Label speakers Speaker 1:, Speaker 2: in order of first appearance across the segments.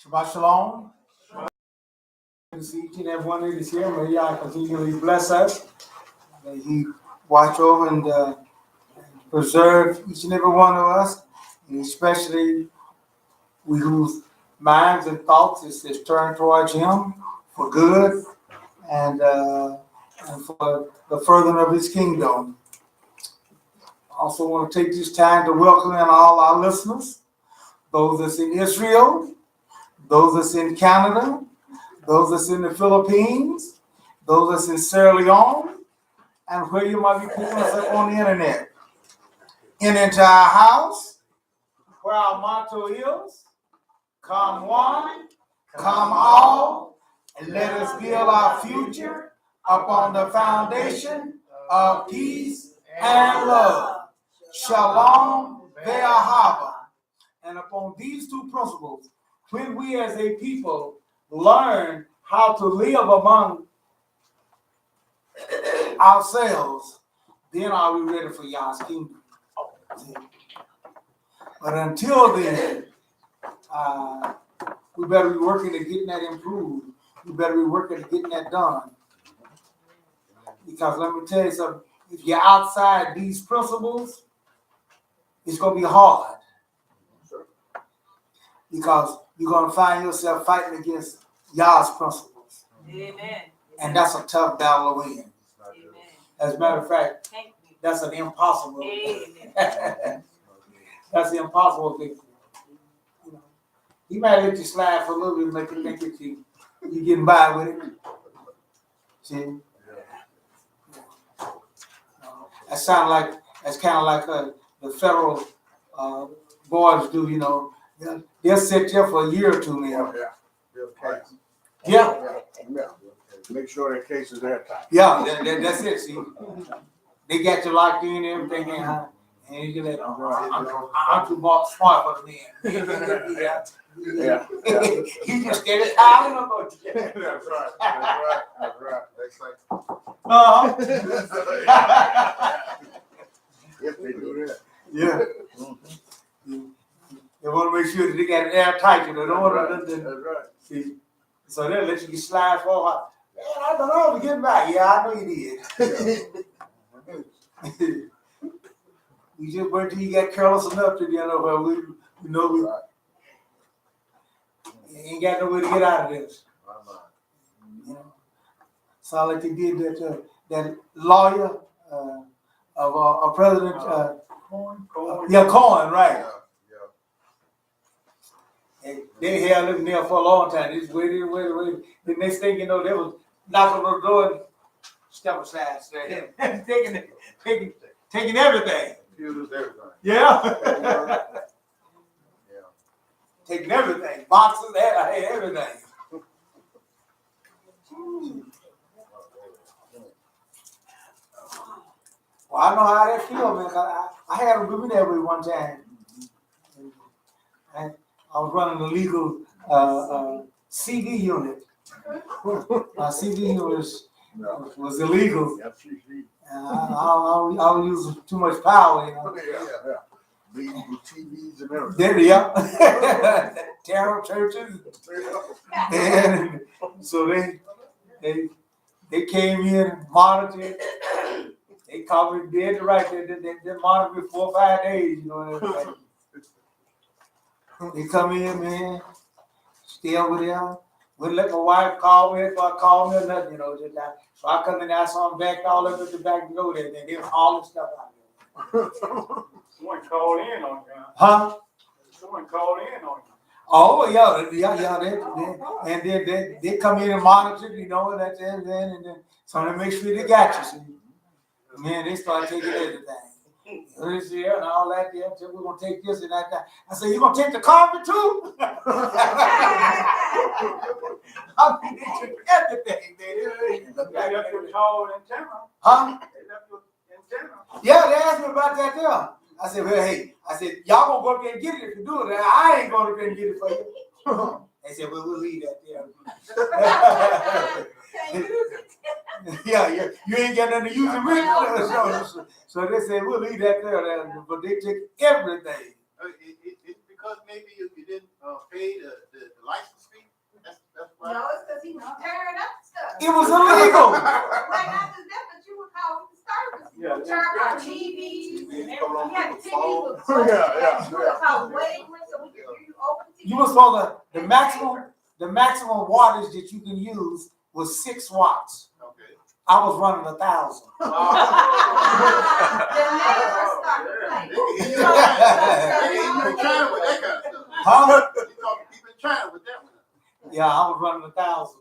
Speaker 1: Shabbat Shalom. Good to see each and every one of you here. May Yah continually bless us. May He watch over and preserve each and every one of us, and especially we whose minds and thoughts is turned towards Him for good and for the furtherance of His kingdom. I also want to take this time to welcome in all our listeners, those that's in Israel, those that's in Canada, those that's in the Philippines, those that's in Sierra Leone, and where you might be picking us up on the internet. Into our house, where our motto is, come one, come all, and let us build our future upon the foundation of peace and love. Shalom ve'ahava. And upon these two principles, when we as a people learn how to live among ourselves, then are we ready for Yah's kingdom. But until then, we better be working to getting that improved. We better be working to getting that done. Because let me tell you something, if you're outside these principles, it's going to be hard. Because you're going to find yourself fighting against Yah's principles.
Speaker 2: Amen.
Speaker 1: And that's a tough battle to win.
Speaker 2: Amen.
Speaker 1: As a matter of fact, that's an impossible. That's an impossible victory. You know, he might let you slide for a little bit and make you think that you're getting by with it. See? That's kind of like the federal boards do, you know. They'll sit there for a year or two now. Yeah.
Speaker 3: Make sure that case is airtight.
Speaker 1: Yeah, that's it. See, they got you locked in and everything, and you can let I'm too smart for the men.
Speaker 3: Yeah.
Speaker 1: You just get it out of them.
Speaker 3: That's right. Yes, they do that.
Speaker 1: Yeah. They want to make sure that they got it airtight, you know.
Speaker 3: That's right.
Speaker 1: See, so they'll let you slide for a while. Man, I don't know if you get back. Yeah, I know you did. You just wait till you get careless enough to, you know, we ain't got no way to get out of this. You know, sound like they did that lawyer of President Cohen, right? And they held him there for a long time. They just waited. The next thing you know, they was knocking on the door and step aside, taking everything. Yeah. Taking everything. Boxes, everything. Well, I know how that feels, man. I had them do me that way one time. I was running a legal CD unit. My CD unit was illegal. I was using too much power, you know.
Speaker 3: Legal TVs and everything.
Speaker 1: Yeah. Tarot churches. And so they came in, monitored. They called me dead right there. They monitored me 4 or 5 days, you know. They come in, man, stay over there. Wouldn't let my wife call me or nothing, you know. So I come in there, I saw them back all up at the back door there, and they was all this stuff out there.
Speaker 4: Someone called in on you.
Speaker 1: Huh?
Speaker 4: Someone called in on you.
Speaker 1: Oh, yeah. And then they come in and monitor, you know, and then so they make sure they got you. See? Man, they start taking everything. This here and all that there. We're gonna take this and that. I said, you gonna take the carpet too? I mean, they took everything.
Speaker 4: They left your towel in town.
Speaker 1: Huh?
Speaker 4: They left you in town.
Speaker 1: Yeah, they asked me about that there. I said, well, hey, y'all gonna go up there and get it if you do it. I ain't going up there and get it for you. They said, well, we'll leave that there. Yeah, you ain't got nothing to use it with. So they said, we'll leave that there. But they took everything.
Speaker 4: It's
Speaker 3: because maybe if you didn't pay the license fee? That's why.
Speaker 2: No, it's because he was tearing up stuff.
Speaker 1: It was illegal.
Speaker 2: Like not just that, but you would call it disturbance. You would turn our TVs and everything. We had the TV was
Speaker 3: Yeah.
Speaker 2: You would call wavelength so we could hear you over the TV.
Speaker 1: You were supposed to, the maximum wattage that you can use was 6 watts.
Speaker 3: Okay.
Speaker 1: I was running 1,000.
Speaker 2: The neighbors started playing.
Speaker 3: You've been trying with that kind of stuff.
Speaker 1: Huh?
Speaker 3: You've been trying with that one.
Speaker 1: Yeah, I was running 1,000.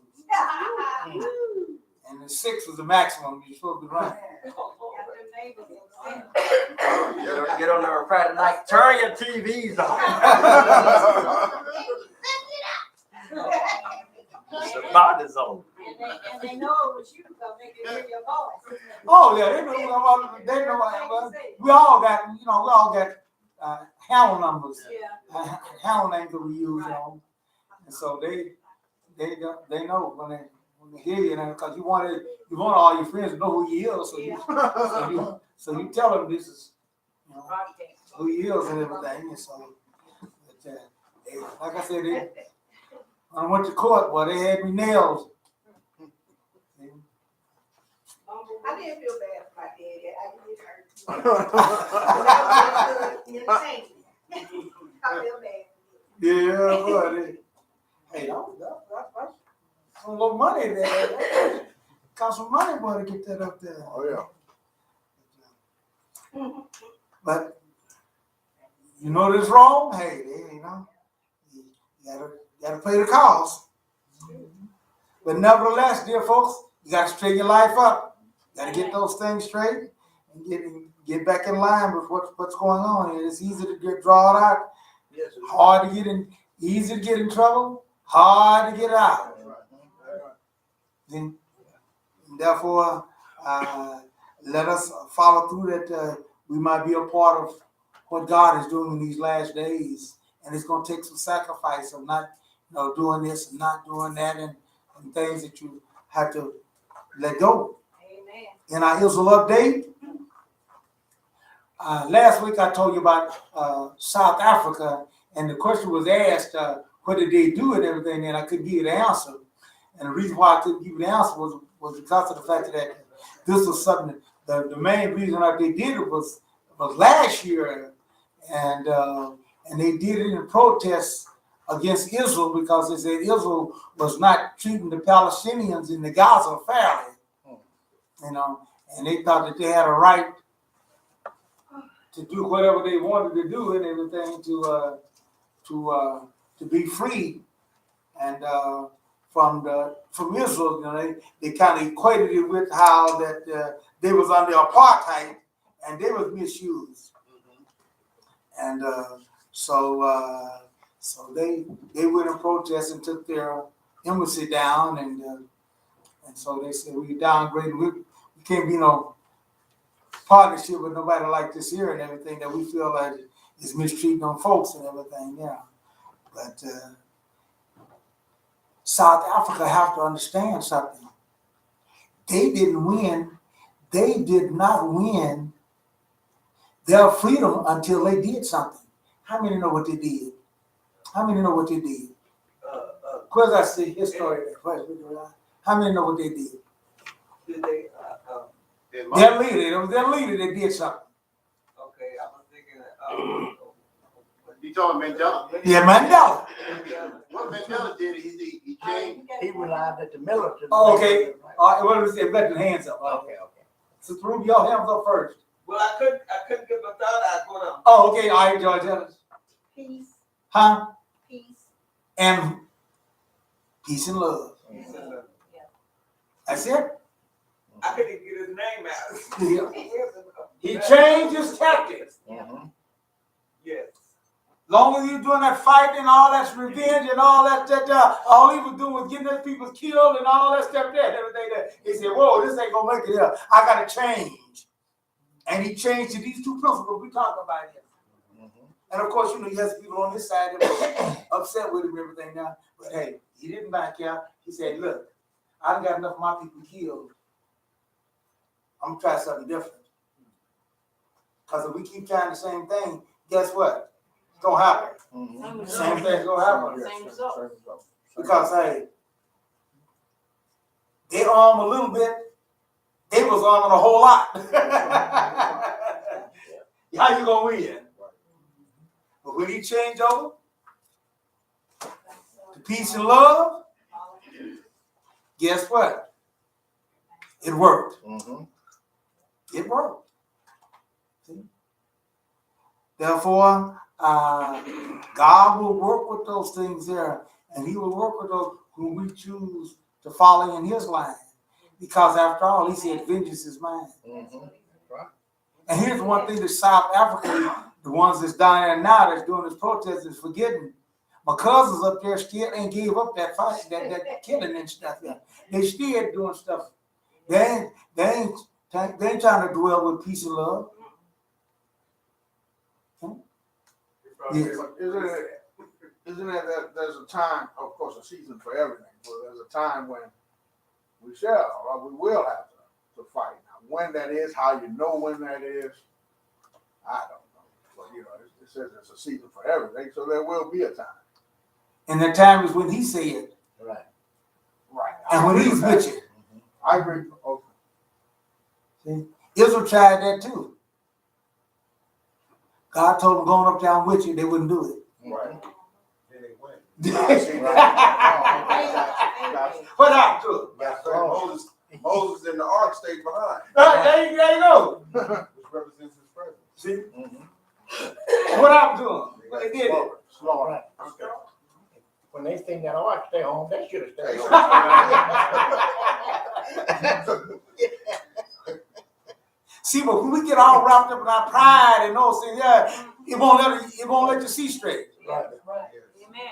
Speaker 1: And the 6 was the maximum you're supposed to be running.
Speaker 5: Get on there Friday night. Turn your TVs off. The body's on.
Speaker 2: And they know it was you because they can hear your voice.
Speaker 1: Oh yeah, they know. They know. We all got, handle numbers,
Speaker 2: Yeah.
Speaker 1: handle names that we use, and so they know when they hear you, because you want all your friends to know who you is, so you tell them this is, who you is and everything, and so, like I said, when I went to court, boy, they had me nails.
Speaker 2: I didn't feel bad about that. I did hurt. You I feel bad.
Speaker 1: Yeah, boy. Hey, that's some little money there. Cost some money, boy, to get that up there.
Speaker 3: Oh, yeah.
Speaker 1: But you know this wrong? Hey, you gotta pay the cost. But nevertheless, dear folks, you gotta straighten your life up. You gotta get those things straight and get back in line with what's going on. And it's easy to get drawn out.
Speaker 3: Yes.
Speaker 1: Hard to get in, easy to get in trouble, hard to get out. Then, therefore, let us follow through that we might be a part of what God is doing in these last days. And it's going to take some sacrifice of not doing this and not doing that and things that you have to let go.
Speaker 2: Amen.
Speaker 1: In our Israel update, last week I told you about South Africa, and the question was asked, what did they do and everything, and I couldn't give you the answer. And the reason why I couldn't give you the answer was because of the fact that this was something, the main reason that they did it was last year, and they did it in protest against Israel because they said Israel was not treating the Palestinians in the Gaza fairly, and they thought that they had a right to do whatever they wanted to do and everything to be free, and from Israel, they kind of equated it with how that they was under apartheid and they was misused, and so they went in protest and took their embassy down, and so they said we downgraded. We can't be no partnership with nobody like this here and everything that we feel like is mistreating on folks and everything. Yeah, but South Africa have to understand something. They didn't win. They did not win their freedom until they did something. How many know what they did? How many know what they did? Of course, I see history. How many know what they did?
Speaker 5: Did they?
Speaker 1: Their leader. It was their leader that did something.
Speaker 5: Okay, I was thinking.
Speaker 3: You talking Mandela?
Speaker 1: Yeah, Mandela.
Speaker 3: What Mandela did, he changed.
Speaker 6: He relied at the military.
Speaker 1: Oh, okay. All right, what did we say? Let the hands up.
Speaker 6: Okay.
Speaker 1: So through your hands up first.
Speaker 5: Well, I couldn't get my thought out going on.
Speaker 1: Oh, okay. All right, George.
Speaker 2: Peace,
Speaker 1: Huh?
Speaker 2: peace.
Speaker 1: And peace and love. That's it.
Speaker 5: I couldn't get his name out.
Speaker 1: He changed his tactics.
Speaker 5: Yes.
Speaker 1: Long as he was doing that fighting and all that revenge and all that, all he was doing was getting those people killed and all that stuff there and everything there. He said, whoa, this ain't gonna make it here. I gotta change. And he changed to these two principles we talk about here. And of course, he has people on this side that were upset with him and everything now. But hey, he didn't back out. He said, look, I done got enough of my people killed. I'm gonna try something different. Because if we keep trying the same thing, guess what? gonna happen.
Speaker 6: Mhm.
Speaker 1: Same thing's gonna happen.
Speaker 6: Yeah,
Speaker 7: Same result.
Speaker 1: Because hey, they arm a little bit, they was arming a whole lot. How you gonna win? But when he changed over to peace and love, guess what? It worked.
Speaker 6: Mhm.
Speaker 1: It worked. See? Therefore, God will work with those things there, and He will work with those who we choose to follow in His line. Because after all, He said, vengeance is mine.
Speaker 6: Mhm. Right.
Speaker 1: And here's one thing that South Africa, the ones that's down there now that's doing this protest is forgetting. My cousins up there still ain't gave up that fight, that killing and stuff. Yeah. They still doing stuff. They ain't trying to dwell with peace and love. Yes.
Speaker 8: Isn't it that there's a time, of course, a season for everything, but there's a time when we shall, or we will have to fight. Now, when that is, how you know when that is, I don't know. But, you know, it says it's a season for everything, so there will be a time.
Speaker 1: And the time is when He said,
Speaker 6: Right.
Speaker 8: Right.
Speaker 1: and when He's with you.
Speaker 8: I agree. Okay.
Speaker 1: See? Israel tried that too. God told them going up down with you, they wouldn't do it.
Speaker 3: Right. Then they went.
Speaker 1: What happened to it?
Speaker 3: That's right. Moses and the ark stayed behind,
Speaker 1: There you go.
Speaker 3: which represents his presence.
Speaker 1: See?
Speaker 6: Mhm.
Speaker 1: What happened to them? What they did it.
Speaker 8: Slow.
Speaker 6: Right. When they seen that ark stay home, they should have stayed home.
Speaker 1: See, but when we get all wrapped up in our pride and those things, yeah, it won't let you see straight.
Speaker 6: Right.
Speaker 7: Amen.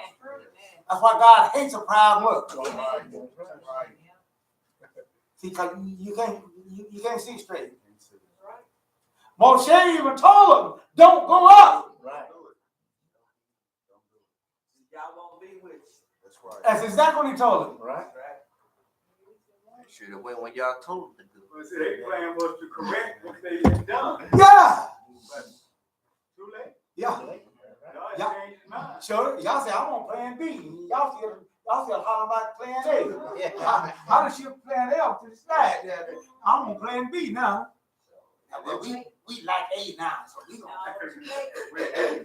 Speaker 1: That's why God hates a proud look.
Speaker 8: Right.
Speaker 1: See, cause you can't see straight. Moshe even told them, don't go up.
Speaker 6: Right.
Speaker 5: Y'all won't be with you.
Speaker 3: That's right.
Speaker 1: That's exactly what he told them.
Speaker 6: Right.
Speaker 5: They should have went when y'all told them to do.
Speaker 4: Well, see, their plan was to correct what they had done.
Speaker 1: Yeah.
Speaker 4: Too late.
Speaker 1: Yeah.
Speaker 4: God
Speaker 1: Yeah.
Speaker 4: changed his mind.
Speaker 1: Sure. Y'all say, I'm on plan B. Y'all still hollering about plan A.
Speaker 6: Yeah.
Speaker 1: How does she plan A off to the side there? I'm on plan B now. Well, we like A now, so we gonna.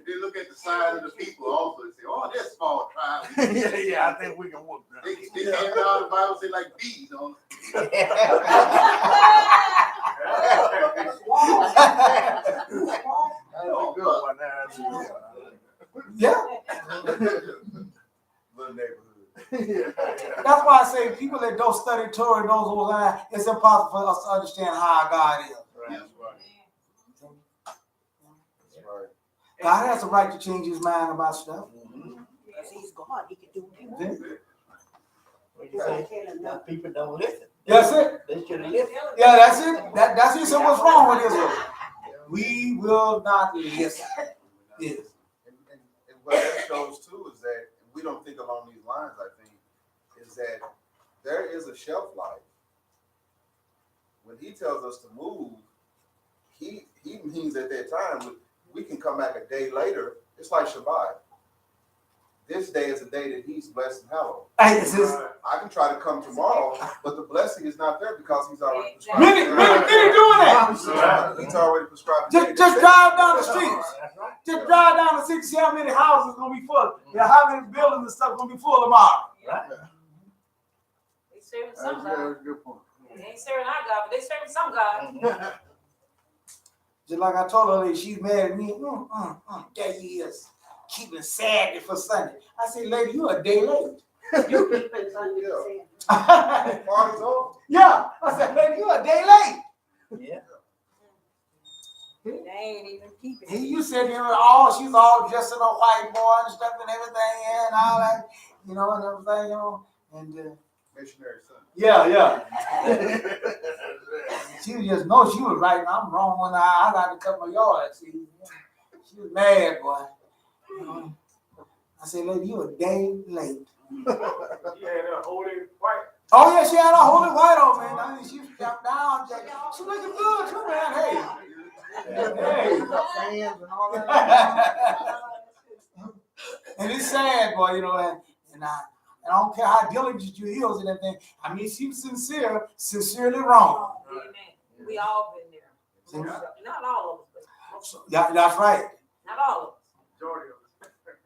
Speaker 3: They look at the side of the people also and say, "Oh, they're small tribe."
Speaker 8: Yeah, I think we can work that.
Speaker 3: They came down the Bible say like bees on.
Speaker 8: That's a good one. That's a good one.
Speaker 1: Yeah.
Speaker 3: Little neighborhood.
Speaker 1: That's why I say people that don't study Torah and those who lie, it's impossible for us to understand how our God is.
Speaker 3: That's right. That's right.
Speaker 1: God has the right to change His mind about stuff.
Speaker 2: Because He's God, He can do what He wants.
Speaker 6: What you say? Now people don't listen.
Speaker 1: That's it.
Speaker 6: They should have listened.
Speaker 1: Yeah, that's it. That's it. So what's wrong with Israel? We will not listen. Yes.
Speaker 3: And what that shows too is that we don't think along these lines. I think is that there is a shelf life. When He tells us to move, He means at that time we can come back a day later. It's like Shabbat. This day is a day that He's blessed and hallowed.
Speaker 1: Hey, this is
Speaker 3: I can try to come tomorrow, but the blessing is not there because He's already prescribed.
Speaker 1: many doing that.
Speaker 3: He's already prescribed.
Speaker 1: Just drive down the streets.
Speaker 6: That's right.
Speaker 1: Just drive down the street, see how many houses gonna be full. Yeah, how many buildings and stuff gonna be full tomorrow.
Speaker 6: Right.
Speaker 7: They serving
Speaker 8: That's
Speaker 7: some
Speaker 8: a
Speaker 7: God.
Speaker 8: good point.
Speaker 7: They ain't serving our God, but they serving some God.
Speaker 1: Just like I told her, lady, she's mad at me. There he is, keeping Saturday for Sunday. I said, lady, you a day late.
Speaker 2: You keeping Sunday saying.
Speaker 3: Party's over.
Speaker 1: Yeah, I said, lady, you a day late.
Speaker 6: Yeah.
Speaker 2: They ain't even keeping
Speaker 1: And
Speaker 2: it.
Speaker 1: you said she's all dressed in a white boy and stuff and everything, and all that, and everything, and
Speaker 3: Missionary son.
Speaker 1: yeah. She was just know she was right and I'm wrong when I like to cut my yard. See, she was mad, boy. I said, lady, you a day late.
Speaker 4: He had a holy white.
Speaker 1: Oh yeah, she had a holy white on, man. I mean, she was chopped down. She looking good too, man. Hey.
Speaker 8: Fans and all that.
Speaker 1: And it's sad, boy, and I don't care how diligent you is and everything. I mean, she was sincerely wrong.
Speaker 7: Amen. We all been there.
Speaker 1: See?
Speaker 7: Not all of us, but most
Speaker 1: So,
Speaker 7: of us.
Speaker 1: yeah, that's right.
Speaker 7: Not all of us.
Speaker 4: Majority of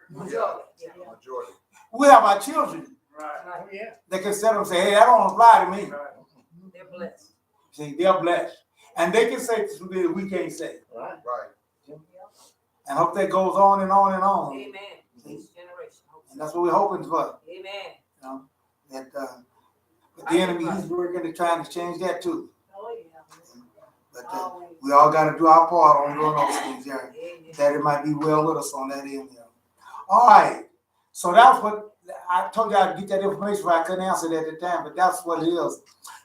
Speaker 7: Majority. Yeah.
Speaker 3: Majority.
Speaker 1: We have our children
Speaker 4: it. Right.
Speaker 6: Oh, yeah.
Speaker 1: that can sit up and say, hey, that don't apply to me.
Speaker 4: Right.
Speaker 7: They're blessed.
Speaker 1: See, they're blessed. And they can say something that we can't say.
Speaker 6: Right.
Speaker 3: Right.
Speaker 1: And hope that goes on and on and on.
Speaker 7: Amen. Each generation.
Speaker 1: And that's what we're hoping for.
Speaker 7: Amen.
Speaker 1: That but the enemy, he's working to trying to change that too.
Speaker 7: Oh, yeah.
Speaker 1: But
Speaker 7: Always.
Speaker 1: we all got to do our part on doing those things there.
Speaker 7: Amen.
Speaker 1: That it might be well with us on that end there. All right. So that's what I told you. I'd get that information, but I couldn't answer it at the time. But that's what it is.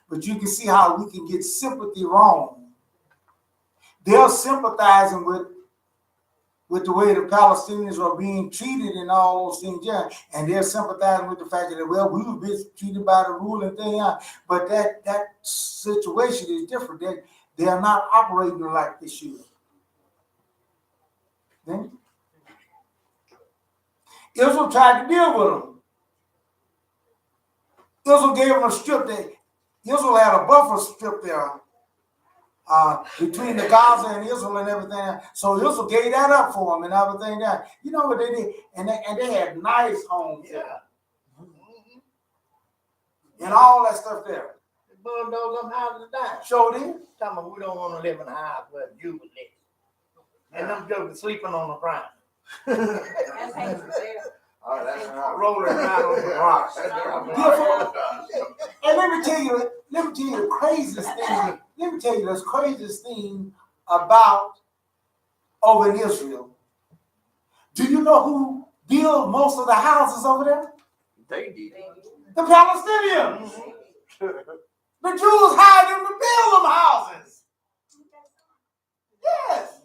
Speaker 1: But you can see how we can get sympathy wrong. They're sympathizing with the way the Palestinians are being treated and all those things, yeah. And they're sympathizing with the fact that, well, we were treated by the ruling thing, yeah. But that situation is different. They are not operating like they should. Then Israel tried to deal with them. Israel gave them a strip. Israel had a buffer strip there between the Gaza and Israel and everything. So Israel gave that up for them and everything there. You know what they did? And they had nice homes
Speaker 6: Yeah.
Speaker 1: and all that stuff there.
Speaker 6: They bulldozed them houses down.
Speaker 1: Showed it.
Speaker 6: Tell them we don't want to live in a house where Jews live. And them jokers sleeping on the ground.
Speaker 7: That's hatred there.
Speaker 8: All right, that's not
Speaker 6: Rolling around on the rocks.
Speaker 1: And let me tell you the craziest thing. Let me tell you the craziest thing about over in Israel. Do you know who built most of the houses over there?
Speaker 5: They did.
Speaker 1: The Palestinians. The Jews hired them to build them houses. Yes.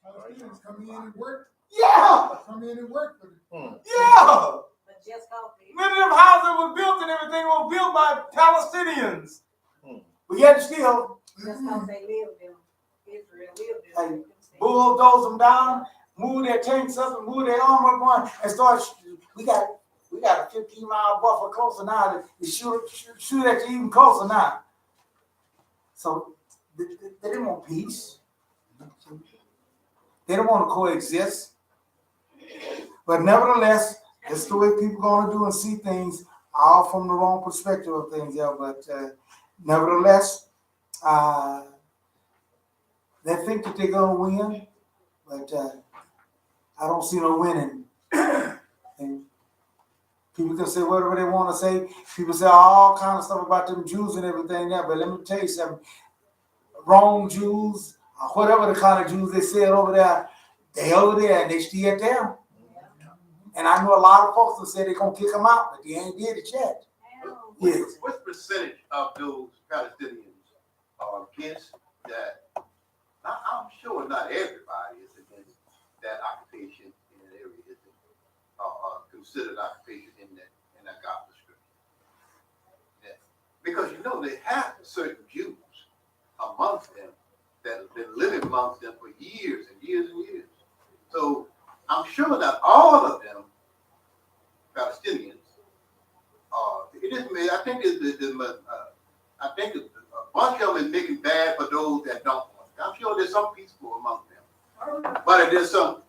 Speaker 9: Palestinians come in and work.
Speaker 1: Yeah.
Speaker 9: Come in and work for them.
Speaker 1: Yeah.
Speaker 2: But just go.
Speaker 1: Many of them houses were built and everything were built by Palestinians. But yet still,
Speaker 2: Just because they lived in Israel, lived in
Speaker 1: and bulldoze them down, move their tanks up and move their armor up on, and start. We got a 15-mile buffer closer now to shoot at you even closer now. So they didn't want peace. They don't want to coexist. But nevertheless, that's the way people are going to do and see things, all from the wrong perspective of things. Yeah, but nevertheless, they think that they're going to win, but I don't see no winning. And people can say whatever they want to say. People say all kind of stuff about them Jews and everything there, but let me tell you something. Wrong Jews, or whatever the kind of Jews they said over there, they over there and they still there. And I know a lot of folks that say they're going to kick them out, but they ain't did it yet. Yes.
Speaker 10: What percentage of those Palestinians are against that? I'm sure not everybody is against that occupation in an area, is considered occupation in that gospel scripture. Yeah. Because they have certain Jews amongst them that have been living amongst them for years and years and years. So I'm sure that all of them Palestinians it is. I think I think a bunch of them is making bad for those that don't want it. I'm sure there's some peaceful among them, but there's some.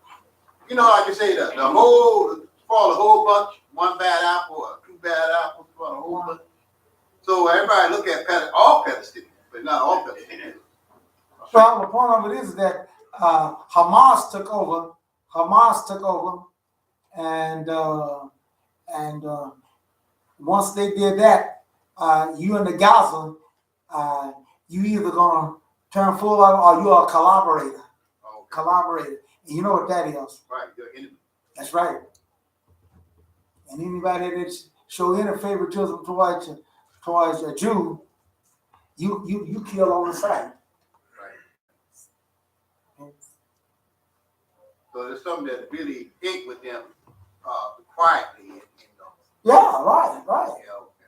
Speaker 10: Like you say, the whole bunch, one bad apple or two bad apples for a whole bunch. So everybody look at all Palestinians, but not all Palestinians.
Speaker 1: Well, the point of it is that Hamas took over, and once they did that, you in the Gaza, you either gonna turn full out or you're a collaborator.
Speaker 10: Okay.
Speaker 1: Collaborator, and you know what that is?
Speaker 10: Right, your enemy.
Speaker 1: That's right. And anybody that show any favoritism towards a Jew, you kill on the side.
Speaker 10: So there's some that really hate with them quietly,
Speaker 1: Yeah, right.
Speaker 10: and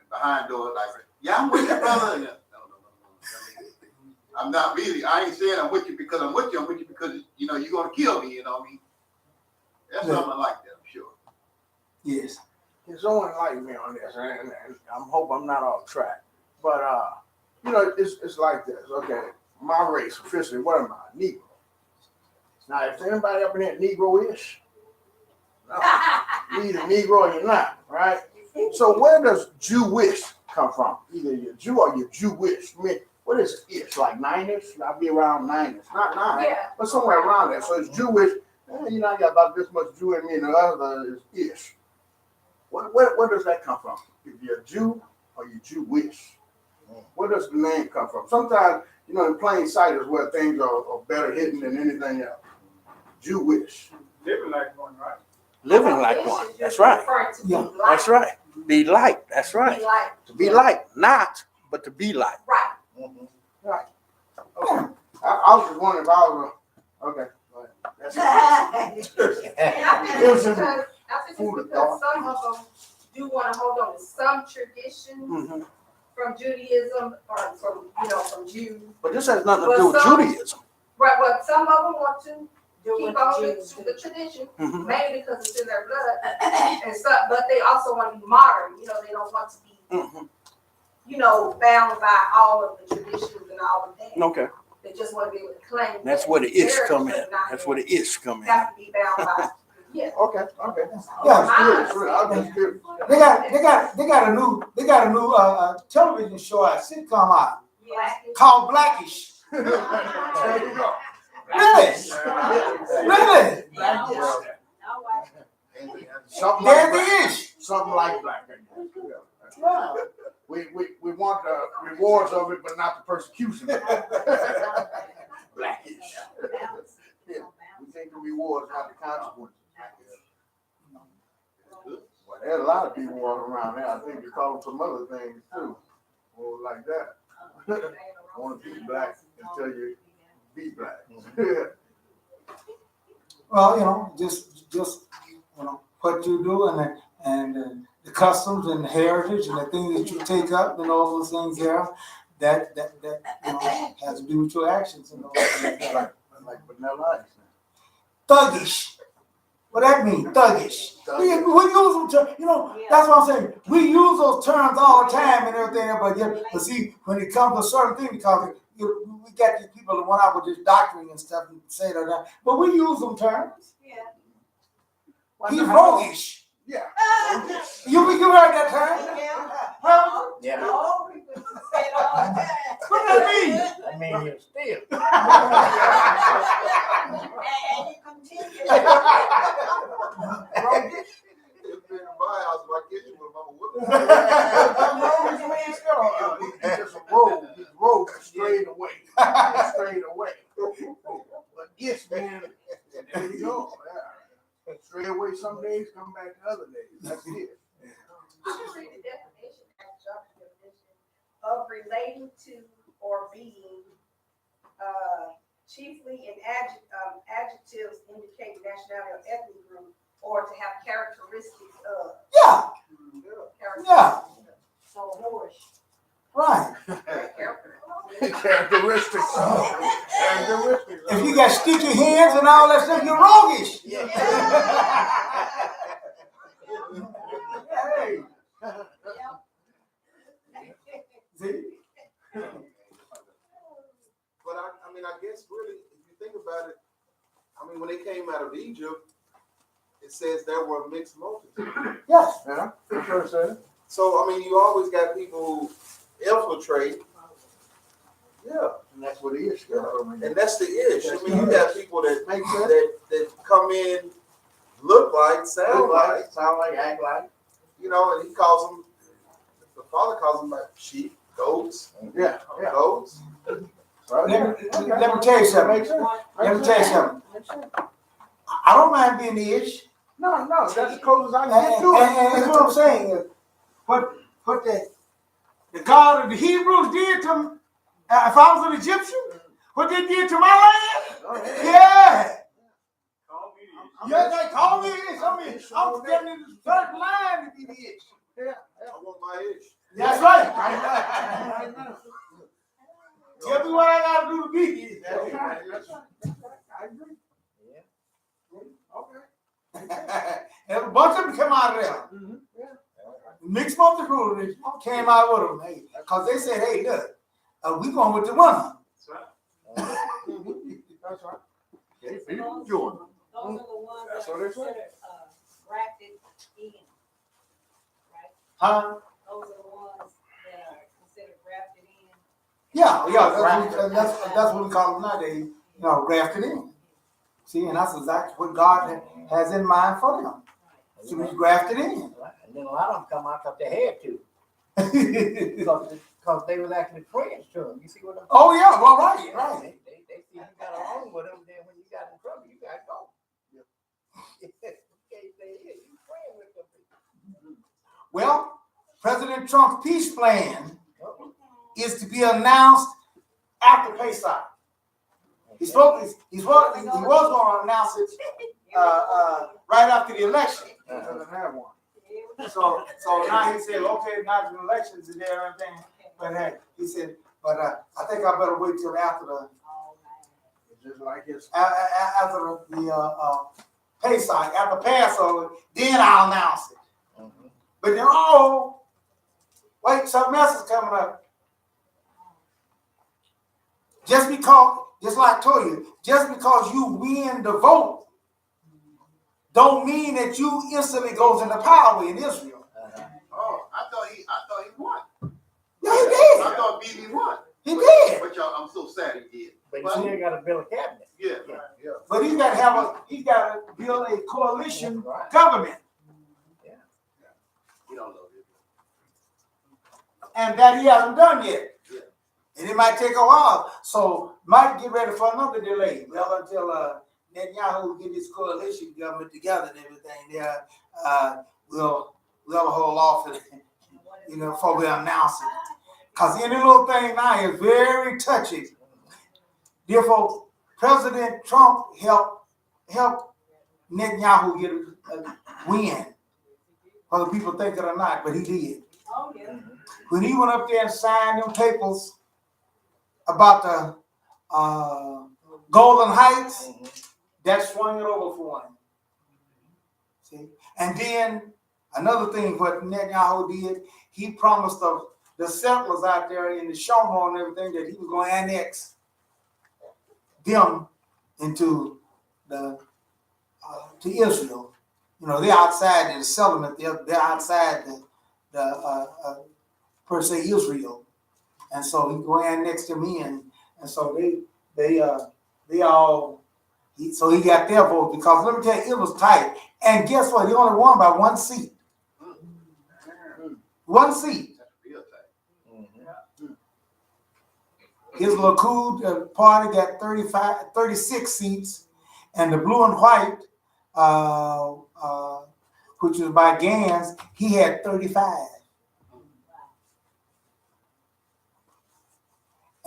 Speaker 10: behind doors like, yeah, I'm with you, brother. No. I'm not really. I ain't saying I'm with you because I'm with you. I'm with you because you're gonna kill me. You know what I mean? That's something like that.
Speaker 1: Yes.
Speaker 8: Can someone enlighten me on this? And I hope I'm not off track. But you know, it's like this. Okay, my race officially, what am I? Negro. Now, if anybody up in here Negro-ish, no, you're either Negro or you're not, right? So where does Jewish come from? Either you're Jew or you're Jewish. I mean, what is ish? Like 9ish? I'll be around 9ish. Not 9,
Speaker 2: Yeah.
Speaker 8: but somewhere around there. So it's Jewish. You know, I got about this much Jew in me, and the other is ish. Where does that come from? If you're a Jew or you're Jewish, where does the name come from? Sometimes, you know, in plain sight is where things are better hidden than anything else. Jewish.
Speaker 4: Living like one, right?
Speaker 8: Living like one. That's right.
Speaker 1: Yeah.
Speaker 8: That's right. Be light. That's right.
Speaker 2: Be like,
Speaker 8: To be light. Not, but to be light.
Speaker 2: right.
Speaker 8: Right. Okay. I was just wondering if I was a, okay. Go ahead. That's it.
Speaker 2: And I think it's because some of them do want to hold on to some traditions
Speaker 8: Mhm.
Speaker 2: from Judaism or from, you know, from Jews.
Speaker 8: But this has nothing to do with
Speaker 2: But some-
Speaker 8: Judaism.
Speaker 2: Right, but some of them want to
Speaker 7: Do
Speaker 2: keep
Speaker 7: what
Speaker 2: on
Speaker 7: the
Speaker 2: the
Speaker 7: Jews do.
Speaker 2: the tradition,
Speaker 8: Mhm.
Speaker 2: mainly because it's in their blood. And so, but they also want to be modern, you know, they don't want to be,
Speaker 8: Mhm.
Speaker 2: you know, bound by all of the traditions and all of that.
Speaker 8: Okay.
Speaker 2: They just want to be able to claim.
Speaker 8: That's
Speaker 2: that
Speaker 8: where the ish
Speaker 2: heritage,
Speaker 8: come in.
Speaker 2: but not
Speaker 8: That's where the ish come in.
Speaker 2: have to be bound by, yeah.
Speaker 8: Okay. Okay.
Speaker 1: Yeah.
Speaker 8: I'm just curious.
Speaker 1: They got a new television show, a sitcom out called Blackish.
Speaker 8: There you go.
Speaker 1: Really? Really?
Speaker 8: Black ish.
Speaker 7: All right.
Speaker 8: Something
Speaker 1: There's
Speaker 8: like
Speaker 1: the
Speaker 8: black.
Speaker 1: ish.
Speaker 8: Something like black.
Speaker 1: Yeah.
Speaker 8: We want the rewards of it, but not the persecution. Blackish. Yeah. We take the rewards, not the consequences. Well, there's a lot of people walking around there. I think they call them some other things too. Or like that. I want to be black until you be black.
Speaker 1: Well, you know, just you know what you do and the customs and the heritage and the things that you take up and all those things there that you know has to do with your actions and all that.
Speaker 8: Like vanilla ice.
Speaker 1: Thuggish. What that mean? Thuggish. We use them to, you know, that's what I'm saying. We use those terms all the time and everything, but see, when it comes to certain things, because we got these people that went out with this doctrine and stuff and say that, but we use them terms.
Speaker 2: Yeah.
Speaker 1: He's roguish.
Speaker 8: Yeah.
Speaker 1: You heard that term?
Speaker 2: Yeah.
Speaker 1: Huh?
Speaker 6: Yeah.
Speaker 2: Oh, we could say it all the time.
Speaker 1: What that mean?
Speaker 6: I mean, you're still.
Speaker 2: And you continue.
Speaker 3: It's been in my house, if I get you with mama whooping.
Speaker 8: He's just a rogue. He's rogue straight away. Straight away. But yes, man, there you go. Yeah. Straight away some days, come back to other days. That's it.
Speaker 2: I can read the definition, job definition of relating to or being, chiefly in adjectives indicating nationality or ethnic group, or to have characteristics of.
Speaker 1: Yeah,
Speaker 2: Characteristics of. So Moorish.
Speaker 1: right.
Speaker 8: Characteristics. Characteristics.
Speaker 1: If you got sticky hands and all that stuff, you're roguish. Hey. See?
Speaker 3: But I mean, I guess really, if you think about it, I mean, when they came out of Egypt, it says there were mixed multitudes.
Speaker 1: Yes.
Speaker 8: Yeah, that's what it says.
Speaker 3: So, I mean, you always got people who infiltrate. Yeah.
Speaker 8: And that's what it is.
Speaker 3: And that's the ish. I mean, you got people that
Speaker 8: Makes sense.
Speaker 3: that come in, look like, sound like,
Speaker 8: act like.
Speaker 3: you know, and he calls them, the father calls them like sheep, goats,
Speaker 8: Yeah, yeah.
Speaker 3: goats.
Speaker 8: Right.
Speaker 1: Let me tell you something.
Speaker 8: Makes sense.
Speaker 1: Let me tell you something. I don't mind being the ish.
Speaker 8: No, that's the closest I
Speaker 1: And
Speaker 8: can get to it.
Speaker 1: that's what I'm saying. Is what the God of the Hebrews did to me, if I was an Egyptian, what they did to my land? Yeah.
Speaker 4: Call me the
Speaker 1: Yeah, they call me ish. I mean, I'm standing in the third line to be the ish.
Speaker 8: Yeah.
Speaker 3: I want my ish.
Speaker 1: That's right. Tell me what I gotta do to be ish.
Speaker 8: I agree.
Speaker 1: Okay. Every bunch of them came out of there.
Speaker 8: Mhm. Yeah.
Speaker 1: Mixed multicultural came out with them, hey, because they said, hey, look, we going with the winner.
Speaker 4: That's right.
Speaker 8: Mhm. That's right. They
Speaker 7: So
Speaker 8: feed them
Speaker 7: those-
Speaker 8: Jordan.
Speaker 7: Those are the ones
Speaker 8: That's
Speaker 7: that
Speaker 8: what
Speaker 7: are
Speaker 8: they say.
Speaker 7: considered, grafted in, right?
Speaker 1: Huh?
Speaker 7: Those are the ones that are considered grafted in.
Speaker 1: Yeah, that's what we call them nowadays, grafted in. See, and that's exactly what God has in mind for them. To be grafted in.
Speaker 6: And then a lot of them come out because they had to. Because they was actually friends to them. You see what I'm saying?
Speaker 1: Oh, yeah, well, right.
Speaker 6: They see you got along with them, then when you got in trouble, you got to go. You can't say, yeah, you friend with them people.
Speaker 1: Well, President Trump's peace plan is to be announced after Pesach. He was going to announce it right after the election.
Speaker 8: Doesn't have one.
Speaker 1: So now he said, okay, now the elections and everything. But hey, he said, but I think I better wait till after the
Speaker 8: It's just like his.
Speaker 1: after the Pesach, after Passover, then I'll announce it. But then, wait, something else is coming up. Just like I told you, just because you win the vote, don't mean that you instantly goes into power in Israel.
Speaker 10: Oh, I thought he won.
Speaker 1: Yeah, he did.
Speaker 10: I thought BB won.
Speaker 1: He did.
Speaker 10: But y'all, I'm so sad he did.
Speaker 6: But you still got to build a cabinet.
Speaker 10: Yeah.
Speaker 1: But he's got to build a coalition
Speaker 6: Right.
Speaker 1: government,
Speaker 10: He don't know this.
Speaker 1: and that he hasn't done yet.
Speaker 10: Yeah.
Speaker 1: And it might take a while, so might get ready for another delay. Well, until Netanyahu get his coalition government together and everything, we'll hold off, before we announce it. Because any little thing now is very touchy. Therefore, President Trump helped Netanyahu get a win, whether people think it or not, but he did.
Speaker 7: Oh, yeah.
Speaker 1: When he went up there and signed them papers about the Golden Heights, that swung it over for him. See? And then another thing what Netanyahu did, he promised the settlers out there in the Shomron and everything that he was going to annex them into to Israel. They're outside in the settlement. They're outside the per se Israel, and so he go annex them in, and so they all. So he got their vote, because let me tell you, it was tight. And guess what? He only won by one seat. One seat.
Speaker 10: That's real tight.
Speaker 1: His Likud party got 36 seats, and the blue and white, which was by Gans, he had 35.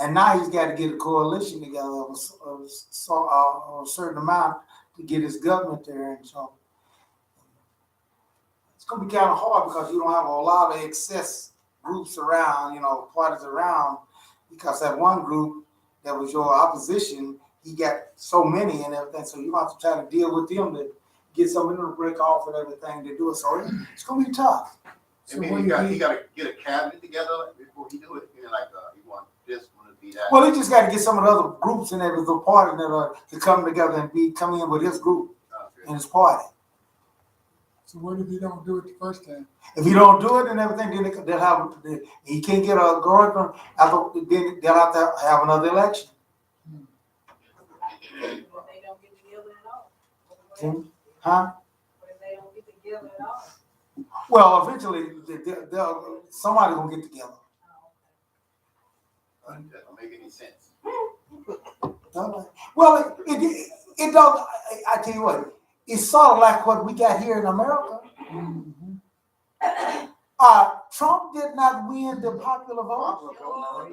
Speaker 1: And now he's got to get a coalition together of a certain amount to get his government there. And so it's going to be kind of hard, because you don't have a lot of excess groups around, parties around, because that one group that was your opposition, he got so many and everything. So you have to try to deal with them to get some of them to break off and everything to do it. So it's going to be tough.
Speaker 10: I mean, he got to get a cabinet together before he do it. He want this one to be that.
Speaker 1: Well, he just got to get some of the other groups and every little party to come together and come in with his group and his party.
Speaker 9: So what if you don't do it the first time?
Speaker 1: If you don't do it and everything, then he can't get a girl. Then they'll have to have another election.
Speaker 7: But they don't get together at all.
Speaker 1: Huh?
Speaker 7: But if they don't get together at all.
Speaker 1: Well, eventually, somebody gonna get together.
Speaker 10: That don't make any sense.
Speaker 1: Well, it don't. I tell you what, it's sort of like what we got here in America. Trump did not win the popular vote.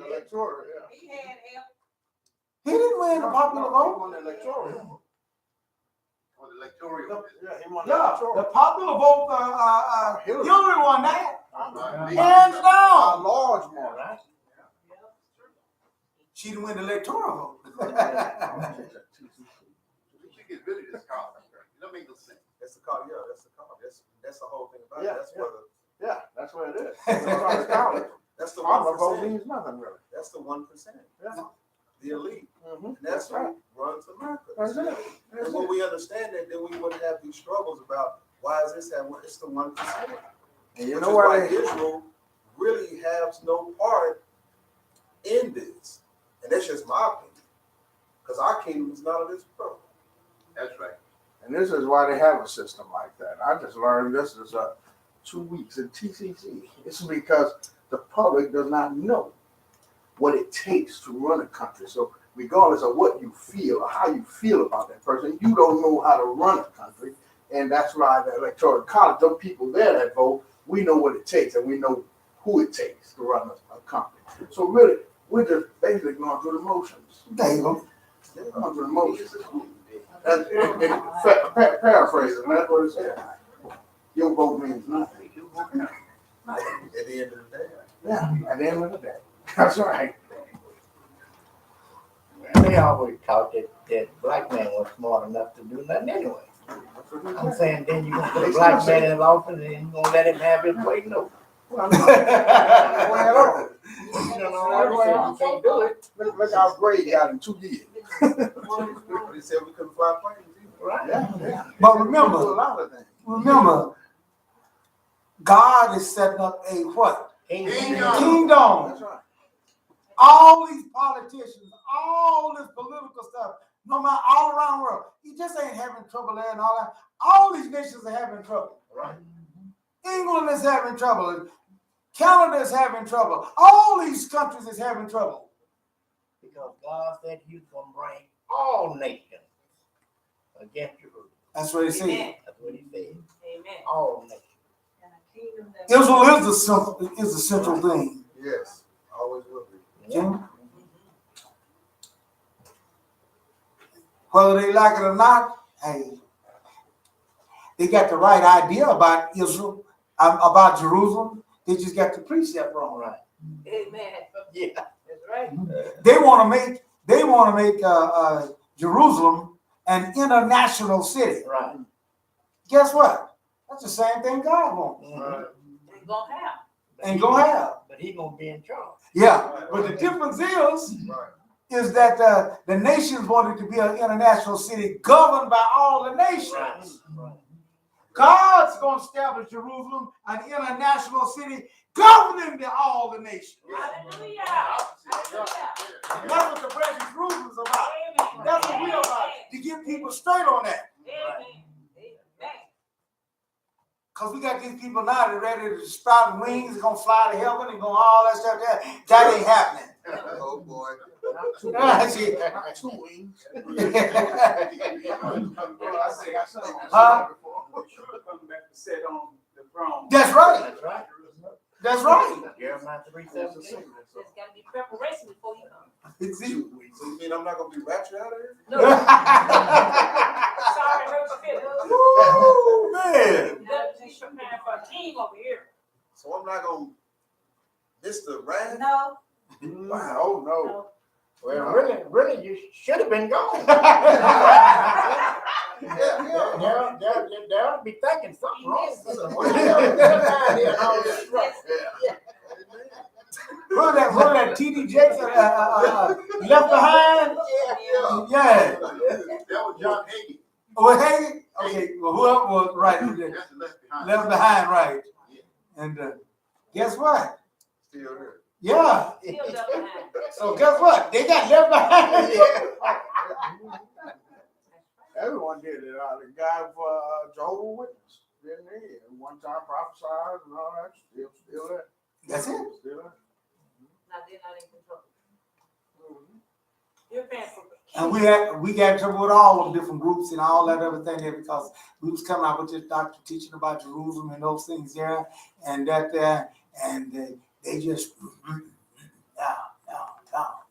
Speaker 8: Electoral,
Speaker 7: He had help.
Speaker 1: He didn't win the popular
Speaker 8: He
Speaker 1: vote.
Speaker 8: won the electoral.
Speaker 10: Or the electoral.
Speaker 8: Yeah, he won the
Speaker 1: Yeah,
Speaker 8: electoral.
Speaker 1: the popular vote. Hillary won that.
Speaker 10: Right.
Speaker 1: Hands
Speaker 8: A
Speaker 1: down.
Speaker 8: large margin.
Speaker 6: Right?
Speaker 1: She didn't win the electoral vote.
Speaker 10: We should get rid of this conference. It don't make no sense.
Speaker 3: That's the call, yeah, that's the call. That's the whole thing about
Speaker 8: Yeah,
Speaker 3: it. That's
Speaker 8: yeah.
Speaker 3: where the,
Speaker 8: Yeah, that's what it is. That's what it's called.
Speaker 3: that's the
Speaker 8: Farmer vote
Speaker 3: 1%.
Speaker 8: means nothing really.
Speaker 3: That's the 1%.
Speaker 8: Yeah.
Speaker 3: The elite.
Speaker 8: Mm-hmm.
Speaker 3: And that's what runs America.
Speaker 8: That's it. That's
Speaker 3: And when
Speaker 8: it.
Speaker 3: we understand that, then we wouldn't have these struggles about why is this happening? It's the 1%.
Speaker 8: And you
Speaker 3: Which
Speaker 8: know
Speaker 3: is
Speaker 8: why
Speaker 3: why
Speaker 8: they,
Speaker 3: Israel really has no part in this. And that's just my opinion. Because our kingdom is not of this world.
Speaker 10: That's right.
Speaker 8: and this is why they have a system like that. I just learned this is 2 weeks in TCC. It's because the public does not know what it takes to run a country. So regardless of what you feel or how you feel about that person, you don't know how to run a country. And that's why the Electoral College, those people there that vote, we know what it takes and we know who it takes to run a country. So really, we're just basically going through the motions.
Speaker 1: There you go.
Speaker 8: Going through the motions. And paraphrasing, that's what it said. Your vote means nothing.
Speaker 3: At the end of the day.
Speaker 8: Yeah, at the end of the day. That's right.
Speaker 6: They always taught that black man was smart enough to do nothing anyway. I'm saying then you gonna put a black man in office and you gonna let him have his way? No.
Speaker 8: Well, well,
Speaker 6: You don't know what you can't do it.
Speaker 8: look how great he got in 2 years.
Speaker 3: They said we couldn't fly planes either.
Speaker 6: Right.
Speaker 8: Yeah.
Speaker 1: But remember-
Speaker 8: Do a lot of things.
Speaker 1: Remember, God is setting up a what?
Speaker 6: Kingdom.
Speaker 1: Kingdom.
Speaker 8: That's right.
Speaker 1: All these politicians, all this political stuff, no matter all around the world, you just ain't having trouble there and all that. All these nations are having trouble.
Speaker 6: Right.
Speaker 1: England is having trouble. Canada is having trouble. All these countries is having trouble.
Speaker 6: Because God said he was gonna bring all nations against Jerusalem.
Speaker 1: That's what he said.
Speaker 7: Amen.
Speaker 6: That's what he said.
Speaker 7: Amen.
Speaker 6: All nations.
Speaker 7: And a kingdom that-
Speaker 1: Israel is the central thing.
Speaker 3: Yes, always will be.
Speaker 1: Yeah. Whether they like it or not, hey, they got the right idea about Israel, about Jerusalem. They just got the precept wrong.
Speaker 6: Right.
Speaker 7: Amen.
Speaker 6: Yeah.
Speaker 7: That's right.
Speaker 1: They want to make Jerusalem an international city.
Speaker 6: Right.
Speaker 1: Guess what? That's the same thing God wants
Speaker 6: Mhm.
Speaker 7: We're gonna have.
Speaker 1: and gonna have.
Speaker 6: But he gonna be in charge.
Speaker 1: Yeah, but the difference
Speaker 3: Right.
Speaker 1: is that the nations wanted to be an international city governed by all the nations.
Speaker 6: Right.
Speaker 1: God's going to establish Jerusalem, an international city governing all the nations.
Speaker 7: Hallelujah. Hallelujah.
Speaker 1: And that's what the branch of Jerusalem is about.
Speaker 7: Amen.
Speaker 1: That's what we're about, to get people straight on that.
Speaker 7: Amen. Amen.
Speaker 1: Because we got these people now that are ready to sprout wings, going to fly to heaven and go all that stuff there. That ain't happening.
Speaker 3: Oh, boy.
Speaker 1: That's it.
Speaker 8: Not 2 wings.
Speaker 1: Huh?
Speaker 4: Yeshua coming back to sit on the throne.
Speaker 1: That's right.
Speaker 6: That's right.
Speaker 1: That's right.
Speaker 6: Jeremiah 3:17.
Speaker 7: There's gotta be preparation before you come.
Speaker 1: See?
Speaker 3: So you mean I'm not going to be raptured out of here?
Speaker 7: No. Sorry, hurt your feelings.
Speaker 1: Woo, man.
Speaker 7: You gotta be preparing for a king over here.
Speaker 3: So I'm not going to miss the wrath?
Speaker 7: No.
Speaker 8: Wow, oh no.
Speaker 7: No.
Speaker 6: Well, really, you should have been gone. They'll be thinking something wrong. What
Speaker 1: What that T.D. Jakes left behind? Yeah.
Speaker 10: That was John Hagee.
Speaker 1: Well, hey, okay, well, whoever was right,
Speaker 10: That's the left behind.
Speaker 1: left behind, right. And guess what?
Speaker 3: Still here.
Speaker 1: Yeah.
Speaker 7: Still left behind.
Speaker 1: So guess what? They got left behind.
Speaker 8: Everyone did it. The guy for Jehovah's Witness, didn't he? And one time prophesied and all that. Still there.
Speaker 1: That's it.
Speaker 8: Still there.
Speaker 7: Now they're not in control. You're paying for it.
Speaker 1: And we got in trouble with all the different groups and all that other thing there because we was coming out with this doctor teaching about Jerusalem and those things there and that there, and they just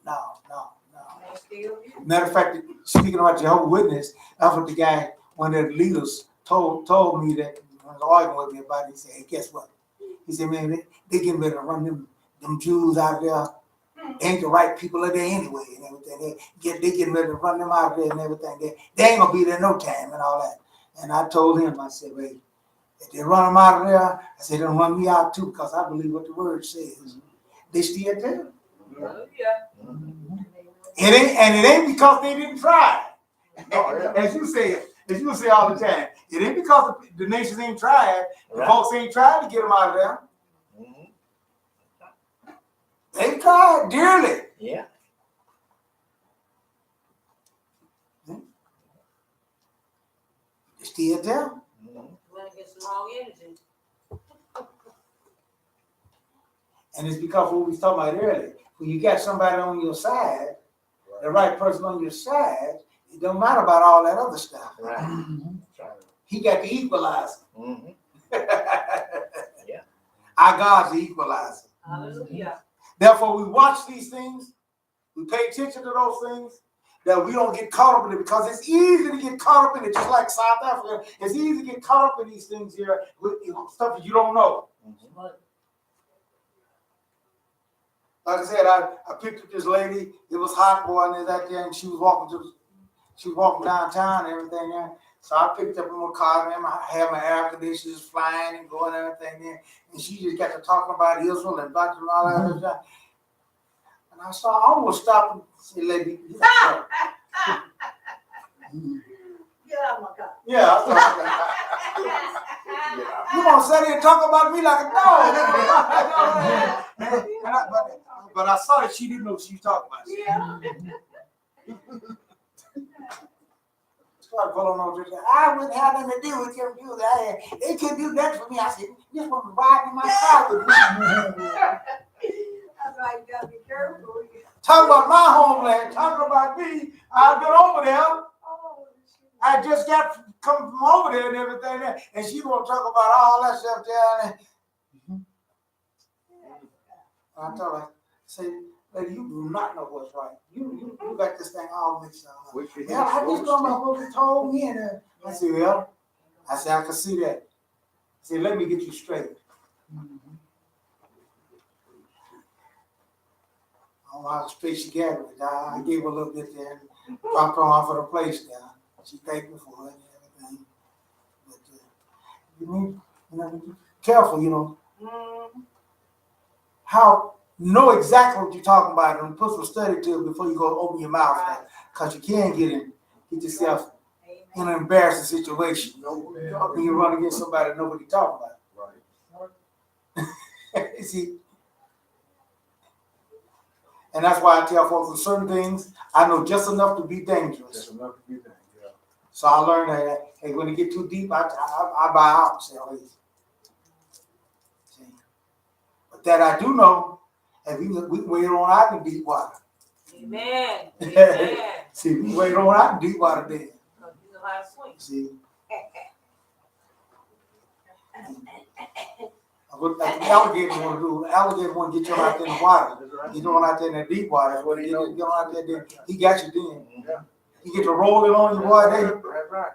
Speaker 1: no.
Speaker 7: They still here.
Speaker 1: Matter of fact, speaking about Jehovah's Witness, that's what the guy, one of the leaders, told me that when he was arguing with me about it. He said, "Hey, guess what?" He said, "Man, they getting ready to run them Jews out there. They ain't the right people are there anyway and everything. They getting ready to run them out of there and everything. They ain't gonna be there no time and all that." And I told him, I said, wait, if they run them out of there, I said, they'll run me out too, because I believe what the word says. They still there. It ain't because they didn't try. As you say all the time, it ain't because the nations ain't tried, the folks ain't tried to get them out of there. They tried dearly.
Speaker 6: Yeah.
Speaker 1: They still there.
Speaker 7: Wanna get some wrong energy.
Speaker 1: And it's because what we was talking about earlier. When you got somebody on your side, the right person on your side, it don't matter about all that other stuff.
Speaker 6: Right.
Speaker 1: He got the equalizer.
Speaker 6: Mm-hmm. Yeah.
Speaker 1: Our God's the equalizer.
Speaker 7: Hallelujah.
Speaker 1: Therefore, we watch these things, we pay attention to those things, that we don't get caught up in it, because it's easy to get caught up in it, just like South Africa. It's easy to get caught up in these things here with stuff that you don't know.
Speaker 6: Mm-hmm.
Speaker 1: Like I said, I picked up this lady. It was hot, boy, and that there, and she was walking downtown and everything there. So I picked up in my car, and I had my air conditioners flying and going and everything there. And she just got to talking about Israel and about all that other stuff. And I almost stopped and said, lady,
Speaker 2: Get out of my car.
Speaker 1: yeah, I thought, you gonna sit here and talk about me like a dog. But I saw that she didn't know what she was talking about.
Speaker 2: Yeah.
Speaker 1: Started pulling on this. I wouldn't have nothing to do with them. They couldn't do that for me. I said, this woman riding in my car with me.
Speaker 2: That's why you gotta be careful.
Speaker 1: Talking about my homeland, talking about me. I've been over there.
Speaker 2: Oh,
Speaker 1: I just got come from over there and everything there. And she gonna talk about all that stuff there. And I told her, say, lady, you do not know what's right. You got this thing all mixed up. Yeah, I just know my folks told me. And I said, well, I can see that. I said, let me get you straight. I don't know how straight she got it. I gave her a little bit there and dropped her off at her place there. She thanked me for it and everything. But you know, be careful, how know exactly what you're talking about and put some study to it before you go open your mouth, because you can get yourself in an embarrassing situation when you run against somebody that nobody talking about. Right. See, and that's why I tell folks in certain things I know just enough to be dangerous.
Speaker 8: Just enough to be there, yeah.
Speaker 1: So I learned that hey, when it get too deep, I buy out. See, that I do know, and we wait on out in deep water.
Speaker 7: Amen. Amen.
Speaker 1: See, we wait on out in deep water then.
Speaker 7: You know how to swim.
Speaker 1: See. What the alligator want to do? The alligator want to get you out there in the water. You going out there in the deep water. That's what he knows. You out there, then he got you then.
Speaker 8: Yeah.
Speaker 1: You get to roll it on your boy. Then.
Speaker 8: That's right.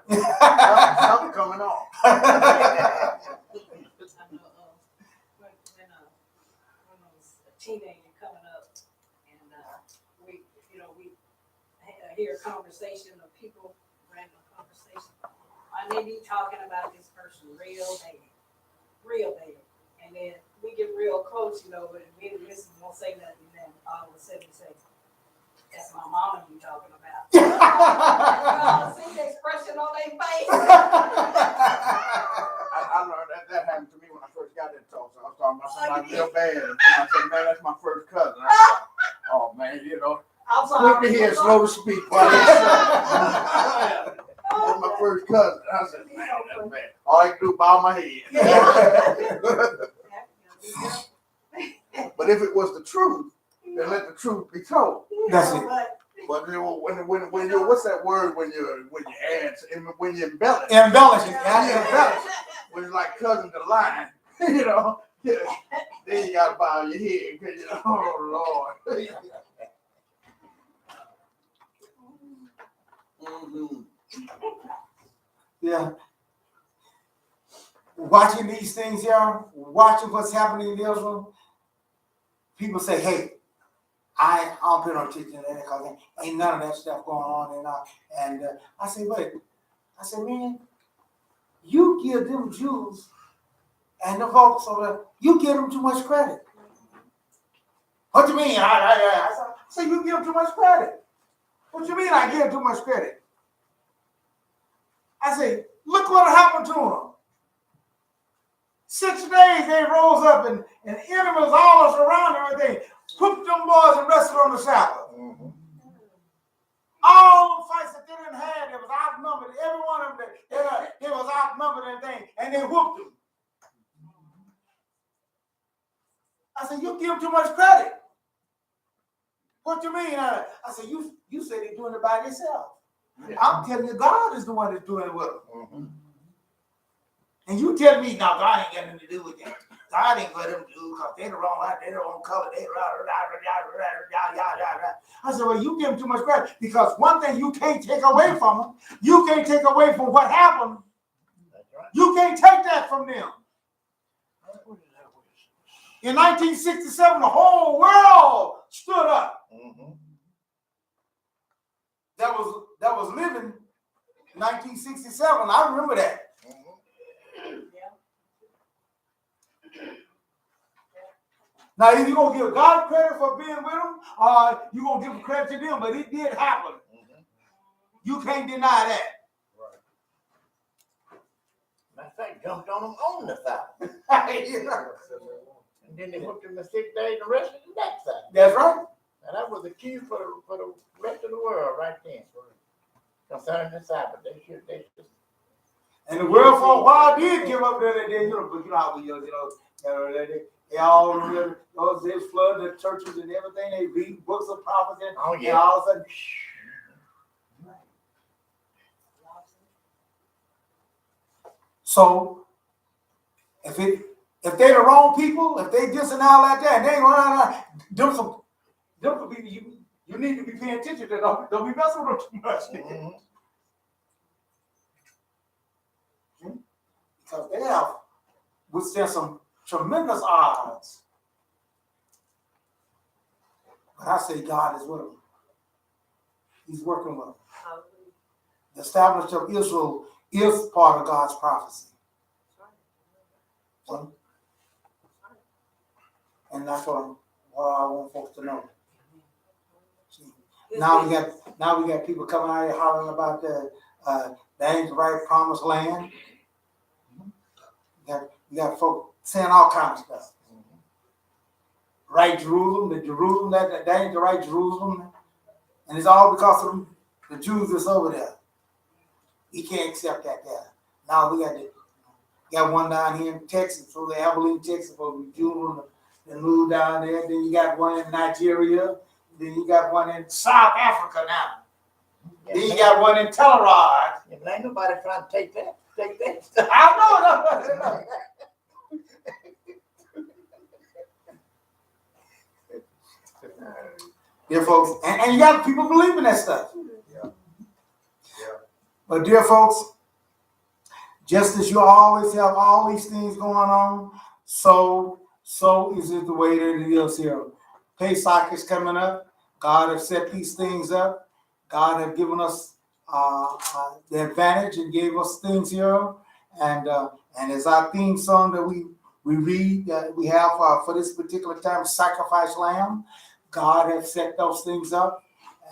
Speaker 8: Something coming on.
Speaker 7: I know, when I was a teenager coming up, and we hear a conversation of people, random conversation, and they be talking about this person real bad, and then we get real close, and we won't say nothing, and then all of a sudden we say, that's my mama you talking about. See the expression on their face.
Speaker 8: I learned that happened to me when I first got in Tulsa. I was talking about somebody real bad. And I said, man, that's my first cousin. I said, oh, man,
Speaker 2: I'm
Speaker 8: quick
Speaker 2: sorry.
Speaker 8: to hear, slow to speak. That's my first cousin. I said, man, that's bad. All I can do is bow my head. But if it was the truth, then let the truth be told.
Speaker 1: That's it.
Speaker 8: But when you what's that word when you add when you embellish?
Speaker 1: Embellish it.
Speaker 8: Embellish. When it's like cousin to line, then you gotta bow your head because oh Lord. Mm-hmm.
Speaker 1: Yeah. Watching these things here, watching what's happening in Israel, people say, hey, I don't pay no attention to that because ain't none of that stuff going on. And I say, wait. I said, man, you give them Jews and the folks over there, you give them too much credit. What do you mean? I say you give them too much credit. What do you mean I give too much credit? I say, look what happened to them. 6 days they rose up and enemies all around everything. Whooped them boys and rested on the Sabbath. All the fights that they didn't have, they was outnumbered. Every one of them, they was outnumbered and things, and they whooped them. I said, you give them too much credit. What you mean? I said, you say they're doing it by themselves. I'm telling you, God is the one that's doing it with them. And you tell me, no, God ain't got nothing to do with that. God ain't for them to do because they're the wrong life, they're the wrong color, I said, well, you give them too much credit because one thing you can't take away from them, you can't take away from what happened. You can't take that from them. In 1967, the whole world stood up. That was living in 1967. I remember that. Now, if you're going to give God credit for being with them, you're going to give credit to them, but it did happen. You can't deny that.
Speaker 6: Matter of fact, jumped on them on the side. And then they whooped them the 6 days and rested the next side.
Speaker 1: That's right.
Speaker 6: And that was the key for the rest of the world right then. Concerning the Sabbath. They should.
Speaker 1: And the world for a while did give up there. But you know how we they all they flood the churches and everything. They read books of prophecy.
Speaker 6: Oh, yeah.
Speaker 1: And all of a sudden, so if they're the wrong people, if they this and all like that, they ain't gonna them some people you need to be paying attention to. Don't be messing with them too much. Because they have withstand some tremendous odds. But I say God is with them. He's working with them. The establishment of Israel is part of God's prophecy. And that's what I want folks to know. See, now we got people coming out here hollering about the ain't the right promised land. You got folks saying all kinds of stuff. Right Jerusalem, that ain't the right Jerusalem. And it's all because of the Jews that's over there. We can't accept that there. Now we got one down here in Texas, so the Abilene, Texas, for the Jews that moved down there. Then you got one in Nigeria. Then you got one in South Africa now.
Speaker 6: Yeah,
Speaker 1: then you got one in Telerod.
Speaker 6: Yeah, ain't nobody trying to take that.
Speaker 1: I know. Dear folks, and you got people believing that stuff.
Speaker 3: Yeah.
Speaker 1: But dear folks, just as you always have all these things going on, so is it the way that it is here. Pesach is coming up. God has set these things up. God has given us the advantage and gave us things here. And as our theme song that we read, that we have for this particular time, sacrifice lamb, God has set those things up.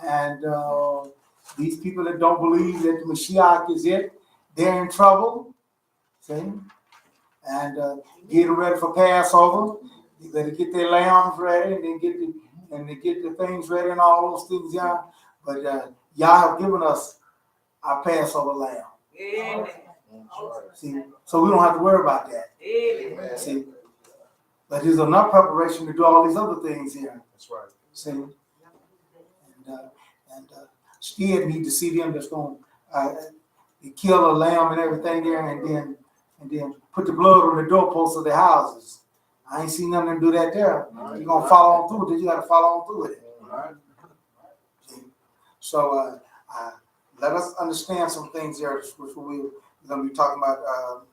Speaker 1: And these people that don't believe that the Mashiach is it, they're in trouble. See? And getting ready for Passover. You better get their lambs ready and then get the things ready and all those things, yeah. But y'all have given us our Passover lamb.
Speaker 7: Amen.
Speaker 1: See, so we don't have to worry about that.
Speaker 7: Amen.
Speaker 1: See, but there's enough preparation to do all these other things here.
Speaker 3: That's right.
Speaker 1: See, and still need to see them that's going to kill a lamb and everything there, and then put the blood on the doorposts of their houses. I ain't seen them do that there. You're gonna follow on through with it. You got to follow on through with it. See? So let us understand some things there, which we're going to be talking about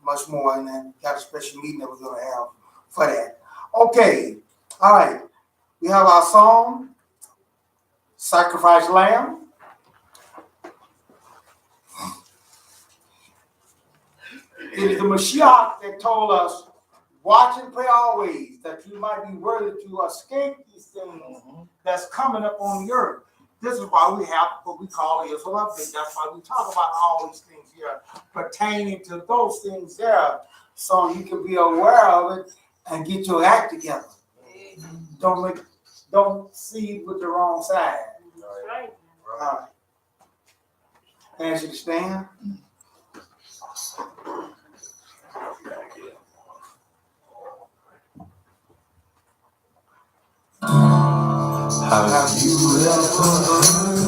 Speaker 1: much more, and then got a special meeting that we're going to have for that. Okay, all right. We have our song, Sacrifice Lamb. It is the Mashiach that told us, watch and pray always, that you might be worthy to escape these things that's coming up on the earth. This is why we have what we call Israel Update. That's why we talk about all these things here pertaining to those things there, so you can be aware of it and get your act together. Don't see it with the wrong side.
Speaker 2: Right.
Speaker 1: All right. Ask you to stand.
Speaker 11: Have you ever heard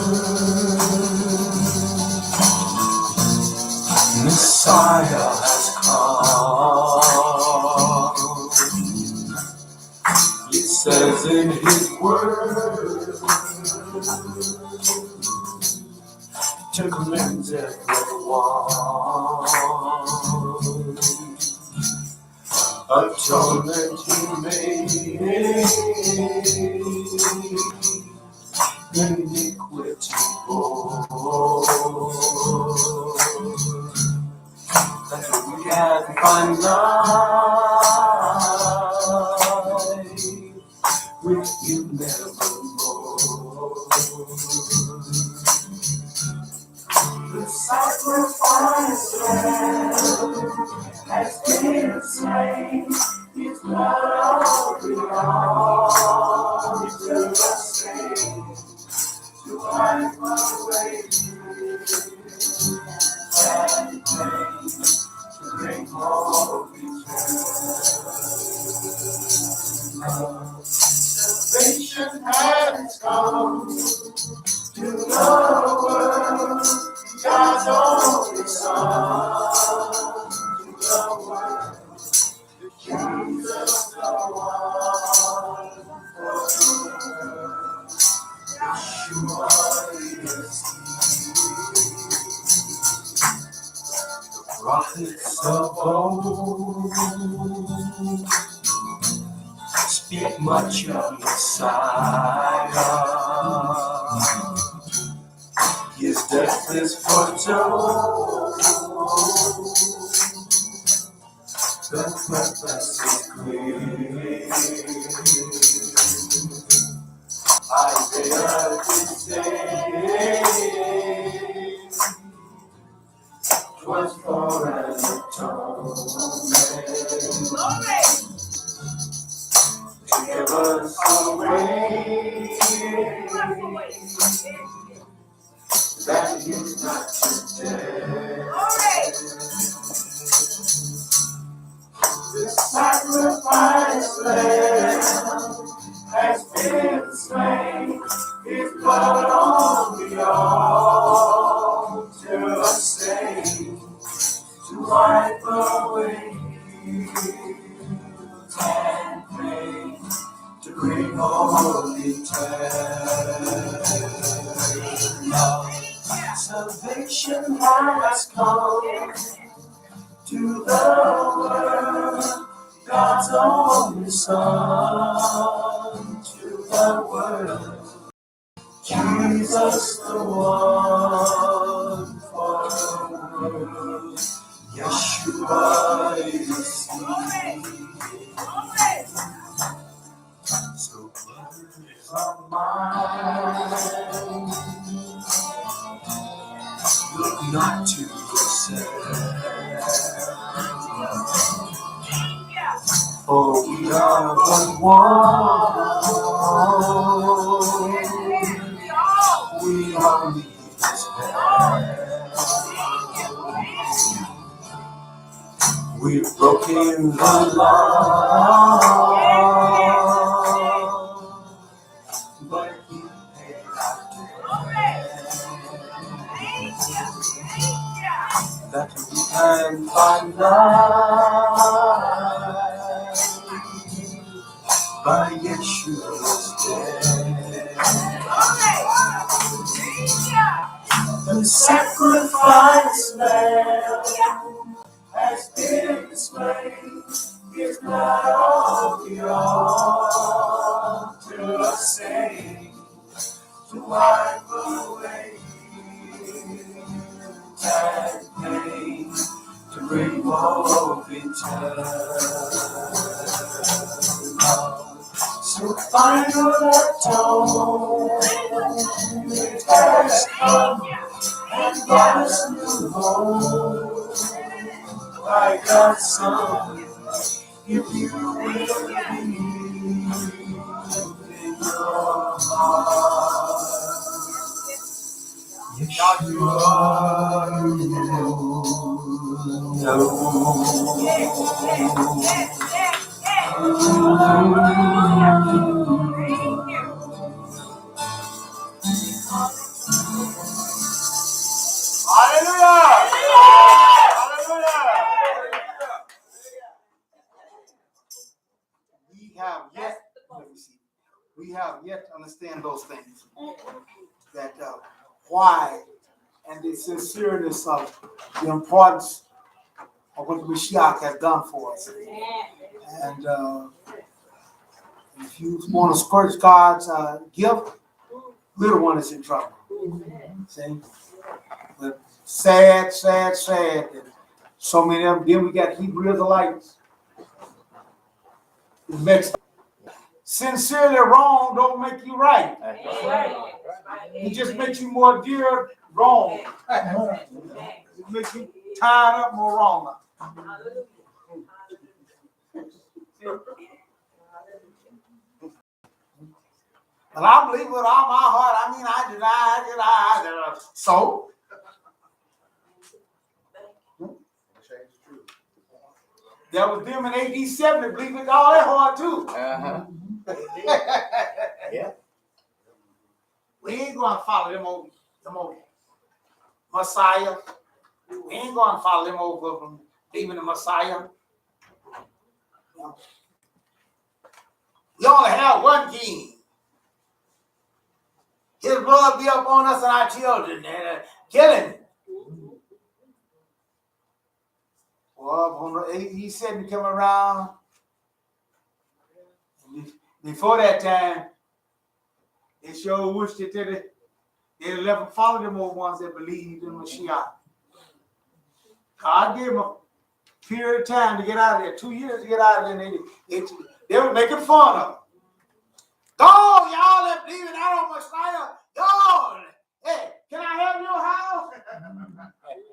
Speaker 11: Messiah has come? It says in his word to cleanse everyone. Atonement he made, iniquity bore, that we can find life with you nevermore. The sacrifice has been slain, his blood belongs to the saints, to wipe away and pain, to bring home eternal. Salvation has come to the world, God's only Son, to the world, Jesus the one for the world, Yeshua is the prophets of old speak much of Messiah. His death is foretold, the purpose is clear. Isaiah did say, 'twas for an atonement to give us a way that is not today. The sacrifice lamb has been slain, his blood on the altar of sin, to wipe away guilt and pain, to bring home eternal. Salvation has come to the world, God's only Son, to the world, Jesus the one for the world, Yeshua is he. So brothers of mine, look not to yourself, for we are but one. We only his hand. We've broken the law, but he paid our debt, that we can find life by Yeshua's death. The sacrifice lamb has been slain, his blood on the altar of sin, to wipe away and pain, to revolving so final atonement has come and brought us new home. Like God's Son, if you will believe in your heart, Yeshua,
Speaker 1: Hallelujah! Hallelujah! We have yet to understand those things. That why and the sincereness of the importance of what Mashiach has done for us. And if you want to scourge God's gift, little one is in trouble. See? But sad. That so many of them. Then we got Hebrew Israelites. It makes sincerely wrong don't make you right. It just makes you more dear wrong. It makes you tied up more wrong. And I believe with all my heart. I mean, I deny. So? There was them in AD 70 believe with all their heart too.
Speaker 6: Yeah.
Speaker 1: We ain't going to follow them old Messiah. We ain't going to follow them over from even the Messiah. We only have one king. His blood be upon us and our children and killing. Well, when he said to come around, before that time, they sure wished it that they never followed them old ones that believed in Mashiach. God gave them a period of time to get out of there, 2 years to get out of there. They were making fun of them. Go, y'all that believe in that Messiah. Go. Hey, can I have your house?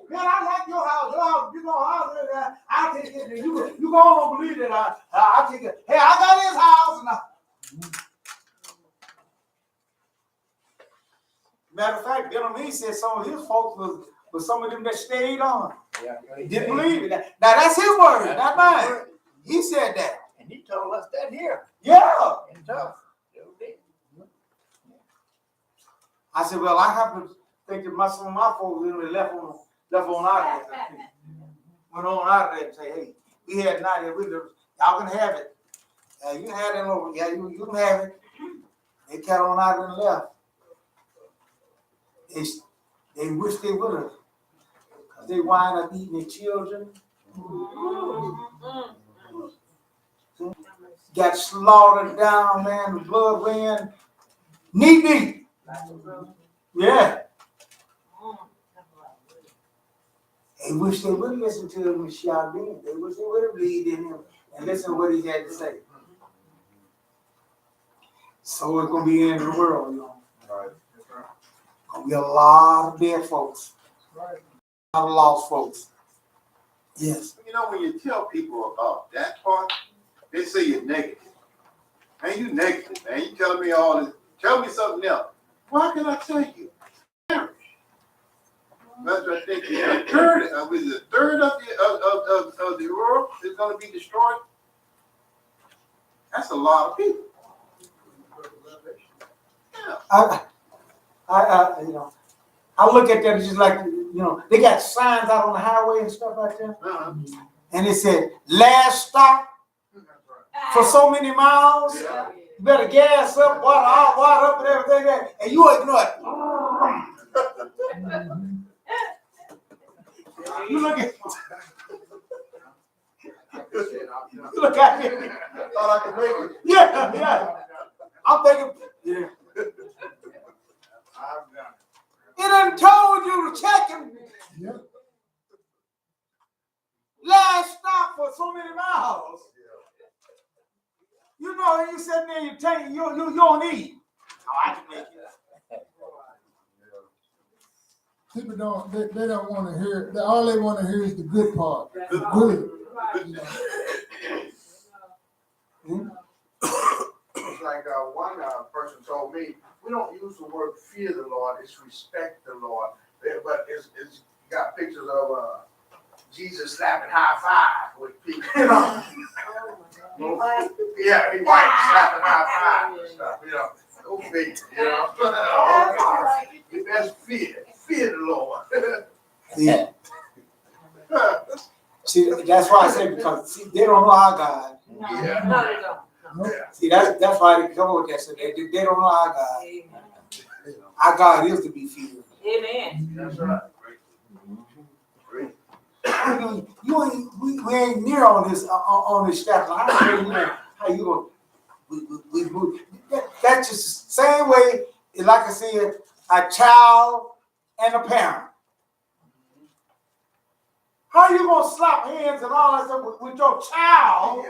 Speaker 1: Man, I like your house. Your house, you know, I'll take it. You gonna believe it. I'll take it. Hey, I got his house. Matter of fact, Benjamin said some of his folks was some of them that stayed on.
Speaker 6: Yeah,
Speaker 1: didn't believe it. Now that's his word, not mine. He said that.
Speaker 6: And he told us that here.
Speaker 1: Yeah.
Speaker 6: In tough.
Speaker 1: I said, well, I happen to think that some of my folks left on out of there. Went on out of there and say, hey, we had not here. Y'all can have it. You can have it over. Yeah, you can have it. They kept on out and left. They wish they would have. Because they wind up eating their children. Got slaughtered down, man. The blood ran knee deep. Yeah. They wish they would listen to him, Mashiach then. They wish they would have believed in him and listen to what he had to say. So it's going to be the end of the world, you know.
Speaker 3: Right.
Speaker 1: Going to be a lot of dead folks. Right. A lot of lost folks. Yes.
Speaker 10: You know, when you tell people about that part, they say you're negative. Man, you negative, man. You telling me all this. Tell me something else. Why can I tell you? Perish. That's what I think. A third of the world is going to be destroyed. That's a lot of people. Yeah.
Speaker 1: I look at that just like, they got signs out on the highway and stuff like that.
Speaker 10: Uh-huh.
Speaker 1: And it said, last stop for so many miles.
Speaker 10: Yeah.
Speaker 1: You better gas up, water up and everything. And you ignore it. You look at me.
Speaker 3: Thought I could make it.
Speaker 1: Yeah. I'm thinking, yeah.
Speaker 8: I've done
Speaker 1: It done told you to check him.
Speaker 9: Yep.
Speaker 1: so many miles. You know, you sitting there, you take, you don't eat. Oh, I can make it.
Speaker 9: People don't, they don't want to hear, all they want to hear is the good part. The good.
Speaker 8: It's like one person told me, we don't use the word fear the Lord, it's respect the Lord. But it's got pictures of Jesus slapping high five with people, you know. Yeah, he white slapping high five and stuff, you know. Go figure, you know. That's fear the Lord.
Speaker 1: See, that's why I say, because see, they don't know our God.
Speaker 8: Yeah.
Speaker 7: No, they don't.
Speaker 1: See, that's why they come with that. So they don't know our God. Our God is to be feared.
Speaker 7: Amen.
Speaker 8: That's right.
Speaker 1: We ain't near on this staff. I don't know how you going. That's just the same way, like I said, a child and a parent. How you gonna slap hands and all that stuff with your child?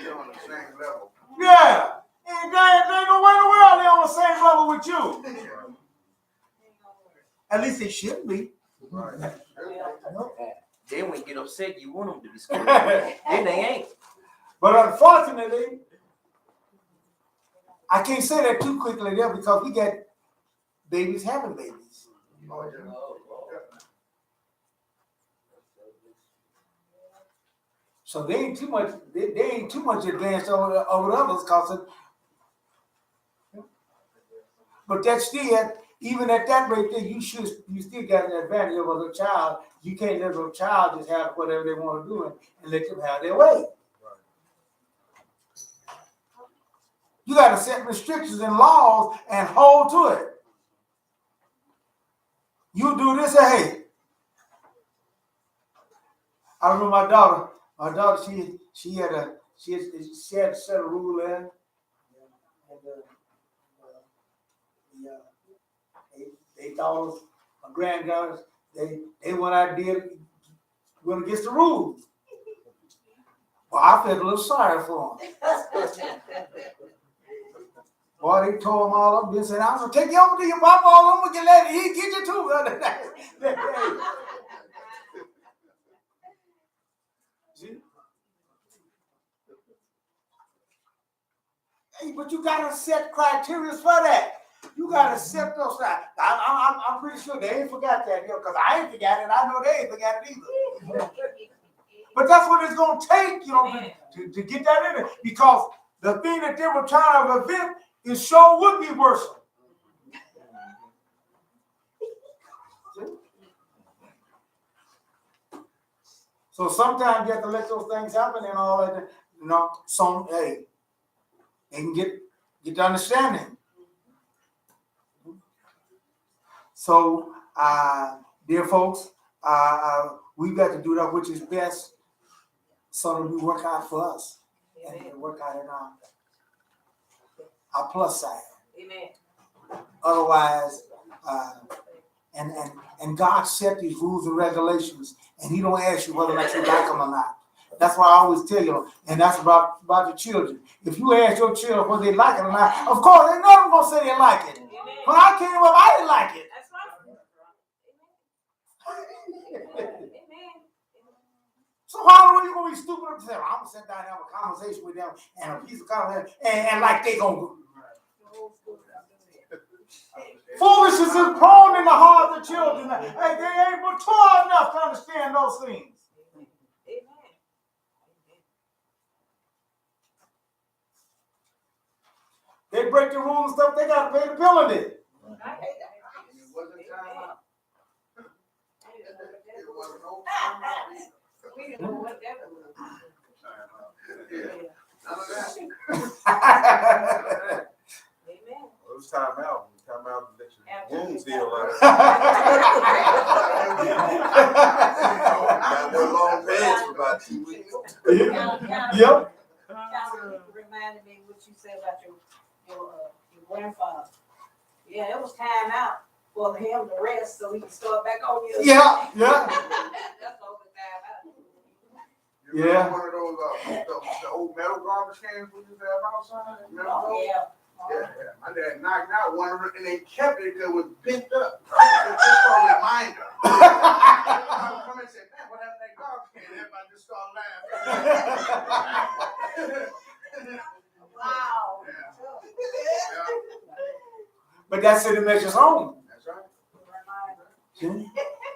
Speaker 8: They're on the same level.
Speaker 1: Yeah, and they ain't no way in the world they're on the same level with you. At least they should be.
Speaker 3: Right.
Speaker 5: Then when you get upset, you want them to be scared. Then they ain't.
Speaker 1: But unfortunately, I can't say that too quickly there because we got babies having babies. So they ain't too much. They ain't too much advanced over the others, but that's still, even at that rate there, you still got an advantage over the child. You can't let a child just have whatever they want to do and let them have their way. You got to set restrictions and laws and hold to it. You do this, hey. I remember my daughter. She had to set a rule there. And they thought my granddaughters, they went out there went against the rules. Well, I felt a little sorry for them. Boy, they tore them all up. They said, I'm gonna take you over to your papa. I'm gonna get he get you too. See? Hey, but you gotta set criteria for that. You gotta set those. I'm pretty sure they ain't forgot that, because I ain't forgot it. I know they ain't forgot it either. But that's what it's gonna take, to get that in there. Because the thing that they were trying to prevent is sure would be worse. So sometimes you have to let those things happen and all that. Some hey, they can get the understanding. So, dear folks, we've got to do that which is best, so that we work out for us and work out in our plus side.
Speaker 7: Amen.
Speaker 1: Otherwise, and God set these rules and regulations, and He don't ask you whether or not you like them or not. That's why I always tell you, and that's about your children. If you ask your children whether they like it or not, of course they're never gonna say they like it. When I came up, I didn't like it.
Speaker 7: That's right.
Speaker 1: So how are you gonna be stupid enough to say, I'm gonna sit down and have a conversation with them and a piece of conversation and like they gonna do? Foolishness is prone in the heart of the children. They ain't mature enough to understand those things. They break the rules and stuff, they gotta pay the penalty.
Speaker 8: It wasn't time out. It wasn't no time out.
Speaker 7: We didn't know what that was.
Speaker 8: None of that.
Speaker 7: Amen.
Speaker 3: It was time out. Time out to let your wounds heal. Got one long pants for about 2 weeks.
Speaker 1: Yep.
Speaker 7: Reminded me what you said about your grandfather. Yeah, it was time out for him to rest so he can start back on here.
Speaker 1: Yeah. Yeah.
Speaker 8: One of those, the old metal garbage cans we used to have outside. Remember those?
Speaker 7: Yeah.
Speaker 8: Yeah. My dad knocked out one of them and they kept it because it was bent up. It's just a reminder. I would come and say, man, what happened to that garbage can? Everybody just started laughing.
Speaker 2: Wow.
Speaker 8: Yeah.
Speaker 1: But that's in the measure's home.
Speaker 8: That's right.
Speaker 1: Hmm?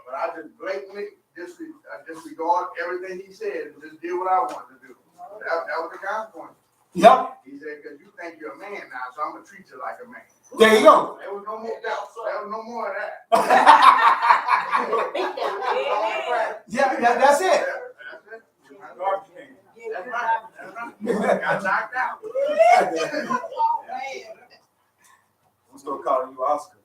Speaker 8: But I just blatantly disregard everything he said and just did what I wanted to do. That was the consequence.
Speaker 1: Yep.
Speaker 8: He said, because you think you're a man now, so I'm going to treat you like a man.
Speaker 1: There you go.
Speaker 8: There was no more doubt. There was no more of that.
Speaker 1: Yeah, that's it.
Speaker 8: That's it.
Speaker 4: Garbage can.
Speaker 8: That's right. That's right. Got knocked out.
Speaker 2: Oh, man.
Speaker 3: I'm still calling you Oscar.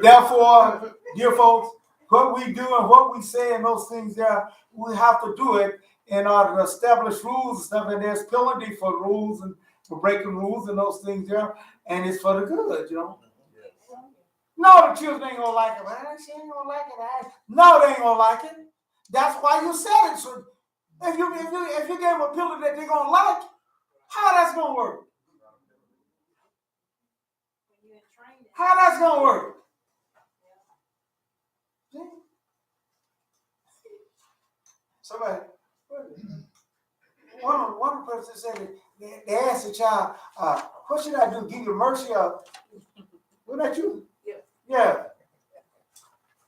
Speaker 1: Therefore, dear folks, what we do and what we say and those things there, we have to do it in order to establish rules and stuff. And there's penalty for rules and for breaking rules and those things there. And it's for the good, you know. No, the children ain't gonna like it. Man, she ain't gonna like it. No, they ain't gonna like it. That's why you said it. So if you gave them a penalty that they're gonna like, how that's gonna work? How that's gonna work? Somebody, one person said they asked the child, what should I do? Give you mercy or wasn't that you? Yeah.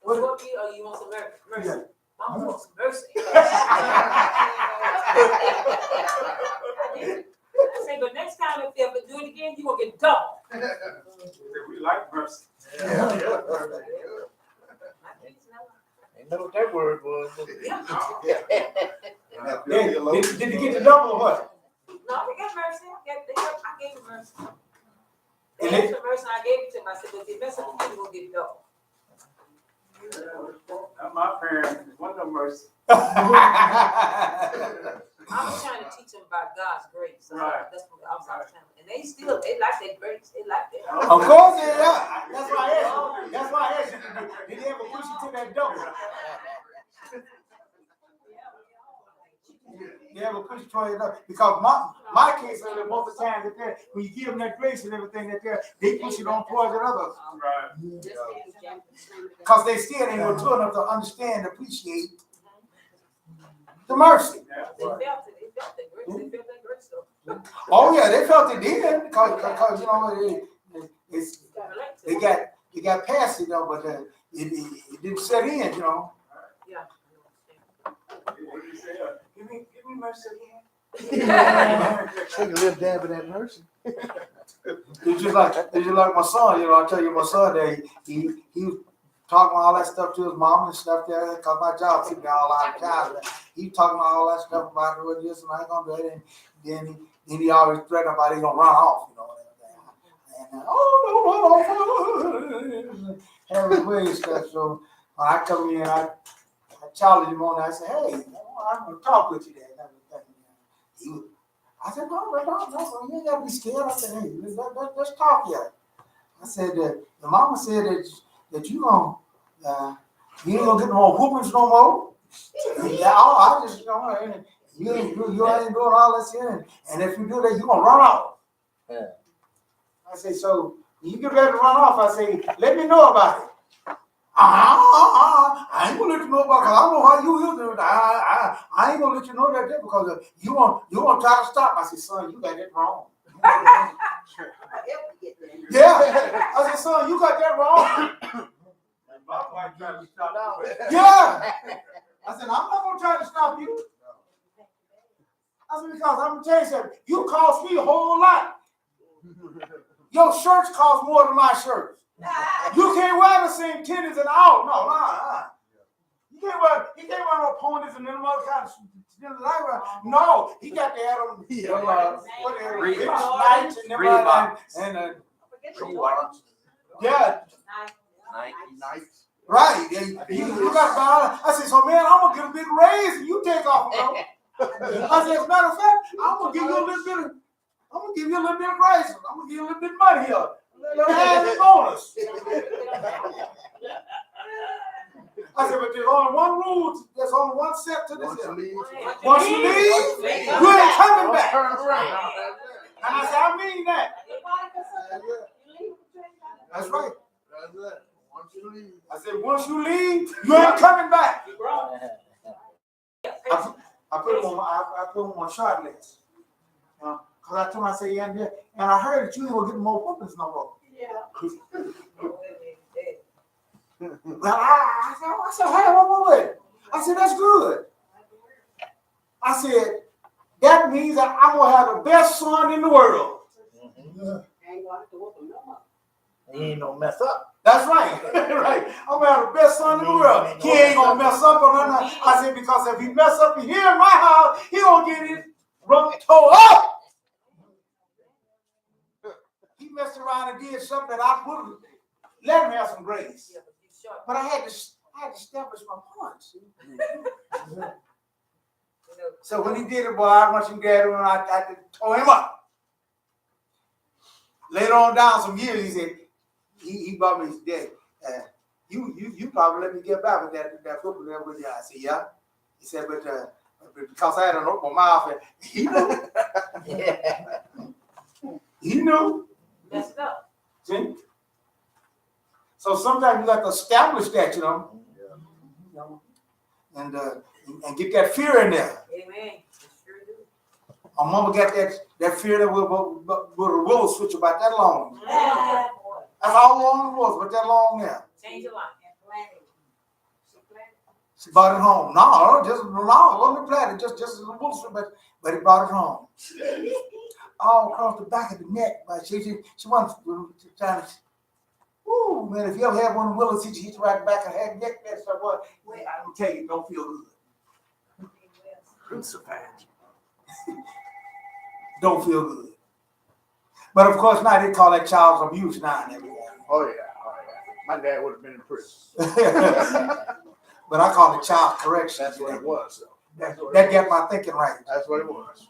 Speaker 7: What you or you want some mercy?
Speaker 1: Yeah.
Speaker 7: I want some mercy. I say, but next time if you ever do it again, you gonna get double.
Speaker 4: We like mercy.
Speaker 6: Ain't know what that word was.
Speaker 1: Did you get the double or what?
Speaker 7: No, they got mercy. I gave them mercy. They
Speaker 1: And
Speaker 7: asked for mercy, and I gave it to them. I said, but if you mess up again, you're gonna get double.
Speaker 4: My parents, one no mercy.
Speaker 7: I was trying to teach them about God's grace.
Speaker 4: Right.
Speaker 7: That's what I was trying to. And they like that grace. They like that.
Speaker 1: Of course, yeah. That's why I asked you. That's why I asked you. Did they ever push you to that double? They ever push you to that double? Because my case is that most of the time that when you give them that grace and everything that they push it on towards the others.
Speaker 4: Right.
Speaker 1: Because they still ain't mature enough to understand and appreciate the mercy.
Speaker 4: Yeah.
Speaker 7: They felt it. They felt that grace. They felt that grace though.
Speaker 1: Oh yeah, they felt it then because you know they got past it though, but it didn't set in, you know.
Speaker 7: Yeah.
Speaker 4: What did you say?
Speaker 1: Give me mercy again.
Speaker 8: Take a little dab of that mercy.
Speaker 1: It's just like my son, you know. I tell you, my son that he was talking all that stuff to his mom and stuff there because my job took me all out of time. He talking all that stuff about doing this and I ain't gonna do it, and then he always threatened about he gonna run off, you know. And every way stuff. So when I come in, I challenge him on that. I say, hey, I'm gonna talk with you there. I said, no, you ain't gotta be scared. I said, hey, let's talk here. I said that the mama said that you ain't gonna get no more whoopings no more. Yeah, I just you ain't doing all this here, and if you do that, you gonna run off.
Speaker 6: Yeah.
Speaker 1: I say, so you get ready to run off. I say, let me know about it. I ain't gonna let you know about it because I know how you do it. I ain't gonna let you know that because you want to try to stop. I said, son, you got that wrong. Yeah. I said, son, you got that wrong.
Speaker 4: My wife tried to stop me.
Speaker 1: Yeah. I said, I'm not gonna try to stop you. I said, because I'm gonna tell you something. You cost me a whole lot. Your shirts cost more than my shirts. You can't wear the same tennis and all. No. You can't wear no ponies and them other kind of tennis like that. No, he got to have them. Nights and them and yeah.
Speaker 5: Nice.
Speaker 1: Right. You got to buy. I said, so man, I'm gonna get a big raise and you take off. I said, as a matter of fact, I'm gonna give you a little bit of grace. I'm gonna give you a little bit of money here. Let them have the bonus. I said, but there's only one rule. There's only one step to this.
Speaker 8: Once you leave,
Speaker 1: Once you leave, you ain't coming back.
Speaker 8: turn around.
Speaker 1: And I said, I mean that. That's right.
Speaker 8: That's it. Once you leave.
Speaker 1: I said, once you leave, you ain't coming back. I put him on my short list. Cause I told him, I said, yeah, and I heard that you ain't gonna get more whoopings no more.
Speaker 2: Yeah.
Speaker 1: I said, hey, what with it? I said, that's good. I said, that means that I'm gonna have the best son in the world.
Speaker 6: He ain't gonna mess up.
Speaker 1: That's right. Right. I'm gonna have the best son in the world. He ain't gonna mess up or nothing. I said, because if he mess up here in my house, he gonna get his rug tore up. He messed around and did something that I wouldn't let him have some grace. But I had to establish my point. See? So when he did it, boy, I went and grabbed him and I tore him up. Later on down some years, he said, he brought me his day. You probably let me get back with that football there with you. I said, yeah. He said, but because I had an open mouth, and he knew. He knew.
Speaker 7: Messed up.
Speaker 1: See? So sometimes you got to establish that, you know. And get that fear in there.
Speaker 7: Amen.
Speaker 1: My mama got that fear that with a willow switch about that long.
Speaker 7: Yeah.
Speaker 1: That's how long it was, but that long now.
Speaker 7: Change your life.
Speaker 1: She brought it home. No, it wasn't planted, just a willow switch, but he brought it home. All across the back of the neck. But she wasn't trying to. Ooh, man, if you ever had one of the willows hit you right in the back of the neck, that's what. Well, I can tell you, don't feel good. Crucified. Don't feel good. But of course, now they call that child abuse now and everything.
Speaker 8: Oh yeah. My dad would have been in prison.
Speaker 1: But I call it child correction.
Speaker 8: That's what it was.
Speaker 1: That got my thinking right.
Speaker 8: That's what it was.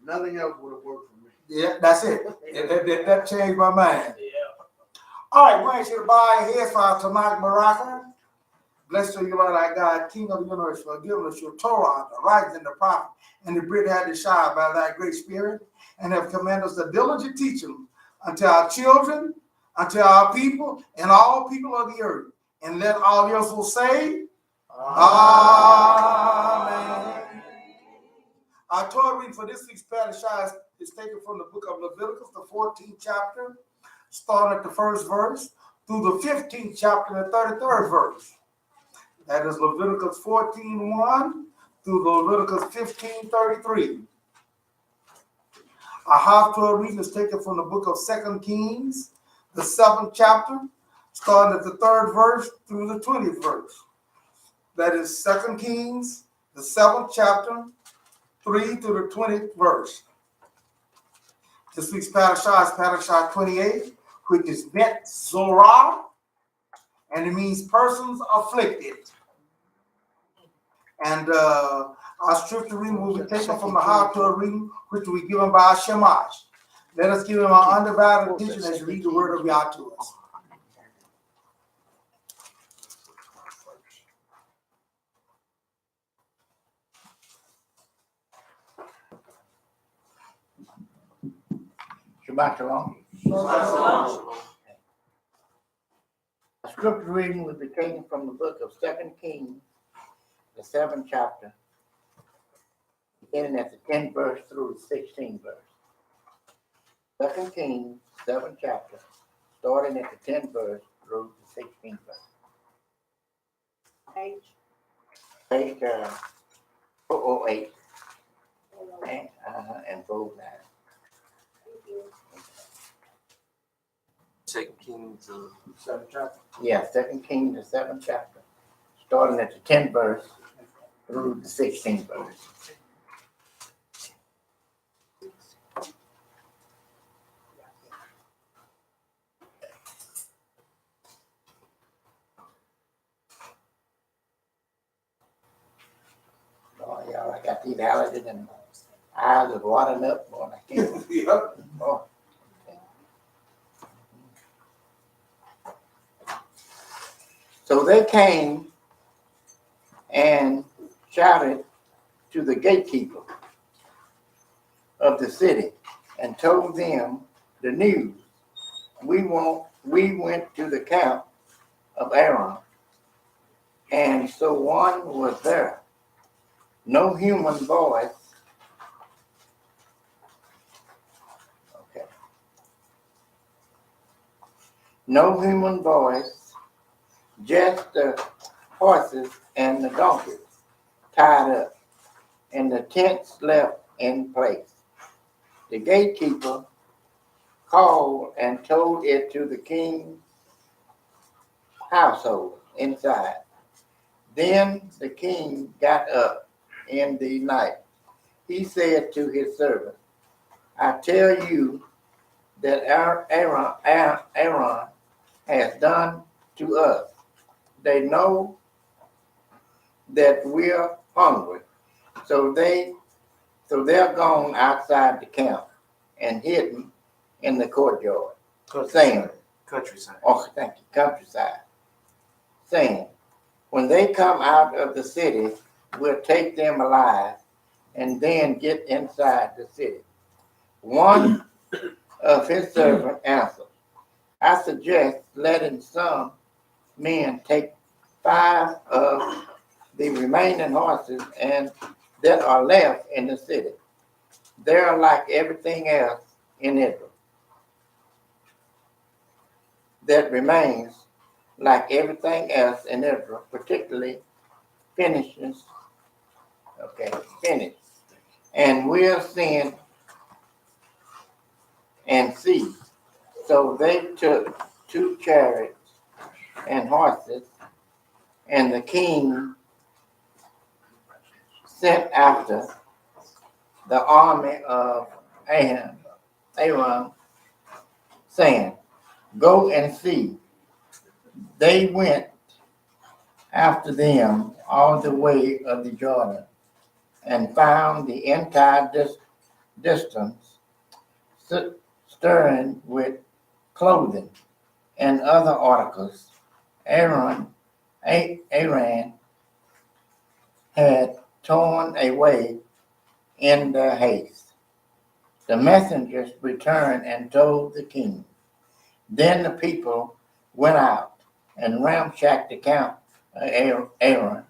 Speaker 8: Nothing else would have worked for me.
Speaker 1: Yeah, that's it. That changed my mind. Yeah. All right, we ain't you to bow our heads for our tonight, Baraka. Blessed are you, Lord our God, King of the universe, for giving us your Torah, the writings and the prophet, and the bread had to shine by thy great spirit, and have commanded us to diligently teach them unto our children, unto our people, and all people of the earth. And let all else will say, Amen. Our Torah reading for this week's Parashah is taken from the book of Leviticus, the 14th chapter, starting at the first verse, through the 15th chapter, the 33rd verse. That is Leviticus 14:1 through the Leviticus 15:33. Our Haftorah reading is taken from the book of 2 Kings, the 7th chapter, starting at the 3rd verse through the 20th verse. That is 2 Kings, the 7th chapter, 3 through the 20th verse. This week's Parashah is Parashah 28, which is Bet Tzara, and it means persons afflicted. And our scripture reading will be taken from the Haftorah reading, which will be given by Shemash. Let us give him our undivided attention as you read the word of Yah to us.
Speaker 6: Shabbat shalom. The scripture reading will be taken from the book of 2 Kings, the 7th chapter, beginning at the 10th verse through the 16th verse. 2 Kings, 7th chapter, starting at the 10th verse through the 16th verse. Page 408 and 409.
Speaker 5: 2 Kings
Speaker 8: 7th chapter.
Speaker 6: Yeah, 2 Kings, the 7th chapter, starting at the 10th verse through the 16th verse. Oh, y'all, I got these allergies and my eyes are watering up. Boy, I can't.
Speaker 1: Yep.
Speaker 6: Oh. So they came and shouted to the gatekeeper of the city and told them the news. We went to the camp of Aaron, and so one was there. No human voice. Okay. No human voice, just the horses and the donkeys tied up, and the tents left in place. The gatekeeper called and told it to the king's household inside. Then the king got up in the night. He said to his servant, I tell you that Aaron has done to us. They know that we're hungry, so they're gone outside the camp and hidden in the courtyard, saying,
Speaker 5: Countryside.
Speaker 6: oh, thank you, countryside, saying, when they come out of the city, we'll take them alive and then get inside the city. One of his servants answered, I suggest letting some men take 5 of the remaining horses and that are left in the city. They're like everything else in Israel that remains, like everything else in Israel, particularly finished. And we'll send and see. So they took 2 chariots and horses, and the king sent after the army of Aram, saying, go and see. They went after them all the way of the Jordan and found the entire distance stirring with clothing and other articles Aaron had torn away in their haste. The messengers returned and told the king. Then the people went out and ramshacked the camp of Aaron,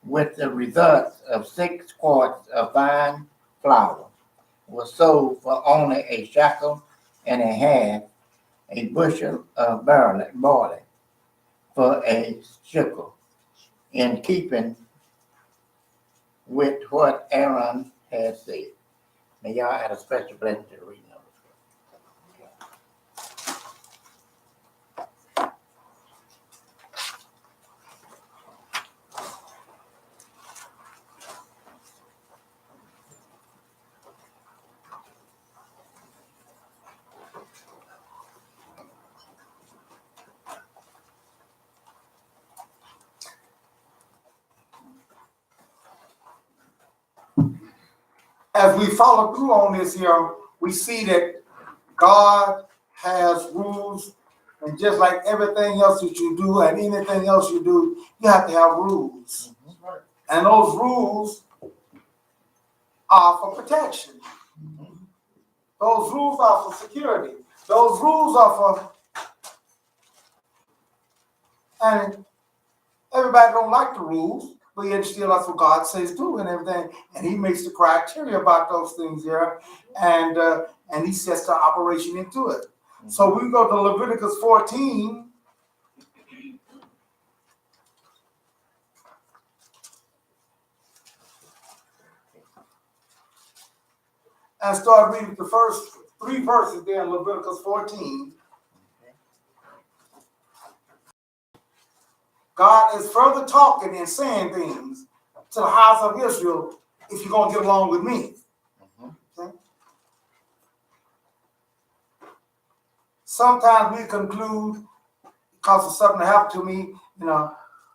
Speaker 6: with the results of 6 quarts of fine flour was sold for only a shekel and a half, a bushel of barley for a shekel, in keeping with what Aaron had said. May y'all add a special blessing to the reading of it.
Speaker 1: As we follow through on this here, we see that God has rules, and just like everything else that you do and anything else you do, you have to have rules. And those rules are for protection. Those rules are for security. Those rules are for, and everybody don't like the rules, but yet still that's what God says do and everything. And he makes the criteria about those things here, and he sets the operation into it. So we go to Leviticus 14. And start reading the first 3 verses there in Leviticus 14. God is further talking and saying things to the house of Israel if you're going to get along with me. Okay? Sometimes we conclude, because of something that happened to me,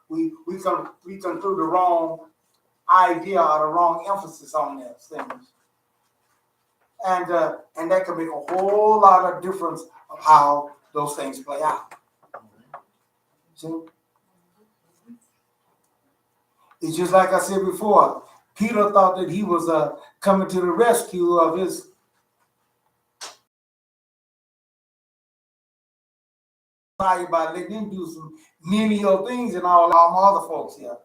Speaker 1: we conclude the wrong idea or the wrong emphasis on those things. And that can make a whole lot of difference of how those things play out. See? It's just like I said before. Peter thought that he was coming to the rescue of his by letting him do some menial things and all my other folks here.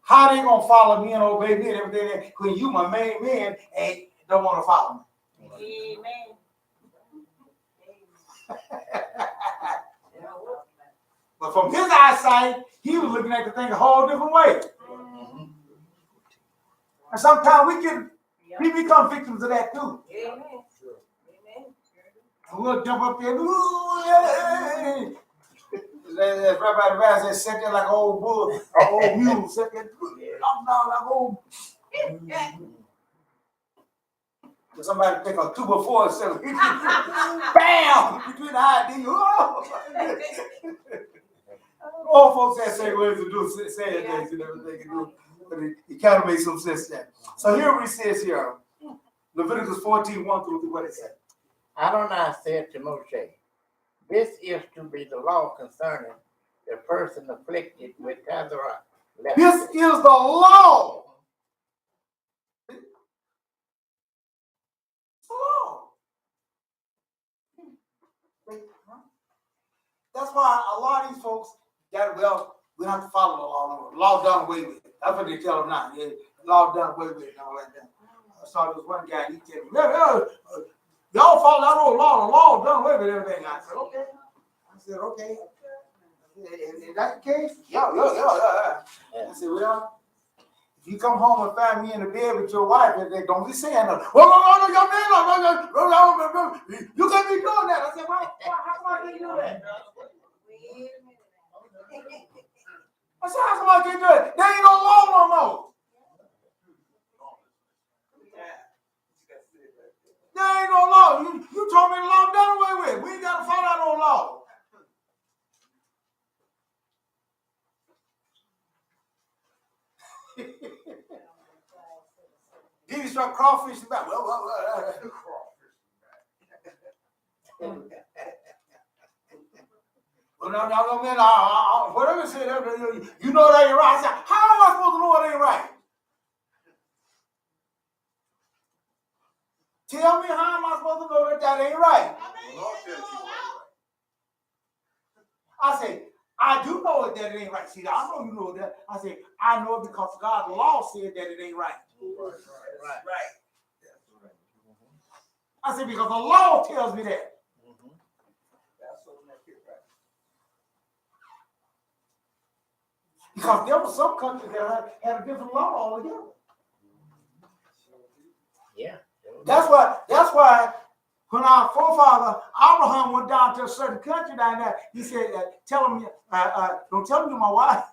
Speaker 1: How they gonna follow me and obey me and everything when you my main man and don't want to follow me?
Speaker 7: Amen.
Speaker 1: But from his eyesight, he was looking at the thing a whole different way. And sometimes we become victims of that too.
Speaker 7: Amen.
Speaker 1: And we'll jump up there. Ooh, yeah. As Rabbi Raz said, sit there like an old bull, an old mule, sit there, down like old. Somebody pick a 2x4 and say, bam, between the eye and you. Old folks have say ways to do saying things and everything, but it kind of makes some sense there. So here it says here, Leviticus 14, 1 through what it said.
Speaker 6: Adonai said to Moshe, this is to be the law concerning the person afflicted with tzara.
Speaker 1: This is the law. It's the law. That's why a lot of these folks got, well, we don't have to follow the law no more. Law done away with. That's what they tell them now. Yeah, law done away with and all like that. I saw this one guy, he told me, y'all follow that old law, the law done away with everything. I said, okay. In that case, yeah. I said, well, if you come home and find me in the bed with your wife, and they don't be saying, no, young man, you can't be doing that. I said, how come I can't do that? I said, how come I can't do it? There ain't no law no more. There ain't no law. You told me the law done away with. We ain't got to follow no law. Then you start crawfishing back. Well, no, man, whatever said, you know that ain't right. I said, how am I supposed to know it ain't right? Tell me, how am I supposed to know that ain't right? I say, I do know that it ain't right. See, I know you know that. I say, I know it because God's law said that it ain't right. Right. I say, because the law tells me that. Because there were some countries that had a different law altogether.
Speaker 6: Yeah.
Speaker 1: That's why when our forefather Abraham went down to a certain country down there, he said, tell him, don't tell me you're my wife.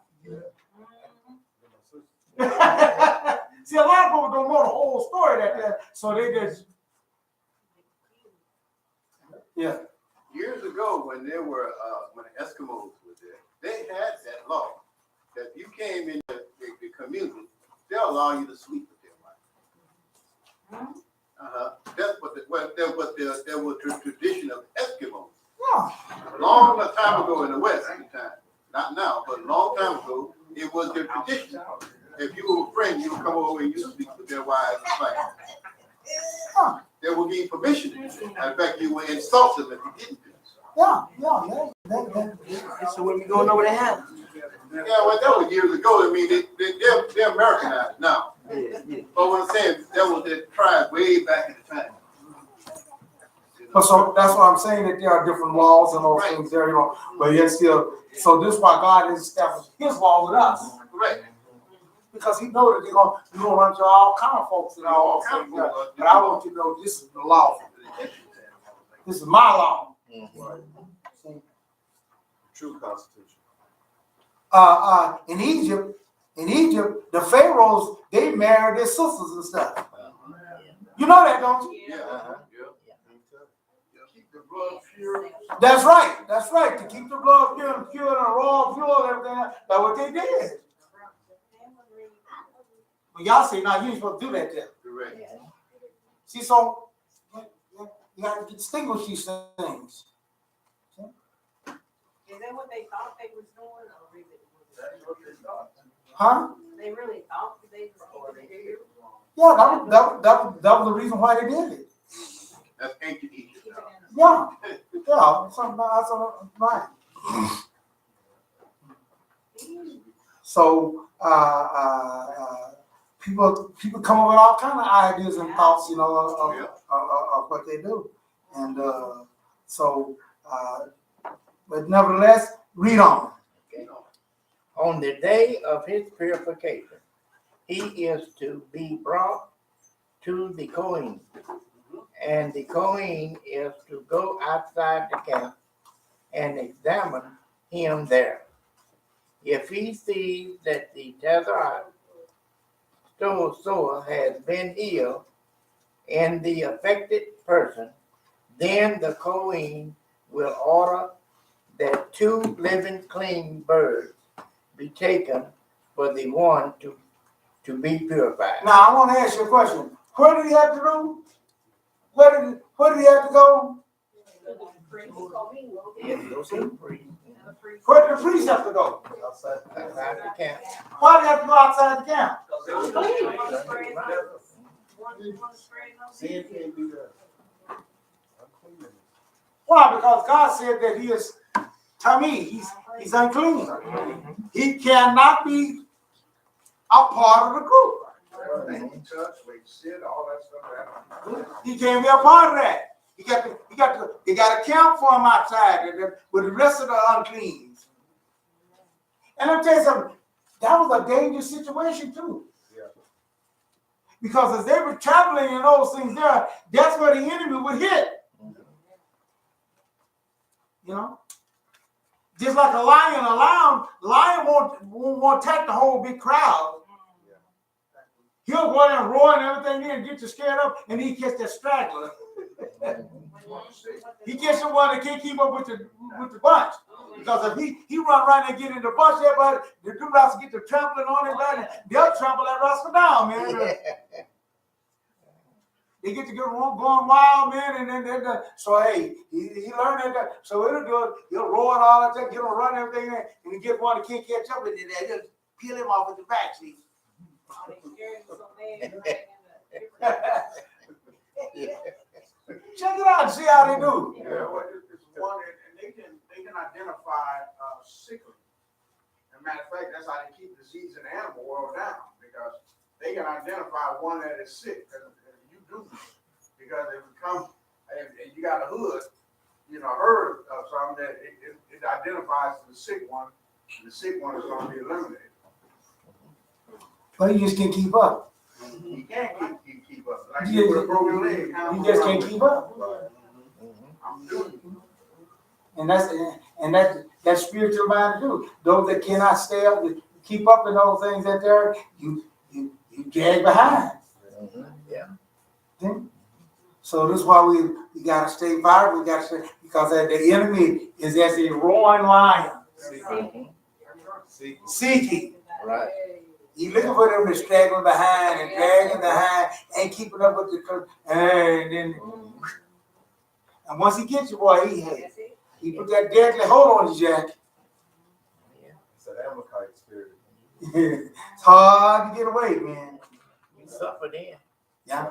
Speaker 1: See, a lot of people don't know the whole story so they just, yeah.
Speaker 10: Years ago, when there were when the Eskimos were there, they had that law that if you came in the community, they'll allow you to sleep with their wife. That's what there was the tradition of Eskimos.
Speaker 1: Yeah.
Speaker 10: A long time ago in the West, at the time, not now, but a long time ago, it was their tradition. If you were a friend, you would come over and you sleep with their wives and wife. They would give you permission. In fact, you would insult them if you didn't.
Speaker 1: Yeah.
Speaker 5: So when we going over the house?
Speaker 10: Yeah, well, that was years ago. I mean, they're Americanized now.
Speaker 5: Yeah.
Speaker 10: But what I'm saying, that was their tribe way back in the time.
Speaker 1: So that's why I'm saying that there are different laws and those things there, but yet still, so this is why God has established his law with us.
Speaker 10: Correct.
Speaker 1: Because he knows that you're going to run into all kind of folks and all things there. But I want you to know this is the law. This is my law.
Speaker 3: True constitution.
Speaker 1: In Egypt, the pharaohs, they married their sisters and stuff. You know that, don't you?
Speaker 10: Yeah.
Speaker 8: Keep the blood pure.
Speaker 1: That's right. To keep the blood pure and the raw pure and everything. That's what they did. But y'all say, no, you ain't supposed to do that there.
Speaker 10: Correct.
Speaker 1: See, so you have to distinguish these things.
Speaker 7: Is that what they thought they was doing, or really?
Speaker 10: That's what they thought.
Speaker 1: Huh?
Speaker 7: They really thought that they was keeping it pure?
Speaker 1: Yeah, that was the reason why they did it.
Speaker 10: That's ancient Egypt.
Speaker 7: Keep it in a-
Speaker 1: Yeah, yeah, something that's right. So people come up with all kind of ideas and thoughts, of what they do, and but nevertheless, read on.
Speaker 6: Okay. On the day of his purification, he is to be brought to the Kohen, and the Kohen is to go outside the camp and examine him there. If he sees that the tzara sower has been healed in the affected person, then the Kohen will order that 2 living clean birds be taken for the one to be purified.
Speaker 1: Now I want to ask you a question. Where did he have to do? Where did he have to go?
Speaker 6: Yes, go to the priest.
Speaker 1: Where did the priest have to go?
Speaker 3: Outside.
Speaker 6: Outside the camp.
Speaker 1: Why did he have to go outside the camp?
Speaker 3: Sin can't be done. Unclean.
Speaker 1: Why? Because God said that he is Tamid. He's unclean. He cannot be a part of the group.
Speaker 8: They touch, they sit, all that stuff.
Speaker 1: He can't be a part of that. You got to count for him outside with the rest of the uncleans. And I'll tell you something, that was a dangerous situation too.
Speaker 3: Yeah.
Speaker 1: Because as they were traveling and those things there, that's where the enemy would hit. You know? Just like a lion won't attack the whole big crowd. He'll go in and roar and everything in and get you scared up, and he catch that straggler. He gets the one that can't keep up with the bunch. Because if he run right and get in the bunch, everybody, the two rascals get to trampling on him, and they'll trample that rascal down, man. They get to get going wild, man, and then so hey, he learned that. So it'll do it. He'll roar and all that, get him run everything, and he get one that can't catch up with it. He'll peel him off with the back seat. Check it out and see how they do.
Speaker 8: Yeah, well, it's one, and they can identify sickly. As a matter of fact, that's how they keep disease in the animal world down, because they can identify one that is sick. And you do, because if it comes and you got a hood, herd of something that it identifies the sick one, and the sick one is going to be eliminated.
Speaker 1: But you just can't keep up.
Speaker 8: You can't keep up. Like
Speaker 1: You
Speaker 8: you with a broken leg.
Speaker 1: You just can't keep up.
Speaker 8: I'm doing it.
Speaker 1: And that's spiritual mind too. Those that cannot stay up, keep up in those things that they're, you drag behind.
Speaker 6: Yeah.
Speaker 1: So this is why we gotta stay vibrant. We gotta stay, because the enemy is as a roaring lion, seeking.
Speaker 6: Right.
Speaker 1: He looking for them to straggling behind and dragging behind, ain't keeping up with and once he gets you, boy, he put that deadly hold on you, Jack.
Speaker 3: It's an Amalekite spirit.
Speaker 1: It's hard to get away, man.
Speaker 6: You suffer then.
Speaker 1: Yeah.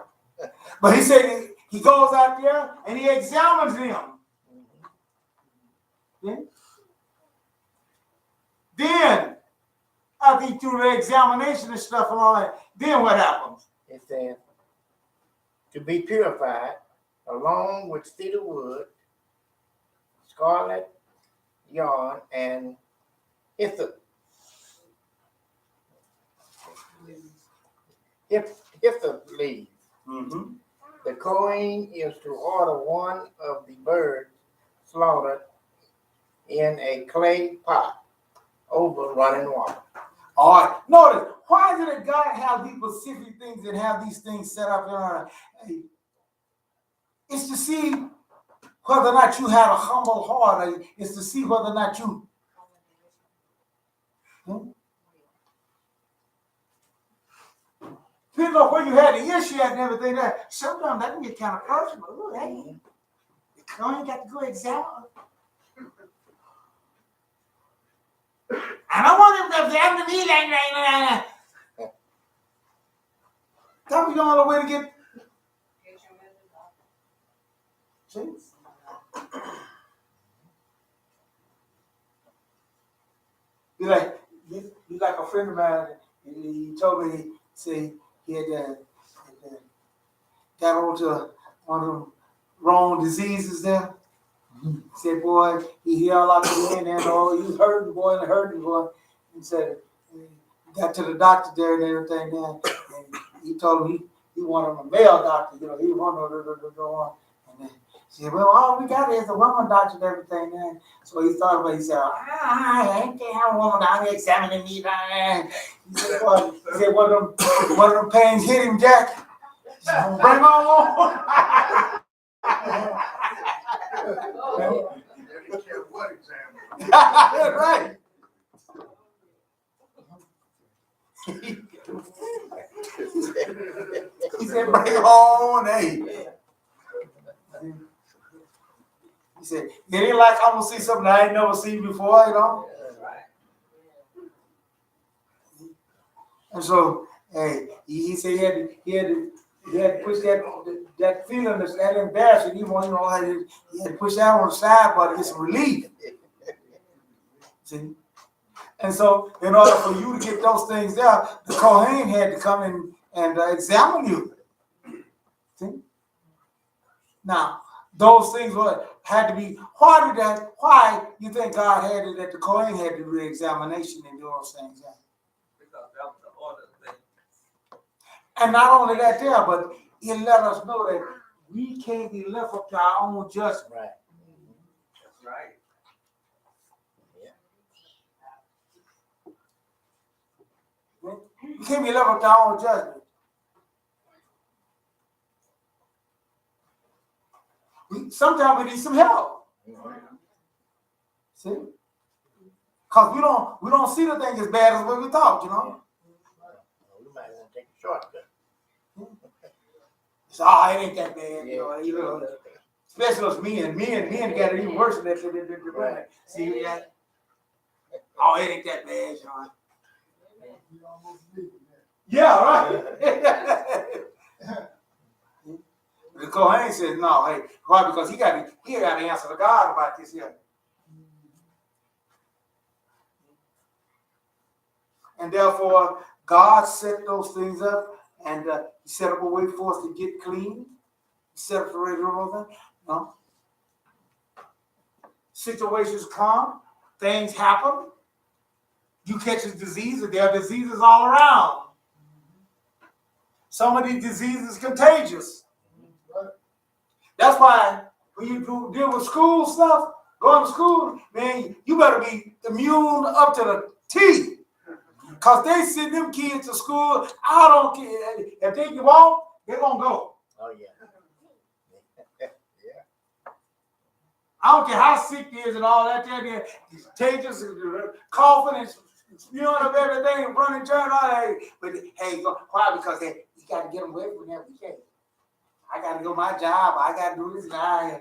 Speaker 1: But he said he goes out there and he examines them. Then after he threw the examination and stuff and all that, then what happens?
Speaker 6: It says, to be purified, along with cedar wood, scarlet yarn, and hyssop leaves.
Speaker 1: Mm-hmm.
Speaker 6: The Kohen is to order one of the birds slaughtered in a clay pot over running water.
Speaker 1: All right. Notice, why is it that God have these specific things and have these things set up in it's to see whether or not you have a humble heart. It's to see whether or not you. Depending on where you had the issue at and everything there, sometimes that can get kind of personal. Ooh, hey, you ain't got to go examine. I don't want him to happen to me like. Tell me you don't know where to get. See? Be like a friend of mine. He told me, say he had got onto one of them wrong diseases there. He said, boy, he held out the end and oh, he was hurting, boy, and hurting, boy. He said, he got to the doctor there and everything there, and he told him he wanted a male doctor, you know, he wanted to go on. And then he said, well, all we got is a woman doctor and everything there. So he thought about it, he said, I ain't have a woman doctor examining me. He said, boy, one of them pains hit him, Jack. He said, bring on.
Speaker 8: What example?
Speaker 1: Right. He said, bring it on, hey. He said, it ain't like I'm gonna see something I ain't never seen before, you know? And so, hey, he said he had to push that feeling, that embarrassment, even you know, he had to push that on the side, but it's relief. See? And so, in order for you to get those things there, the Kohen had to come in and examine you. See? Now, those things had to be part of that. Why you think God had it that the Kohen had to do the examination and do those things?
Speaker 5: Because that was the order thing.
Speaker 1: And not only that there, but it let us know that we can't be left up to our own judgment.
Speaker 6: Right.
Speaker 5: That's right.
Speaker 1: We can't be left up to our own judgment. Sometimes we need some help. See? Because we don't see the thing as bad as what we thought, you know?
Speaker 6: We might want to take a shortcut.
Speaker 1: So, it ain't that bad, you know. Especially us men got it even worse than that.
Speaker 6: Right.
Speaker 1: See, yeah. Oh, it ain't that bad, John. Yeah, right. The Kohen says, no, hey, why? Because he got to answer to God about this here. And therefore, God set those things up, and he set up a way for us to get clean. He set up the regular thing. No. Situations come, things happen. You catch a disease, and there are diseases all around. Some of these diseases are contagious. That's why when you deal with school stuff, going to school, man, you better be immune up to the teeth. Because they send them kids to school, I don't care. If they give off, they're going to go.
Speaker 6: Oh, yeah.
Speaker 1: I don't care how sick he is and all that, they're contagious, coughing and spewing up everything and running, turning all that. But hey, why? Because you got to get them away from that. We can't. I got to do my job. I got to do this now.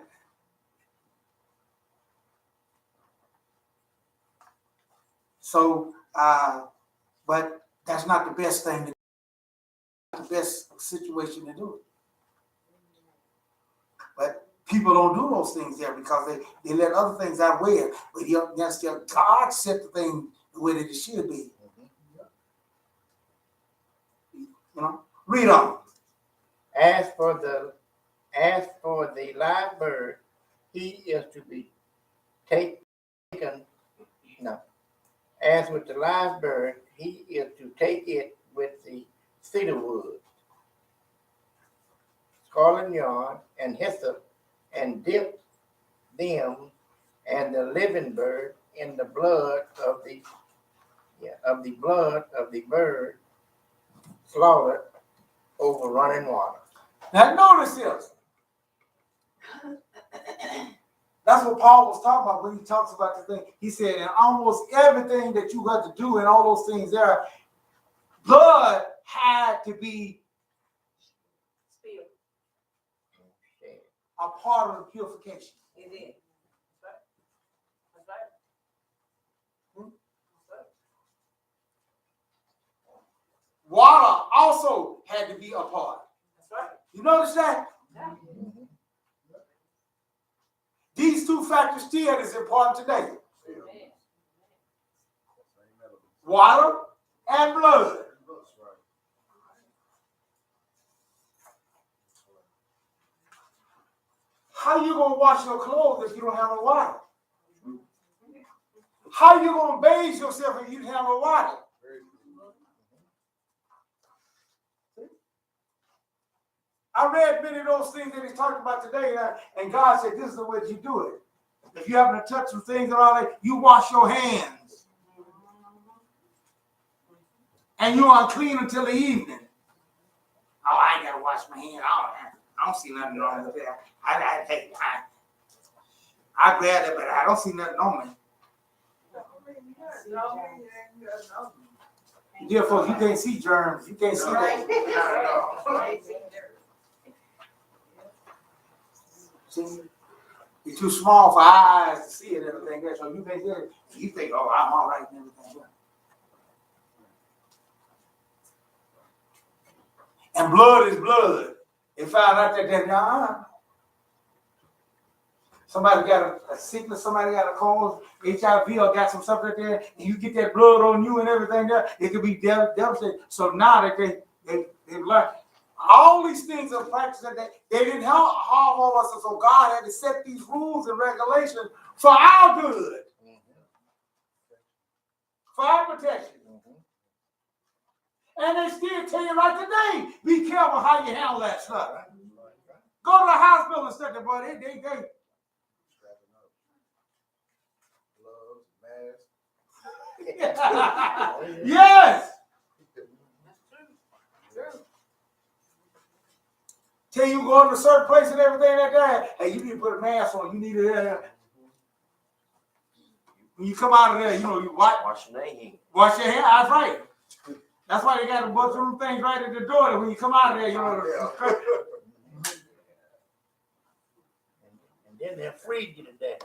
Speaker 1: So, but that's not the best thing, the best situation to do it. But people don't do those things there because they let other things outweigh it. But God set the thing the way that it should be. You know, read on.
Speaker 6: As for the live bird, he is to be taken. No. As with the live bird, he is to take it with the cedar wood, scarlet yarn, and hyssop, and dip them and the living bird in the blood of the bird slaughtered over running water.
Speaker 1: Now notice this. That's what Paul was talking about when he talks about the thing. He said, and almost everything that you got to do and all those things there, blood had to be a part of the purification.
Speaker 2: It is.
Speaker 1: water also had to be a part. You notice that? These two factors still is important today. Water and blood. How you gonna wash your clothes if you don't have no water? How you gonna bathe yourself if you don't have no water? I read many of those things that he talked about today, and God said, this is the way you do it. If you happen to touch some things and all that, you wash your hands. And you're unclean until the evening. Oh, I ain't gotta wash my hands. I don't see nothing wrong with that. I grab it, but I don't see nothing on me. Dear folks, you can't see germs. You can't see that. See? You're too small for our eyes to see it and everything else. So you can't see it. You think, oh, I'm all right and everything else. And blood is blood. They found out that somebody got a sickness, somebody got a cause, HIV or got some stuff right there, and you get that blood on you and everything there, it could be devastating. So now that they learned all these things are practiced that they didn't harm all us, so God had to set these rules and regulations for our good, for our protection. And they still tell you like today, be careful how you handle that stuff. Go to the hospital and stuff, boy. They yes. Tell you go to a certain place and everything like that. Hey, you need to put a mask on. You need to. When you come out of there, you know you wash your hands. Wash your hands. That's right. That's why they got a bunch of them things right at the door. When you come out of there, you know.
Speaker 6: And then they'll freeze you to death.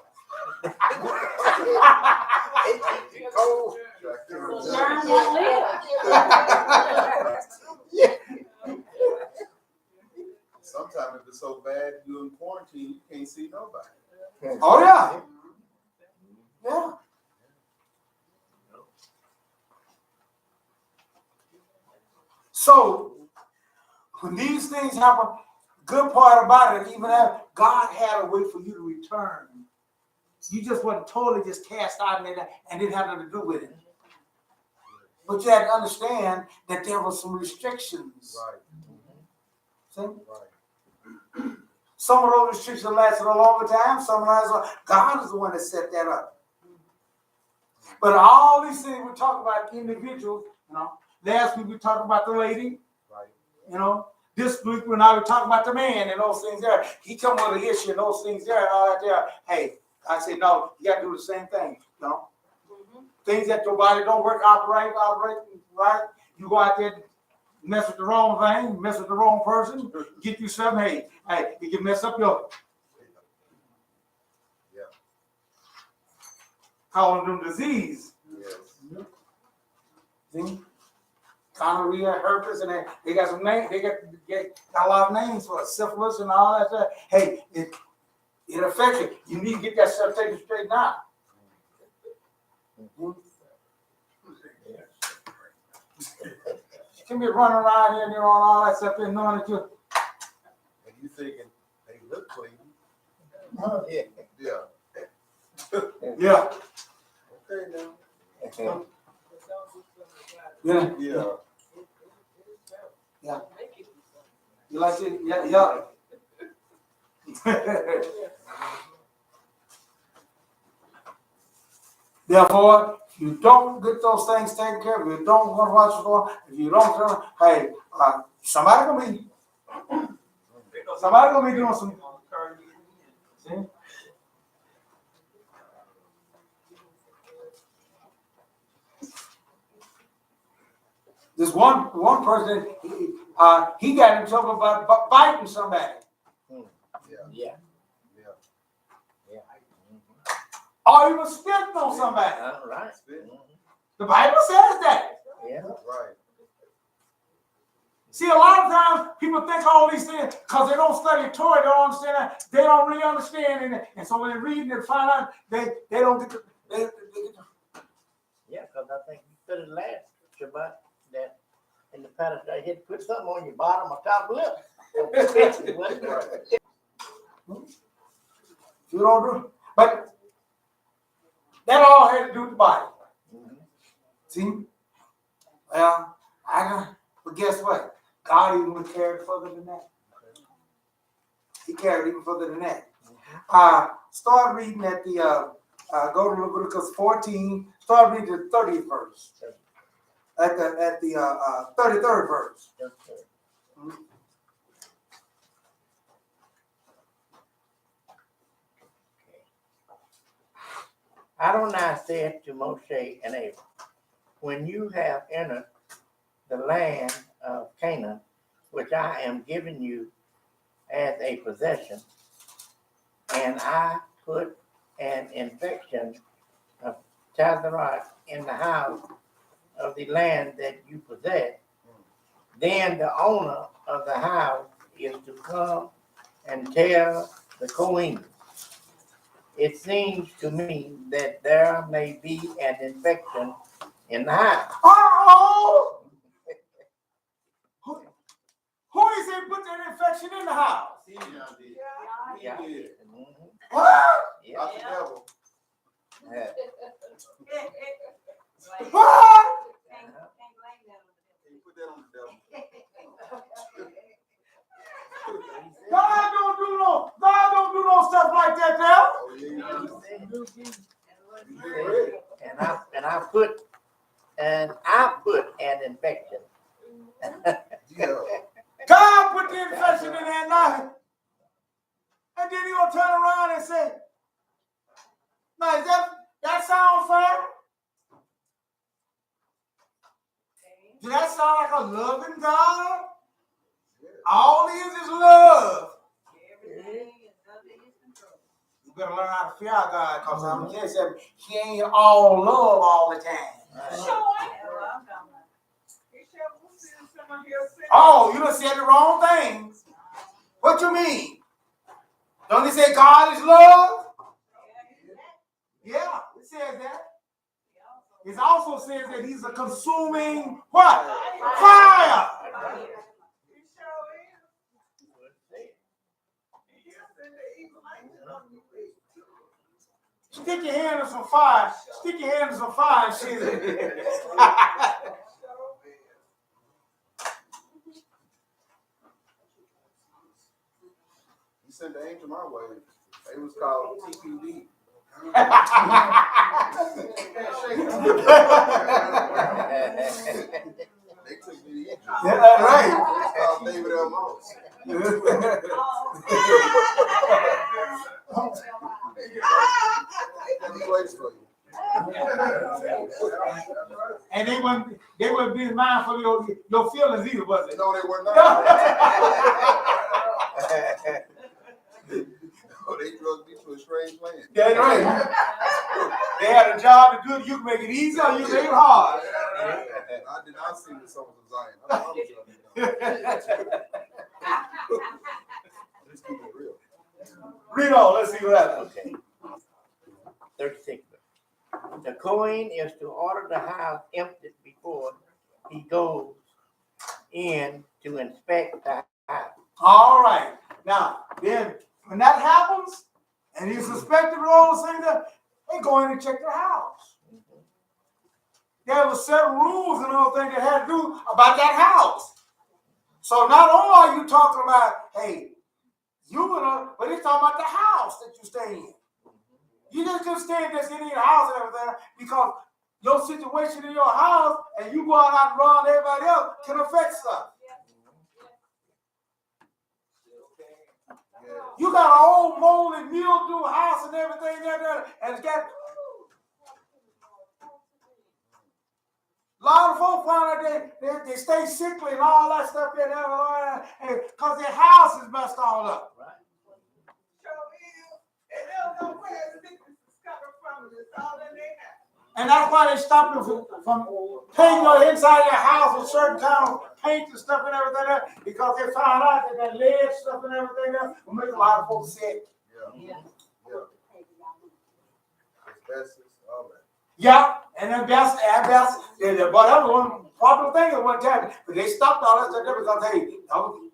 Speaker 3: Sometimes if it's so bad, you're in quarantine, you can't see nobody.
Speaker 1: Oh yeah. Yeah. So when these things happen, good part about it, even that God had a way for you to return. You just wasn't totally just cast out and didn't have nothing to do with it. But you had to understand that there were some restrictions.
Speaker 3: Right.
Speaker 1: See? Right. Some of those restrictions lasted a longer time. Some of God is the one that set that up. But all these things we talk about individuals, you know. Last week we talked about the lady,
Speaker 3: right?
Speaker 1: You know. This week when I was talking about the man and those things there, he come with an issue and those things there and all that there. Hey, I said no, you got to do the same thing, you know. Things that your body don't work operate right. You go out there, mess with the wrong thing, mess with the wrong person, get you something. Hey, you can mess up your.
Speaker 3: Yeah.
Speaker 1: Calling them disease.
Speaker 3: Yes.
Speaker 1: See? Gonorrhea, herpes, and they got some names. They got a lot of names for it, syphilis and all that stuff. Hey, it affects you. You need to get that stuff taken straight now. You can be running around here and all that stuff and knowing that you.
Speaker 3: And you thinking they look clean?
Speaker 6: Yeah.
Speaker 1: Yeah.
Speaker 3: Okay now.
Speaker 1: Yeah.
Speaker 3: Yeah.
Speaker 1: Yeah. You like it? Yeah. Therefore, if you don't get those things taken care of, if you don't want to watch what's going on, if you don't, hey, somebody gonna be doing some. See? This one person, he got in trouble about biting somebody.
Speaker 6: Yeah.
Speaker 1: Or he was spitting on somebody.
Speaker 6: Right.
Speaker 1: The Bible says that.
Speaker 6: Yeah.
Speaker 3: Right.
Speaker 1: See, a lot of times people think all these things because they don't study Torah, they don't understand that. They don't really understand, and so when they're reading and find out, they don't get the.
Speaker 6: Yeah, because I think you said it last Shabbat that in the Parashah you had to put something on your bottom or top lip.
Speaker 1: You don't do, but that all had to do with the Bible. See, well, but guess what? God even would carry it further than that. He carried even further than that. Start reading at the, go to Leviticus 14, start reading the 30th verse. At the 33rd verse.
Speaker 6: Adonai said to Moshe and Aaron, when you have entered the land of Canaan, which I am giving you as a possession, and I put an infection of tzara in the house of the land that you possess, then the owner of the house is to come and tell the Kohen. It seems to me that there may be an infection in the house.
Speaker 1: Uh-oh! Who is it put that infection in the house?
Speaker 3: He did.
Speaker 6: Yeah.
Speaker 3: He did.
Speaker 1: What?
Speaker 6: Yeah.
Speaker 3: Not the devil.
Speaker 6: Yeah.
Speaker 1: What?
Speaker 3: He put that on the devil.
Speaker 1: God don't do no stuff like that now.
Speaker 3: Oh, yeah.
Speaker 6: And I put an infection.
Speaker 3: Yeah.
Speaker 1: God put the infection in that night. And then he gonna turn around and say, now is that sound fair? Does that sound like a loving God? All he is love. You better learn how to fear God, because I'm telling you, he ain't all love all the time. Oh, you done said the wrong thing. What you mean? Don't he say God is love? Yeah, it says that. It also says that he's a consuming what? Fire. Stick your hand in some fire. Stick your hand in some fire and see it.
Speaker 3: He sent the angel my way. It was called TQD. They took me to Egypt.
Speaker 1: Yeah, that's right.
Speaker 3: It's called David L. Moss. He waits for you.
Speaker 1: And they wouldn't be mindful of your feelings either, was it?
Speaker 3: No, they were not. No, they drugged me to a strange land.
Speaker 1: That's right. They had a job to do it. You can make it easy or you can make it hard.
Speaker 3: I did not see the Sons of Zion. I promise you. Let's keep it real.
Speaker 1: Read on. Let's see what happens.
Speaker 6: Okay. 36. The Kohen is to order the house emptied before he goes in to inspect the house.
Speaker 1: All right. Now, then, when that happens, and he's suspected of all the things, they go in and check the house. There were certain rules and all things that had to do about that house. So not only are you talking about, hey, but it's talking about the house that you stay in. You just couldn't stay in just in your house and everything because your situation in your house and you going out and around everybody else can affect stuff. You got an old mold and mildew house and everything there, and it's got a lot of folks find that they stay sickly and all that stuff there, because their house is messed all up.
Speaker 6: Right.
Speaker 1: And that's why they stop you from painting your inside your house with certain kind of paint and stuff and everything there, because they found out that that lead stuff and everything there will make a lot of folks sick.
Speaker 3: Yeah. Asbestos, all that.
Speaker 1: Yeah, and then that's, but that was one popular thing at one time. But they stopped all that stuff there because, hey, that was,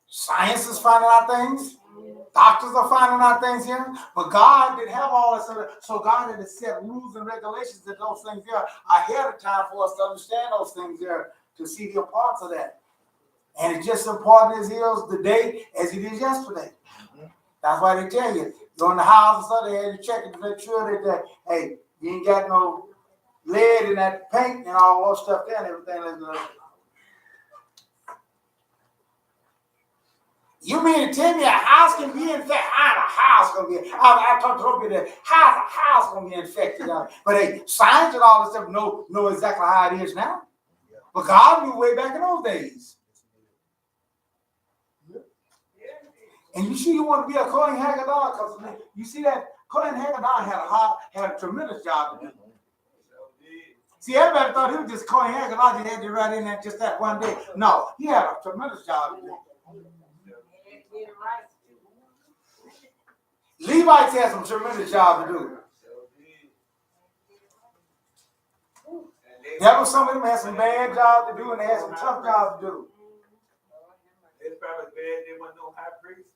Speaker 1: science is finding out things. Doctors are finding out things here. But God didn't have all that stuff. So God had to set rules and regulations that those things there ahead of time for us to understand those things there, to see the importance of that. And it's just as important as it is today as it is yesterday. That's why they tell you, go in the house and stuff, they had to check it to make sure that, hey, you ain't got no lead in that paint and all that stuff there and everything like that. You mean to tell me a house can be infected? How the house gonna be? I talked to people that how the house gonna be infected? But hey, science and all this stuff know exactly how it is now. But God knew way back in those days. And you see, you want to be a Kohen Haggadah because you see that Kohen Haggadah had a tremendous job to do. See, everybody thought he was just Kohen Haggadah. He had to write in that just that one day. No, he had a tremendous job to do. Levites had some tremendous job to do. There was some of them had some bad job to do, and they had some tough job to do.
Speaker 4: It's probably bad there wasn't no high priest.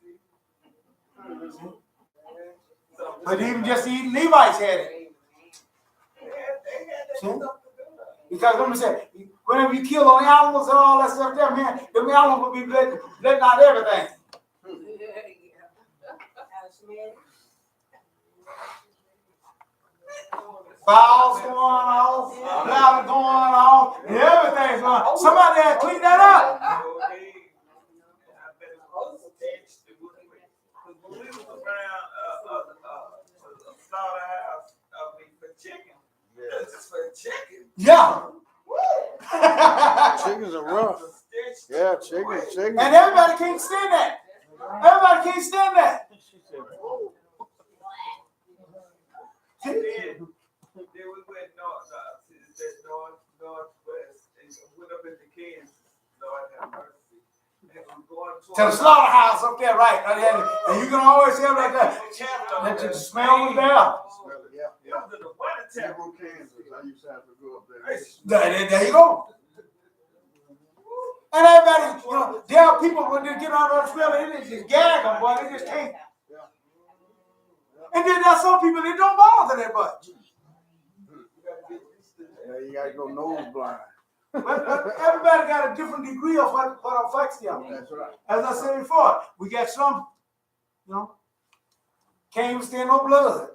Speaker 1: But even just the Levites had it. See? Because let me say, whenever you kill on animals and all that stuff there, man, the animals will be letting out everything. Fowls going off, bladder going off, and everything's going on. Somebody had to clean that up.
Speaker 4: When we was around slaughterhouse, for chicken. Just for chicken.
Speaker 1: Yeah.
Speaker 8: Chickens are rough. Yeah, chickens.
Speaker 1: And everybody can't stand that. Everybody can't stand that.
Speaker 4: Then we went northwest, and went up into Kansas. Lord have mercy. And we going
Speaker 1: To the slaughterhouse up there, right there. And you can always hear like that. That the smell was there.
Speaker 8: Yeah. Zero Kansas. I used to have to go up there.
Speaker 1: There you go. And everybody, there are people when they get on the trail, they just gag them, boy. They just can't. And then there's some people that don't bother that much.
Speaker 8: Yeah, you gotta go nose blind.
Speaker 1: Everybody got a different degree of what affects them.
Speaker 8: That's right.
Speaker 1: As I said before, we got some, can't even stand no blood.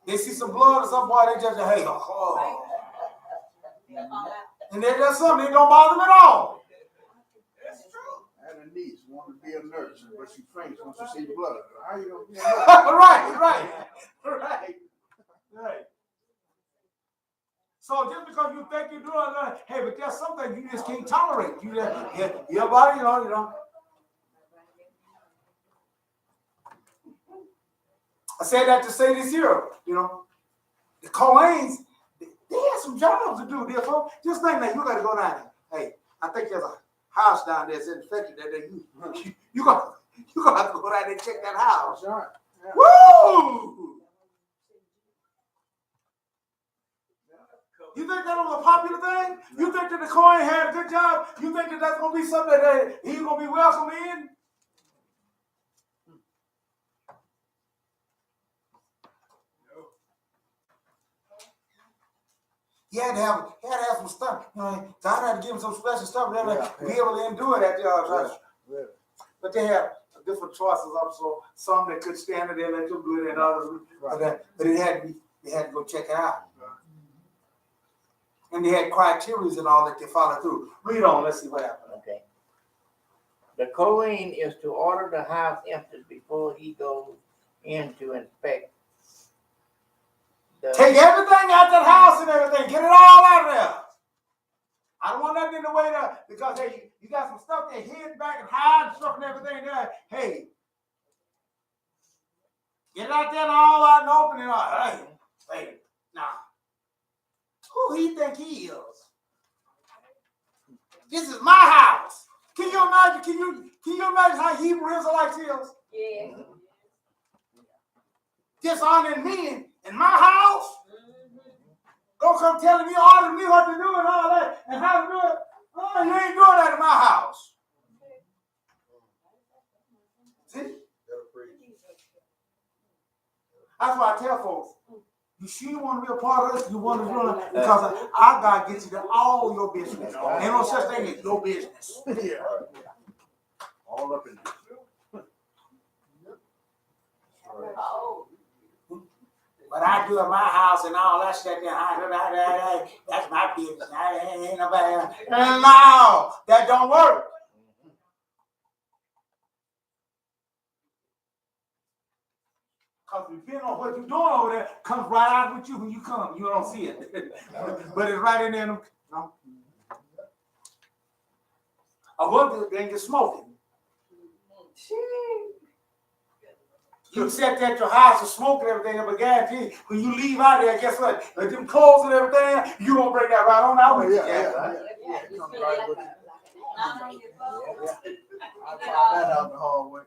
Speaker 1: They see some blood or something, boy, they just, hey, oh. And then there's some, they don't bother them at all.
Speaker 4: That's true.
Speaker 8: I had a niece wanted to be a nurse, but she faints once she sees blood. How you gonna be a nurse?
Speaker 1: Right. So just because you think you're doing that, hey, but there's something you just can't tolerate. Your body, I said that to say this here, the Kohens, they had some jobs to do, therefore. Just think that you got to go down there. Hey, I think there's a house down there that's infected that you gonna have to go down there and check that house.
Speaker 8: That's right. Yeah.
Speaker 1: Woo! You think that was a popular thing? You think that the Kohen had a good job? You think that that's going to be something that he's going to be welcome in? He had to have some stuff. God had to give him some special stuff to be able to endure that job.
Speaker 8: Yeah.
Speaker 1: But they had different choices also. Some that could stand it, they let them do it, and others. But they had to go check it out. And they had criteria and all that they followed through. Read on, let's see what happened.
Speaker 6: Okay. The Kohen is to order the house emptied before he goes in to inspect.
Speaker 1: Take everything out that house and everything. Get it all out of there. I don't want nothing in the way there because hey, you got some stuff that hid back and hide and stuff and everything there. Hey, Get it out there and all out and open it up. Hey, nah. Who he think he is? This is my house. Can you imagine? Can you imagine how Hebrew Israelites is?
Speaker 7: Yeah.
Speaker 1: Dishonoring me in my house? Don't come telling me, ordering me what to do and all that and how to do it. Oh, you ain't doing that in my house. See? That's why I tell folks, you sure you want to be a part of this? You want to do it? Because our God gets you to all your business. Ain't no such thing as your business.
Speaker 8: Yeah. All up in
Speaker 1: But I do in my house and all that shit. That's my business. Ain't nobody else. No, that don't work. Because depending on what you're doing over there, comes right out with you when you come. You don't see it. But it's right in there. No. I wonder they get smoking. You sit there at your house and smoking everything, but guarantee when you leave out there, guess what? With them clothes and everything, you gonna bring that right on out with you.
Speaker 8: I found that out the hard way.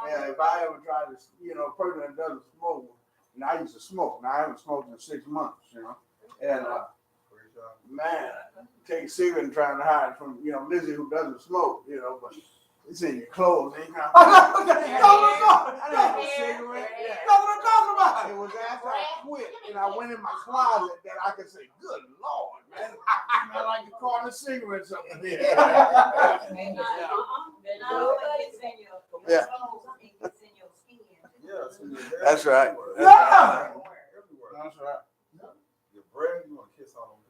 Speaker 8: Yeah, if I ever try to, a person that doesn't smoke, and I used to smoke. Now I haven't smoked in 6 months, and man, take a cigarette and trying to hide from, Lizzie who doesn't smoke, but it's in your clothes. Ain't I didn't have a cigarette. Yeah.
Speaker 1: That's what I'm talking about.
Speaker 8: It was after I quit and I went in my closet that I could say, "Good Lord, man, I smell like a carton of cigarettes up in there." That's right. That's right.
Speaker 3: Your breath, you want to kiss on them.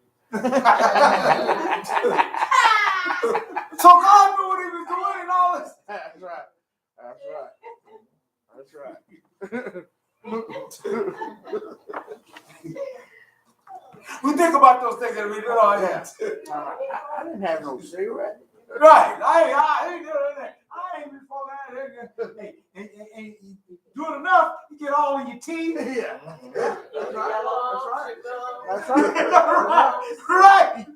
Speaker 1: So God knew what he was doing and all this.
Speaker 8: That's right. That's right.
Speaker 1: We think about those things that we do all that.
Speaker 8: I didn't have no cigarette.
Speaker 1: Right. I ain't doing that. I ain't before that. Hey, do it enough, you get all in your teeth.
Speaker 8: Yeah. That's right.
Speaker 1: Right.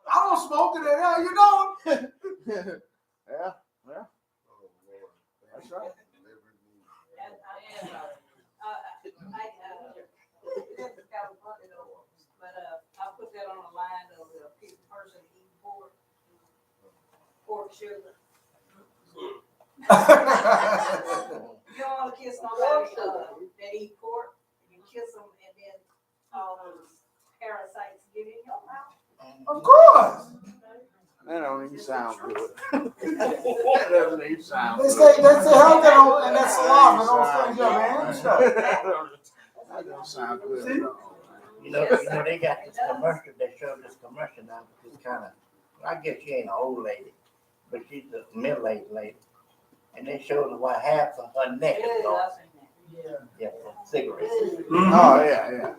Speaker 1: I don't smoke it. Hell, you don't.
Speaker 8: Yeah. That's right.
Speaker 7: I put that on the line of the person eating pork sugar. You don't want to kiss nobody that eat pork. You kiss them and then all those parasites get in your mouth.
Speaker 1: Of course.
Speaker 8: That don't even sound good. That doesn't even sound good.
Speaker 1: They say help that on and that's salami and those things, man.
Speaker 8: That don't sound good at all.
Speaker 6: They got this commercial. They showed this commercial now. It's kind of, I guess she ain't an old lady, but she's a middle-aged lady, and they showed her what half of her neck is gone. Yeah, for cigarettes.
Speaker 1: Mm-hmm.
Speaker 8: Oh yeah.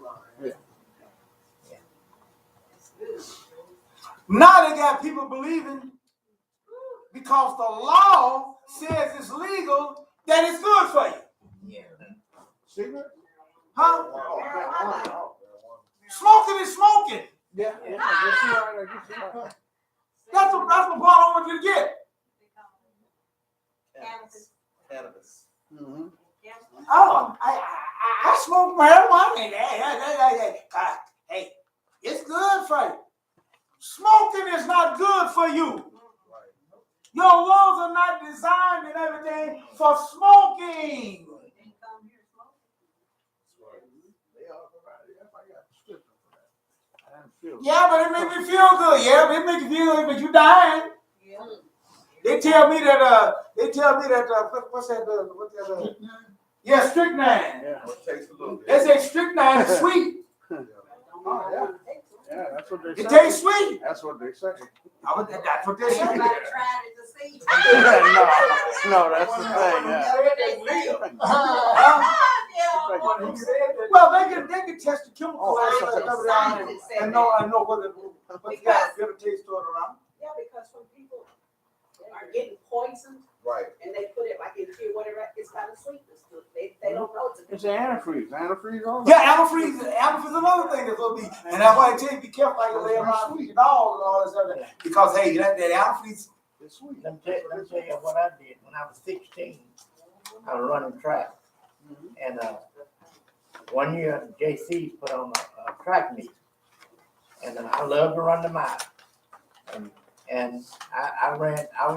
Speaker 1: Now they got people believing because the law says it's legal that it's good for you.
Speaker 6: Yeah.
Speaker 8: Cigarette?
Speaker 1: Huh?
Speaker 8: Oh,
Speaker 1: Smoking is smoking.
Speaker 8: yeah. Right.
Speaker 1: That's what part I want you to get.
Speaker 5: Cannabis.
Speaker 8: Mm-hmm.
Speaker 1: Oh, I smoke marijuana. Hey, it's good for you. Smoking is not good for you. Your lungs are not designed and everything for smoking. Yeah, but it make me feel good. Yeah, but it make you feel good, but you dying. They tell me that. What's that? Yeah, strychnine.
Speaker 8: Yeah.
Speaker 3: It takes a little bit.
Speaker 1: They say strychnine is sweet.
Speaker 8: Oh yeah. Yeah, that's what they say.
Speaker 1: It tastes sweet.
Speaker 8: That's what they say.
Speaker 1: That's what they say.
Speaker 7: Everybody tried it to see.
Speaker 8: No, that's the thing.
Speaker 1: Well, they can test the chemical and know what it's got. Get a taste to it around.
Speaker 7: Yeah, because when people are
Speaker 2: poisoned,
Speaker 3: Right.
Speaker 2: and they put it like in here, whatever, it's got a sweetness to it. They don't know it's a
Speaker 8: It's antifreeze. Antifreeze all
Speaker 1: Yeah, antifreeze is another thing that's gonna be, and that's why I tell you be careful how you lay around with your dog and all that stuff. Because hey, that antifreeze.
Speaker 8: It's sweet.
Speaker 6: Let me tell you what I did when I was 16. I was running track, and one year JC put on a track meet, and I love to run the mile, and I